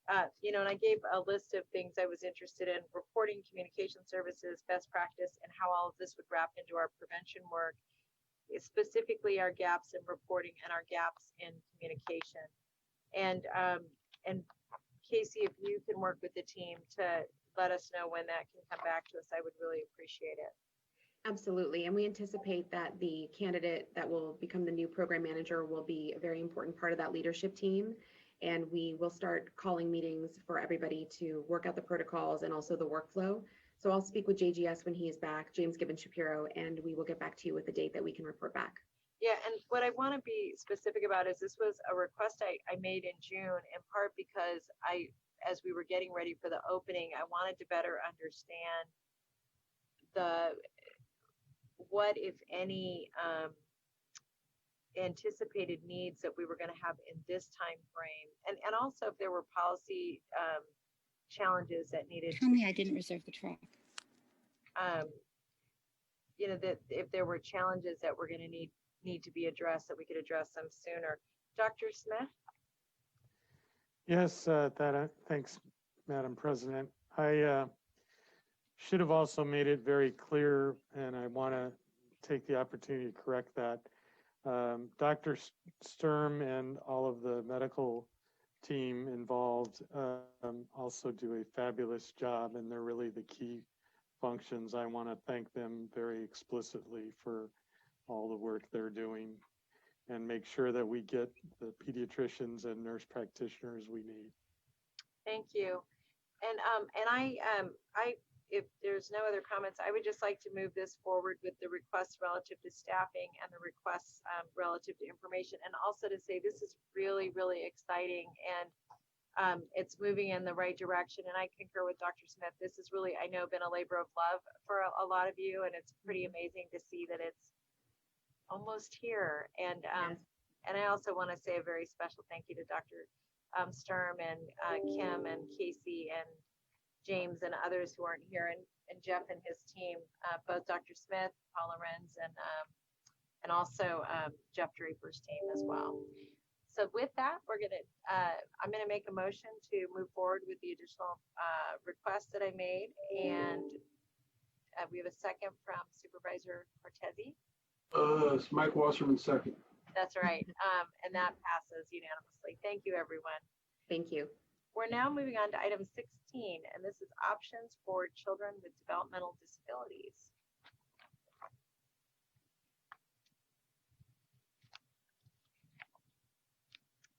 and I gave a list of things I was interested in: reporting, communication services, best practice, and how all of this would wrap into our prevention work, specifically our gaps in reporting and our gaps in communication. And Casey, if you can work with the team to let us know when that can come back to us, I would really appreciate it. Absolutely. And we anticipate that the candidate that will become the new program manager will be a very important part of that leadership team. And we will start calling meetings for everybody to work out the protocols and also the workflow. So I'll speak with JGS when he is back, James Gibbons Shapiro, and we will get back to you with the date that we can report back. Yeah, and what I want to be specific about is this was a request I made in June, in part because as we were getting ready for the opening, I wanted to better understand what, if any, anticipated needs that we were going to have in this time frame, and also if there were policy challenges that needed. Tell me I didn't reserve the track. That if there were challenges that were going to need to be addressed, that we could address them sooner. Dr. Smith? Yes, thanks, Madam President. I should have also made it very clear, and I want to take the opportunity to correct that. Dr. Sturm and all of the medical team involved also do a fabulous job, and they're really the key functions. I want to thank them very explicitly for all the work they're doing and make sure that we get the pediatricians and nurse practitioners we need. Thank you. And I if there's no other comments, I would just like to move this forward with the requests relative to staffing and the requests relative to information, and also to say this is really, really exciting, and it's moving in the right direction. And I concur with Dr. Smith. This is really, I know, been a labor of love for a lot of you, and it's pretty amazing to see that it's almost here. And and I also want to say a very special thank you to Dr. Sturm and Kim and Casey and James and others who aren't here, and Jeff and his team, both Dr. Smith, Paula Renz, and also Jeff Draper's team as well. So with that, I'm gonna make a motion to move forward with the additional requests that I made, and we have a second from Supervisor Cortese. It's Mike Wasserman, second. That's right, and that passes unanimously. Thank you, everyone. Thank you. We're now moving on to item 16, and this is options for children with developmental disabilities.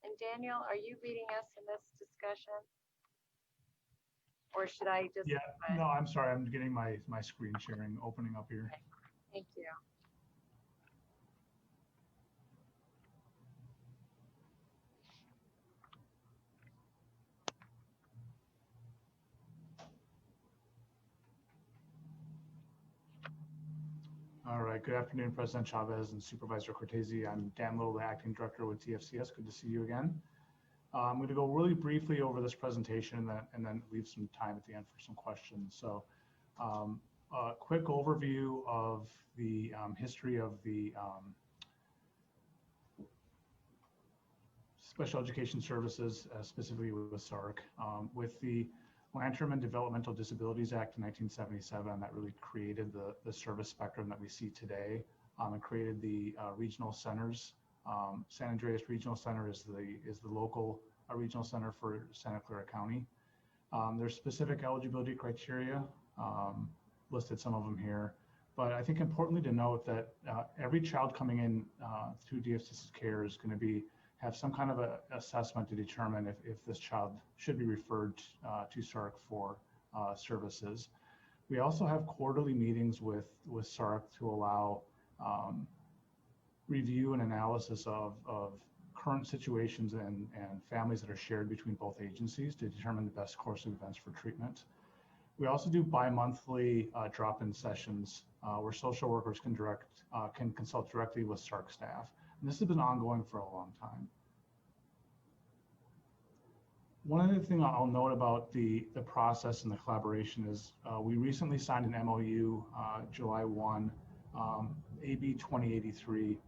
And Daniel, are you leading us in this discussion? Or should I just? Yeah, no, I'm sorry. I'm getting my screen sharing opening up here. Okay. Thank you. All right, good afternoon, President Chavez and Supervisor Cortese. I'm Dan Little, the Acting Director with DFCS. Good to see you again. I'm going to go really briefly over this presentation and then leave some time at the end for some questions. So a quick overview of the history of the special education services, specifically with SARC. With the Lanterman Developmental Disabilities Act in 1977, that really created the service spectrum that we see today, and created the regional centers. San Andreas Regional Center is the local regional center for Santa Clara County. There's specific eligibility criteria, listed some of them here, but I think importantly to note that every child coming in through DFCS care is going to have some kind of a assessment to determine if this child should be referred to SARC for services. We also have quarterly meetings with SARC to allow review and analysis of current situations and families that are shared between both agencies to determine the best course of events for treatment. We also do bi-monthly drop-in sessions where social workers can consult directly with SARC staff. And this has been ongoing for a long time. One other thing I'll note about the process and the collaboration is we recently signed an MOU July 1, AB 2083,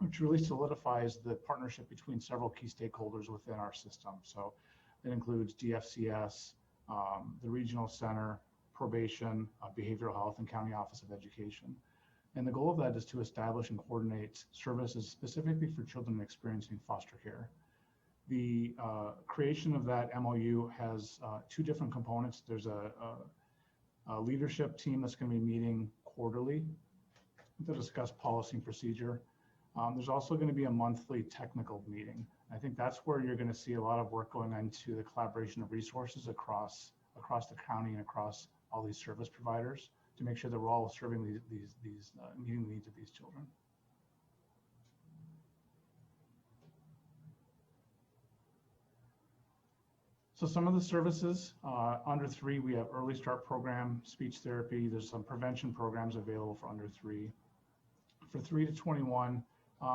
which really solidifies the partnership between several key stakeholders within our system. So it includes DFCS, the Regional Center, Probation, Behavioral Health, and County Office of Education. And the goal of that is to establish and coordinate services specifically for children experiencing foster care. The creation of that MOU has two different components. There's a leadership team that's going to be meeting quarterly to discuss policy and procedure. There's also going to be a monthly technical meeting. I think that's where you're going to see a lot of work going into the collaboration of resources across the county and across all these service providers to make sure that we're all serving these meeting the needs of these children. So some of the services, under 3, we have early start program, speech therapy. There's some prevention programs available for under 3. For 3 to 21,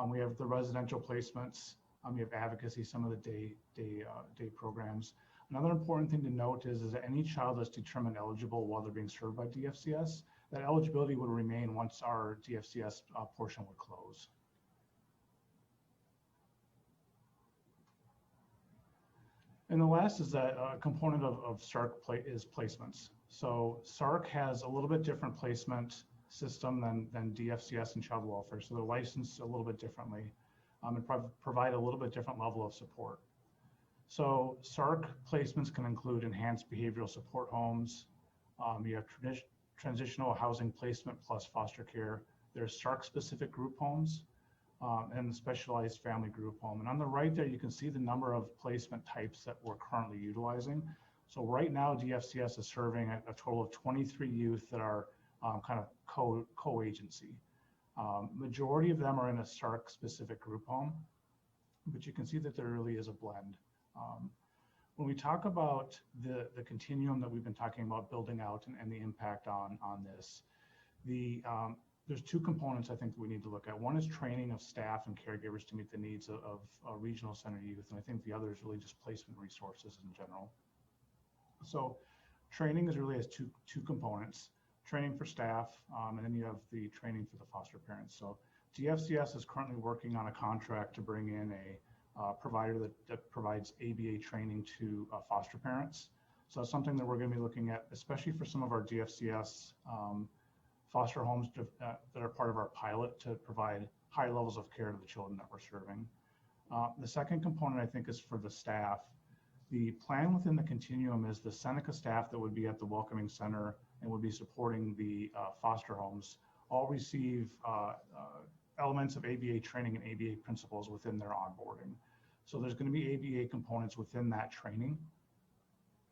we have the residential placements. We have advocacy, some of the day programs. Another important thing to note is that any child that's determined eligible while they're being served by DFCS, that eligibility would remain once our DFCS portion would close. And the last is that a component of SARC is placements. So SARC has a little bit different placement system than DFCS and child welfare. So they're licensed a little bit differently and provide a little bit different level of support. So SARC placements can include enhanced behavioral support homes. You have transitional housing placement plus foster care. There's SARC specific group homes and the specialized family group home. And on the right there, you can see the number of placement types that we're currently utilizing. So right now, DFCS is serving a total of 23 youth that are kind of co-agency. Majority of them are in a SARC specific group home, but you can see that there really is a blend. When we talk about the continuum that we've been talking about building out and the impact on this, there's two components I think that we need to look at. One is training of staff and caregivers to meet the needs of regional center youth, and I think the other is really just placement resources in general. So training is really has two components. Training for staff, and then you have the training for the foster parents. So DFCS is currently working on a contract to bring in a provider that provides ABA training to foster parents. So that's something that we're going to be looking at, especially for some of our DFCS foster homes that are part of our pilot to provide high levels of care to the children that we're serving. The second component, I think, is for the staff. The plan within the continuum is the Seneca staff that would be at the Welcoming Center and would be supporting the foster homes all receive elements of ABA training and ABA principles within their onboarding. So there's going to be ABA components within that training.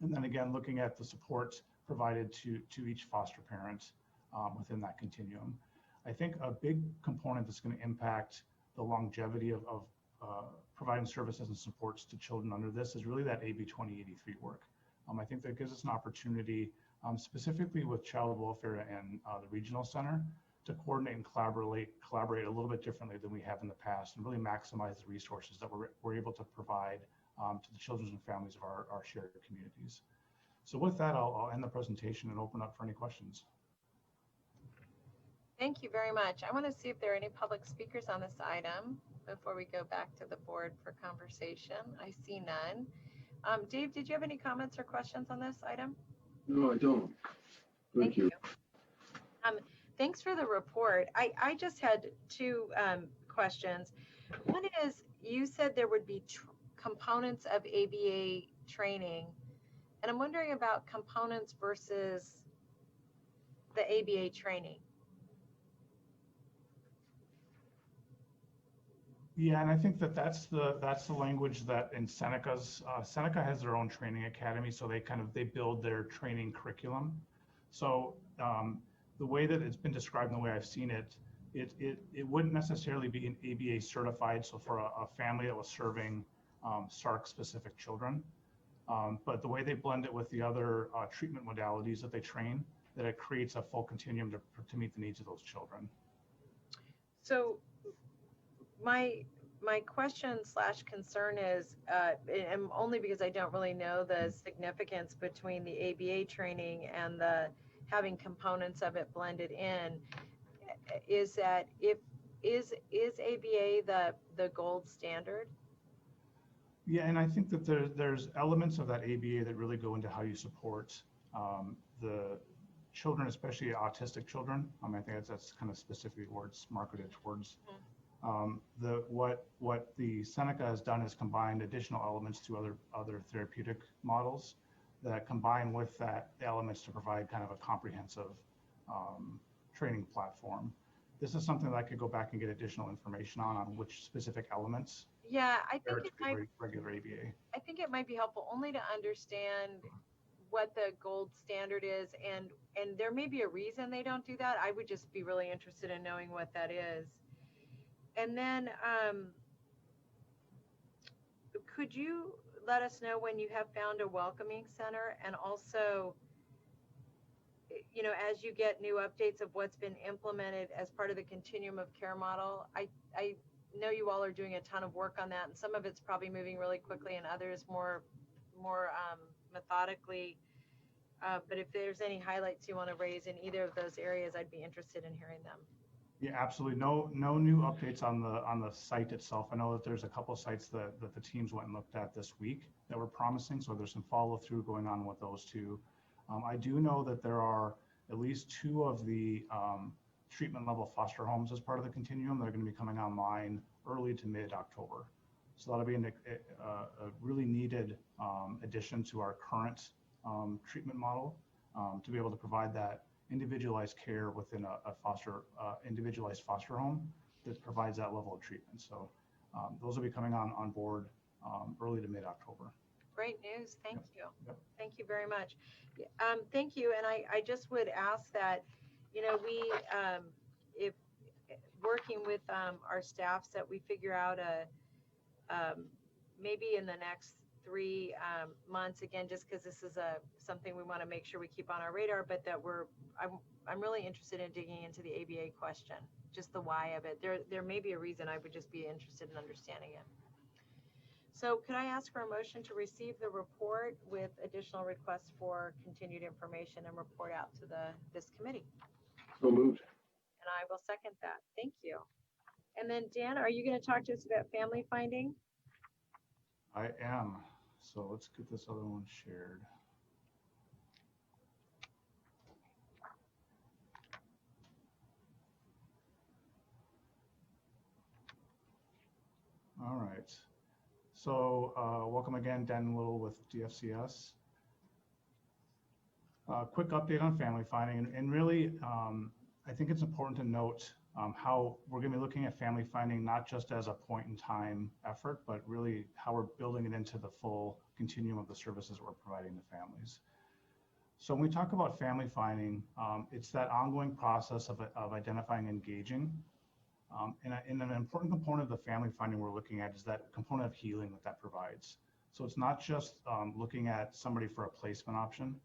And then again, looking at the supports provided to each foster parent within that continuum. I think a big component that's going to impact the longevity of providing services and supports to children under this is really that AB 2083 work. I think that gives us an opportunity, specifically with child welfare and the regional center, to coordinate and collaborate a little bit differently than we have in the past, and really maximize the resources that we're able to provide to the children and families of our shared communities. So with that, I'll end the presentation and open up for any questions. Thank you very much. I want to see if there are any public speakers on this item before we go back to the board for conversation. I see none. Dave, did you have any comments or questions on this item? No, I don't. Thank you. Thanks for the report. I just had two questions. One is, you said there would be components of ABA training, and I'm wondering about components versus the ABA training. Yeah, and I think that that's the language that in Seneca's, Seneca has their own training academy, so they build their training curriculum. So the way that it's been described and the way I've seen it, it wouldn't necessarily be an ABA certified, so for a family that was serving SARC specific children, but the way they blend it with the other treatment modalities that they train, that it creates a full continuum to meet the needs of those children. So my question / concern is, and only because I don't really know the significance between the ABA training and the having components of it blended in, is that is ABA the gold standard? Yeah, and I think that there's elements of that ABA that really go into how you support the children, especially autistic children. I think that's kind of specifically words marketed towards. What the Seneca has done is combined additional elements to other therapeutic models that combine with that elements to provide kind of a comprehensive training platform. This is something that I could go back and get additional information on which specific elements. Yeah, I think it might, regular ABA. I think it might be helpful only to understand what the gold standard is, and there may be a reason they don't do that. I would just be really interested in knowing what that is. And then could you let us know when you have found a welcoming center, and also, you know, as you get new updates of what's been implemented as part of the continuum of care model? I know you all are doing a ton of work on that, and some of it's probably moving really quickly and others more methodically. But if there's any highlights you want to raise in either of those areas, I'd be interested in hearing them. Yeah, absolutely. No new updates on the site itself. I know that there's a couple of sites that the teams went and looked at this week that were promising, so there's some follow through going on with those two. I do know that there are at least 2 of the treatment level foster homes as part of the continuum that are going to be coming online early to mid-October. So that'll be a really needed addition to our current treatment model to be able to provide that individualized care within a individualized foster home that provides that level of treatment. So those will be coming on board early to mid-October. Great news. Thank you. Yep. Thank you very much. Thank you. And I just would ask that, you know, we, if working with our staffs, that we figure out maybe in the next 3 months, again, just because this is something we want to make sure we keep on our radar, but that I'm really interested in digging into the ABA question, just the why of it. There may be a reason. I would just be interested in understanding it. So could I ask for a motion to receive the report with additional requests for continued information and report out to this committee? So moved. And I will second that. Thank you. And then Dan, are you going to talk to us about family finding? I am. So let's get this other one shared. All right. So welcome again, Dan Little with DFCS. Quick update on family finding, and really, I think it's important to note how we're going to be looking at family finding not just as a point in time effort, but really how we're building it into the full continuum of the services we're providing to families. So when we talk about family finding, it's that ongoing process of identifying and engaging. And an important component of the family finding we're looking at is that component of healing that provides. So it's not just looking at somebody for a placement option,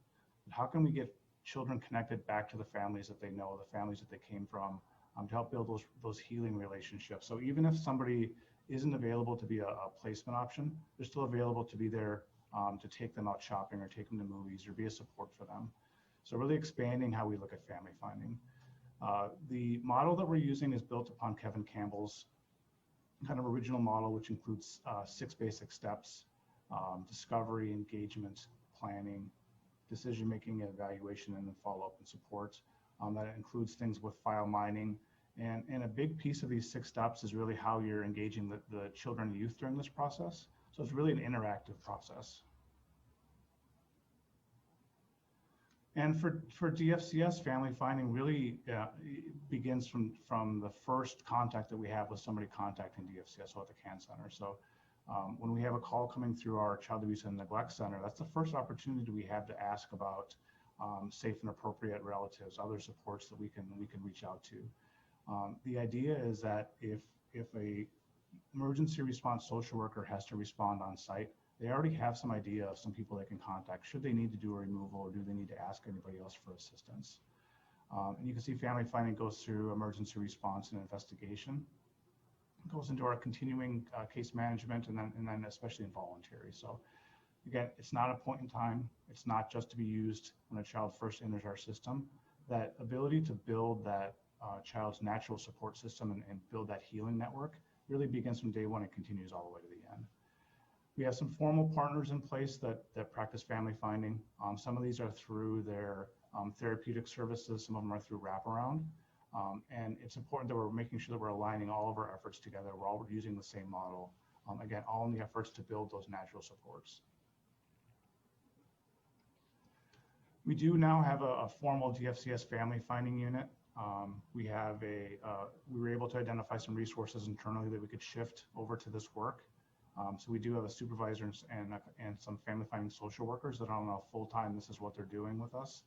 but how can we get children connected back to the families that they know, the families that they came from, to help build those healing relationships. So even if somebody isn't available to be a placement option, they're still available to be there to take them out shopping or take them to movies or be a support for them. So really expanding how we look at family finding. The model that we're using is built upon Kevin Campbell's kind of original model, which includes 6 basic steps: discovery, engagement, planning, decision-making, evaluation, and then follow-up and support. That includes things with file mining. And a big piece of these 6 steps is really how you're engaging the children and youth during this process. So it's really an interactive process. And for DFCS, family finding really begins from the first contact that we have with somebody contacting DFCS or at the CAN Center. So when we have a call coming through our Child Abuse and Neglect Center, that's the first opportunity we have to ask about safe and appropriate relatives, other supports that we can reach out to. The idea is that if a emergency response social worker has to respond on site, they already have some idea of some people they can contact should they need to do a removal or do they need to ask anybody else for assistance. And you can see family finding goes through emergency response and investigation. It goes into our continuing case management and then especially in voluntary. So again, it's not a point in time. It's not just to be used when a child first enters our system. That ability to build that child's natural support system and build that healing network really begins from day one and continues all the way to the end. We have some formal partners in place that practice family finding. Some of these are through their therapeutic services. Some of them are through wraparound. And it's important that we're making sure that we're aligning all of our efforts together. We're all using the same model. Again, all in the efforts to build those natural supports. We do now have a formal DFCS family finding unit. We were able to identify some resources internally that we could shift over to this work. So we do have a supervisor and some family finding social workers that are on a full-time, this is what they're doing with us.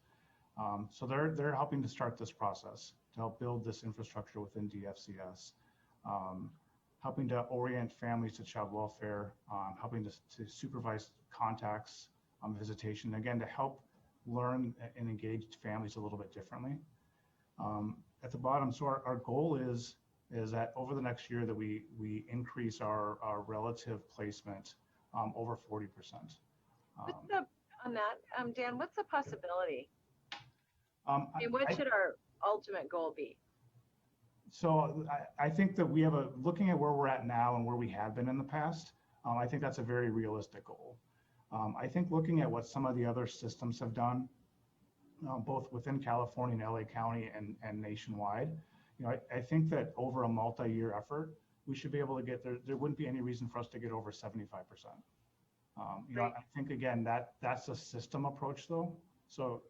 So they're helping to start this process to help build this infrastructure within DFCS, helping to orient families to child welfare, helping to supervise contacts, visitation, again, to help learn and engage families a little bit differently. At the bottom, so our goal is that over the next year that we increase our relative placement over 40%. On that, Dan, what's the possibility? And what I should our ultimate goal be? So I think that we have looking at where we're at now and where we have been in the past, I think that's a very realistic goal. I think looking at what some of the other systems have done, both within California and LA County and nationwide, I think that over a multi-year effort, we should be able to get there. There wouldn't be any reason for us to get over 75%. I think again, that's a system approach though. So,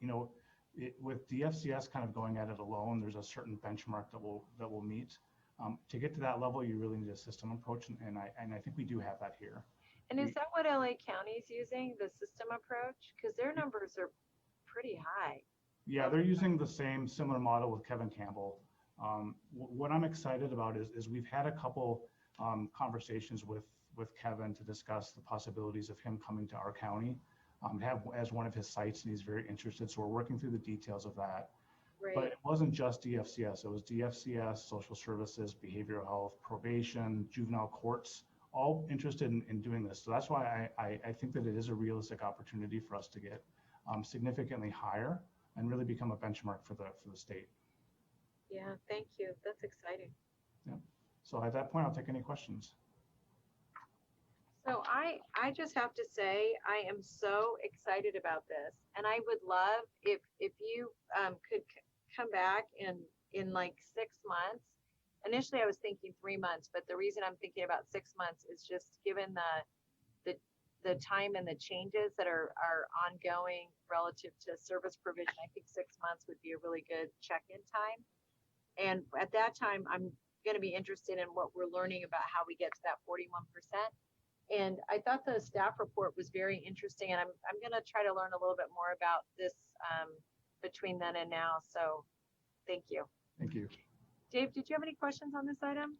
with DFCS kind of going at it alone, there's a certain benchmark that we'll meet. To get to that level, you really need a system approach, and I think we do have that here. And is that what LA County is using, the system approach? Because their numbers are pretty high. Yeah, they're using the similar model with Kevin Campbell. What I'm excited about is we've had a couple conversations with Kevin to discuss the possibilities of him coming to our county, have as one of his sites, and he's very interested. So we're working through the details of that. Right. But it wasn't just DFCS. It was DFCS, social services, behavioral health, probation, juvenile courts, all interested in doing this. So that's why I think that it is a realistic opportunity for us to get significantly higher and really become a benchmark for the state. Yeah, thank you. That's exciting. Yeah. So at that point, I'll take any questions. So I just have to say, I am so excited about this, and I would love if you could come back in like 6 months. Initially, I was thinking 3 months, but the reason I'm thinking about 6 months is just given the time and the changes that are ongoing relative to service provision. I think 6 months would be a really good check-in time. And at that time, I'm going to be interested in what we're learning about how we get to that 41%. And I thought the staff report was very interesting, and I'm going to try to learn a little bit more about this between then and now. So thank you. Thank you. Dave, did you have any questions on this item?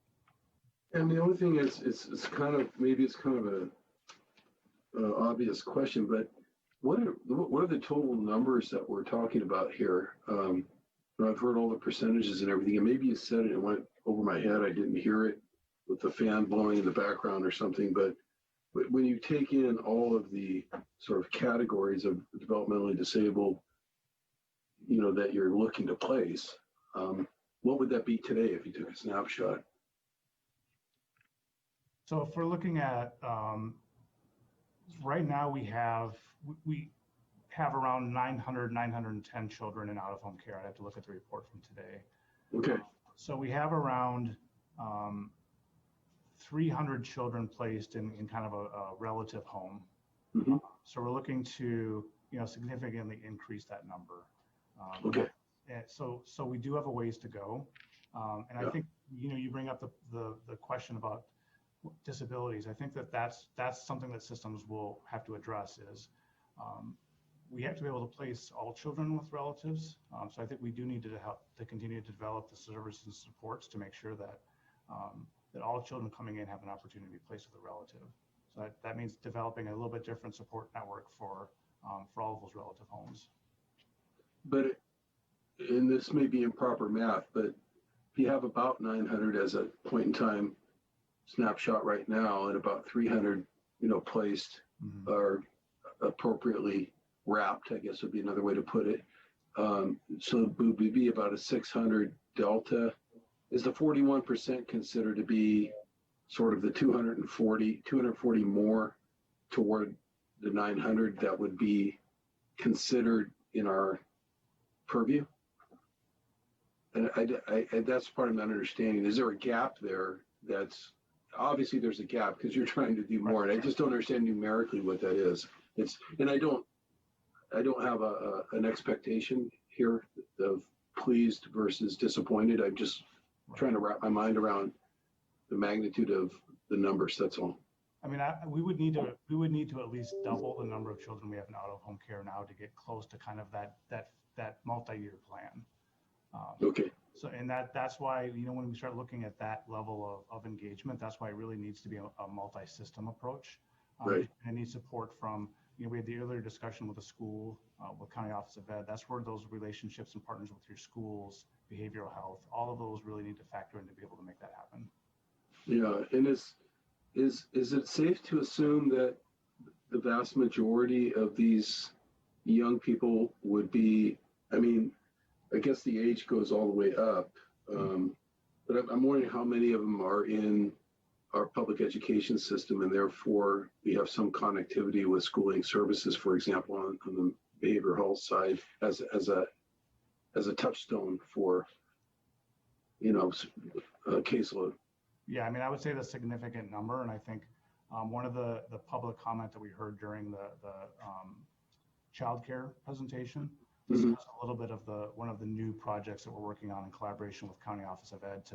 And the only thing is, it's kind of, maybe it's kind of a obvious question, but what are the total numbers that we're talking about here? I've heard all the percentages and everything, and maybe you said it and went over my head. I didn't hear it with the fan blowing in the background or something, but when you take in all of the sort of categories of developmentally disabled, that you're looking to place, what would that be today if you took a snapshot? So if we're looking at, right now we have around 910 children in out-of-home care. I'd have to look at the report from today. Okay. So we have around 300 children placed in kind of a relative home. Mm-hmm. So we're looking to, significantly increase that number. Okay. So we do have a ways to go. And I think, you bring up the question about disabilities. I think that's something that systems will have to address is we have to be able to place all children with relatives. So I think we do need to help to continue to develop the services and supports to make sure that that all children coming in have an opportunity to be placed with a relative. So that means developing a little bit different support network for all of those relative homes. But, and this may be improper math, but if you have about 900 as a point in time snapshot right now, and about 300, placed are appropriately wrapped, I guess would be another way to put it. So it would be about a 600 delta. Is the 41% considered to be sort of the 240 more toward the 900 that would be considered in our purview? And I that's part of my understanding. Is there a gap there? That's obviously there's a gap because you're trying to do more, and I just don't understand numerically what that is. And I don't have an expectation here of pleased versus disappointed. I'm just trying to wrap my mind around the magnitude of the numbers. That's all. I mean, we would need to at least double the number of children we have in out-of-home care now to get close to kind of that multi-year plan. Okay. So, and that's why, when we start looking at that level of engagement, that's why it really needs to be a multi-system approach. Right. And it needs support from, we had the earlier discussion with the school, with County Office of Ed. That's where those relationships and partners with your schools, behavioral health, all of those really need to factor in to be able to make that happen. Yeah, and is it safe to assume that the vast majority of these young people would be, I guess the age goes all the way up, but I'm wondering how many of them are in our public education system, and therefore we have some connectivity with schooling services, for example, on the behavioral health side as a touchstone for, a caseload. Yeah, I would say the significant number, and I think one of the public comment that we heard during the childcare presentation discussed a little bit of one of the new projects that we're working on in collaboration with County Office of Ed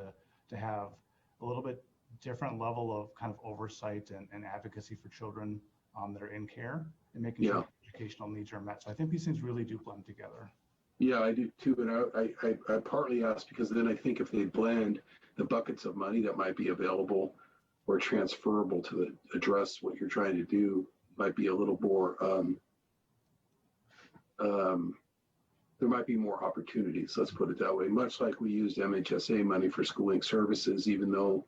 to have a little bit different level of kind of oversight and advocacy for children that are in care and making sure educational needs are met. So I think these things really do blend together. Yeah, I do too. And I partly asked because then I think if they blend the buckets of money that might be available or transferable to address what you're trying to do might be a little more, there might be more opportunities, let's put it that way. Much like we used MHSA money for schooling services, even though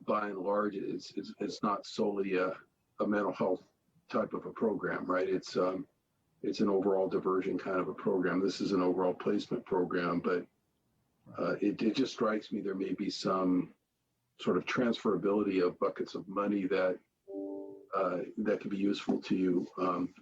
by and large, it's not solely a mental health type of a program, right? It's an overall diversion kind of a program. This is an overall placement program, but it just strikes me there may be some sort of transferability of buckets of money that could be useful to you,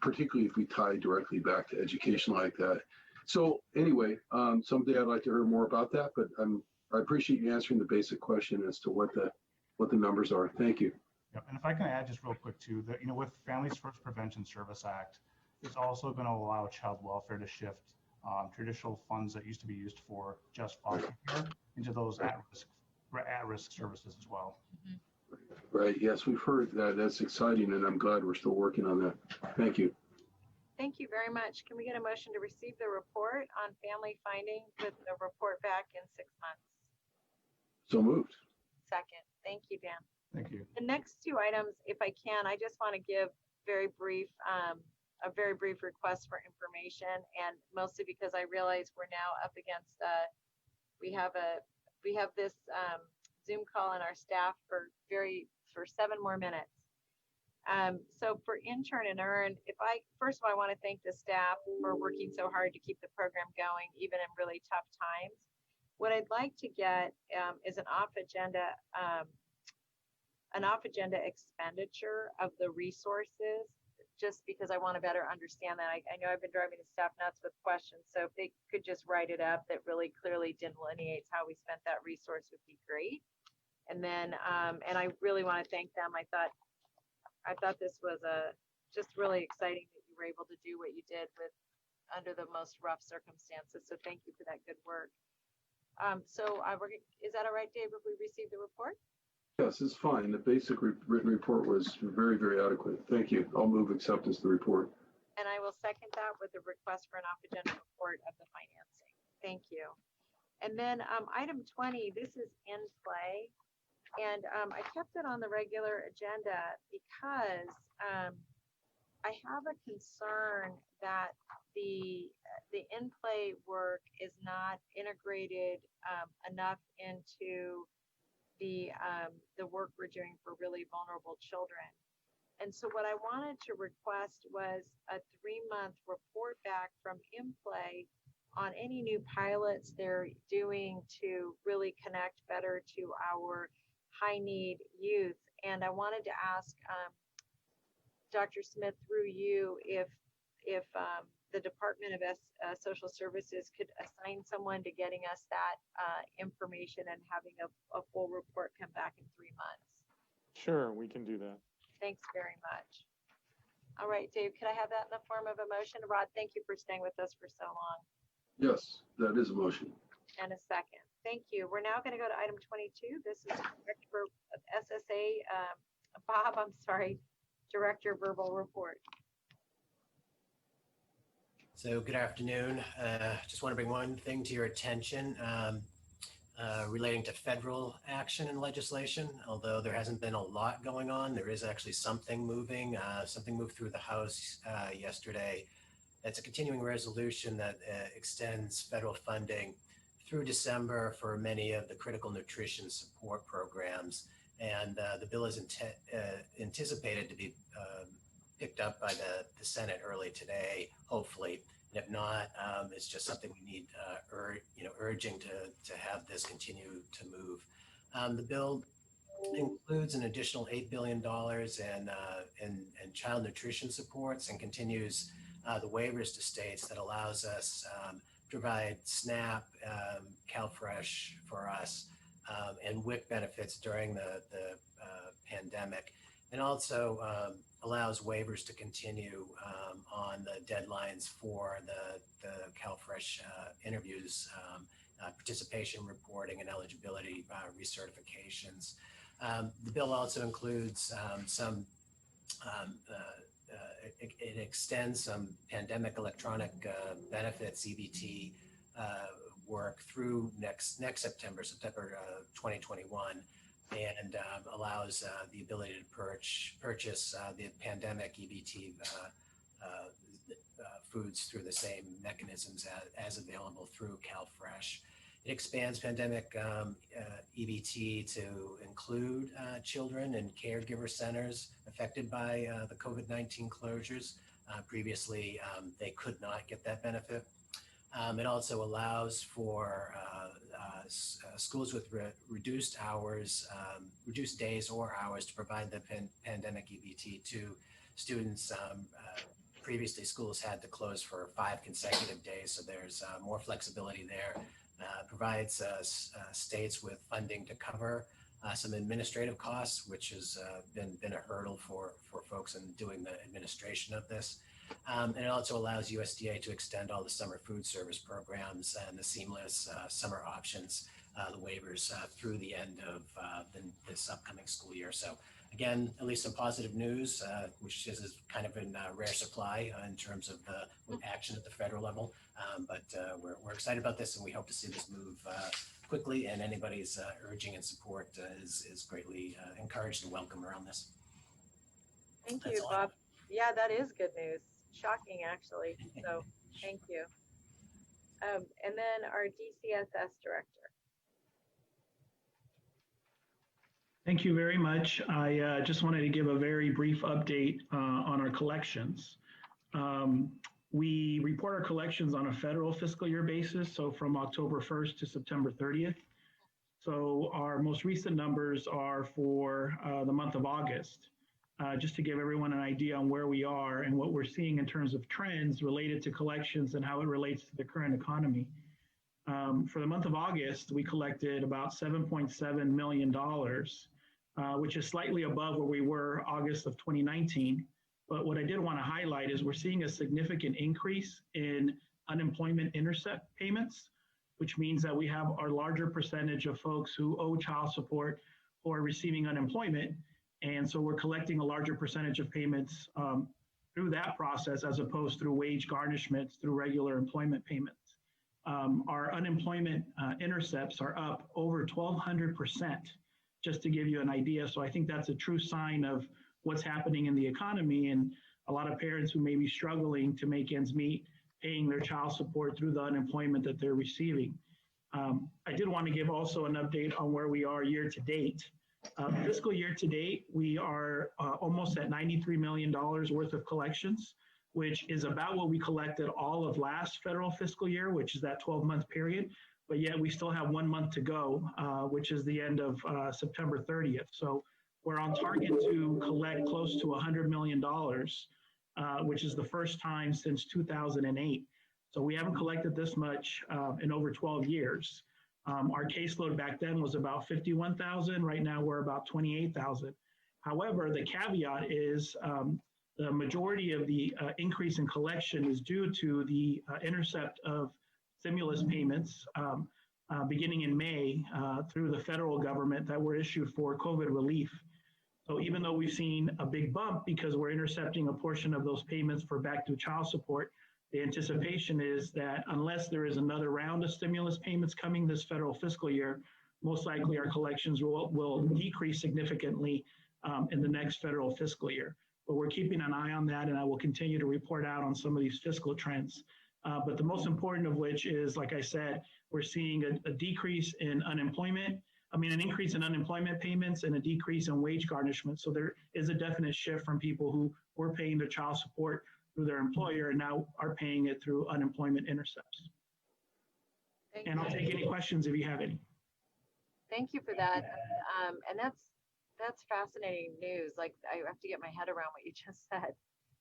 particularly if we tie directly back to education like that. So anyway, someday I'd like to hear more about that, but I appreciate you answering the basic question as to what the numbers are. Thank you. Yep. And if I can add just real quick too, that with Families First Prevention Service Act, it's also going to allow child welfare to shift traditional funds that used to be used for just foster care into those at-risk services as well. Right. Yes, we've heard that. That's exciting, and I'm glad we're still working on that. Thank you. Thank you very much. Can we get a motion to receive the report on family findings with the report back in 6 months? So moved. Second. Thank you, Dan. Thank you. The next two items, if I can, I just want to give a very brief request for information, and mostly because I realize we're now up against we have this Zoom call on our staff for 7 more minutes. So for intern and earn, first of all, I want to thank the staff for working so hard to keep the program going, even in really tough times. What I'd like to get is an off-agenda expenditure of the resources, just because I want to better understand that. I know I've been driving the staff nuts with questions, so if they could just write it up that really clearly delineates how we spent that resource would be great. And then, and I really want to thank them. I thought this was just really exciting that you were able to do what you did under the most rough circumstances. So thank you for that good work. Is that all right, Dave, if we receive the report? Yes, it's fine. The basic written report was very, very adequate. Thank you. I'll move acceptance of the report. And I will second that with a request for an off-agenda report of the financing. Thank you. And then item 20, this is in play. And I kept it on the regular agenda because I have a concern that the in-play work is not integrated enough into the work we're doing for really vulnerable children. And so what I wanted to request was a 3-month report back from in-play on any new pilots they're doing to really connect better to our high-need youth. And I wanted to ask Dr. Smith, through you, if the Department of Social Services could assign someone to getting us that information and having a full report come back in 3 months. Sure, we can do that. Thanks very much. All right, Dave, could I have that in the form of a motion? Rod, thank you for staying with us for so long. Yes, that is a motion. And a second. Thank you. We're now going to go to item 22. This is Director of SSA, Director Verbal Report. So good afternoon. Just want to bring one thing to your attention relating to federal action and legislation. Although there hasn't been a lot going on, there is actually something moving. Something moved through the House yesterday. It's a continuing resolution that extends federal funding through December for many of the critical nutrition support programs. And the bill is anticipated to be picked up by the Senate early today, hopefully. And if not, it's just something we need urging to have this continue to move. The bill includes an additional $8 billion in child nutrition supports and continues the waivers to states that allows us to provide SNAP, CalFresh for us, and WIC benefits during the pandemic, and also allows waivers to continue on the deadlines for the CalFresh interviews, participation reporting, and eligibility recertifications. The bill also includes it extends some pandemic electronic benefits, EBT work through next September 2021, and allows the ability to purchase the pandemic EBT foods through the same mechanisms as available through CalFresh. It expands pandemic EBT to include children and caregiver centers affected by the COVID-19 closures. Previously, they could not get that benefit. It also allows for schools with reduced hours, reduced days or hours to provide the pandemic EBT to students. Previously, schools had to close for 5 consecutive days, so there's more flexibility there. Provides states with funding to cover some administrative costs, which has been a hurdle for folks in doing the administration of this. And it also allows USDA to extend all the summer food service programs and the seamless summer options, the waivers through the end of this upcoming school year. So again, at least some positive news, which is kind of in rare supply in terms of the action at the federal level. But we're excited about this, and we hope to see this move quickly, and anybody's urging and support is greatly encouraged and welcome around this. Thank That's you, all I have. Bob. Yeah, that is good news. Shocking, actually. So thank you. And then our DCSS director. Thank you very much. I just wanted to give a very brief update on our collections. We report our collections on a federal fiscal year basis, so from October 1st to September 30th. So our most recent numbers are for the month of August, just to give everyone an idea on where we are and what we're seeing in terms of trends related to collections and how it relates to the current economy. For the month of August, we collected about $7.7 million, which is slightly above where we were August of 2019. But what I did want to highlight is we're seeing a significant increase in unemployment intercept payments, which means that we have our larger percentage of folks who owe child support or receiving unemployment. And so we're collecting a larger percentage of payments through that process as opposed through wage garnishments through regular employment payments. Our unemployment intercepts are up over 1,200%, just to give you an idea. So I think that's a true sign of what's happening in the economy, and a lot of parents who may be struggling to make ends meet, paying their child support through the unemployment that they're receiving. I did want to give also an update on where we are year to date. Fiscal year to date, we are almost at $93 million worth of collections, which is about what we collected all of last federal fiscal year, which is that 12-month period. But yet we still have 1 month to go, which is the end of September 30th. So we're on target to collect close to $100 million, which is the first time since 2008. So we haven't collected this much in over 12 years. Our caseload back then was about 51,000. Right now we're about 28,000. However, the caveat is the majority of the increase in collection is due to the intercept of stimulus payments beginning in May through the federal government that were issued for COVID relief. So even though we've seen a big bump because we're intercepting a portion of those payments for back to child support, the anticipation is that unless there is another round of stimulus payments coming this federal fiscal year, most likely our collections will decrease significantly in the next federal fiscal year. But we're keeping an eye on that, and I will continue to report out on some of these fiscal trends. But the most important of which is, like I said, we're seeing a decrease in unemployment. an increase in unemployment payments and a decrease in wage garnishment. So there is a definite shift from people who were paying their child support through their employer and now are paying it through unemployment intercepts. And I'll take any questions if you have any. Thank you for that. And that's fascinating news. Like, I have to get my head around what you just said.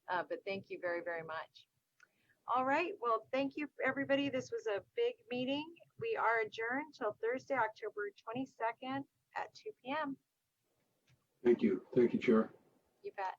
But thank you very, very much. All right. Well, thank you, everybody. This was a big meeting. We are adjourned till Thursday, October 22nd at 2 p.m. Thank you. Thank you, Chair. You bet.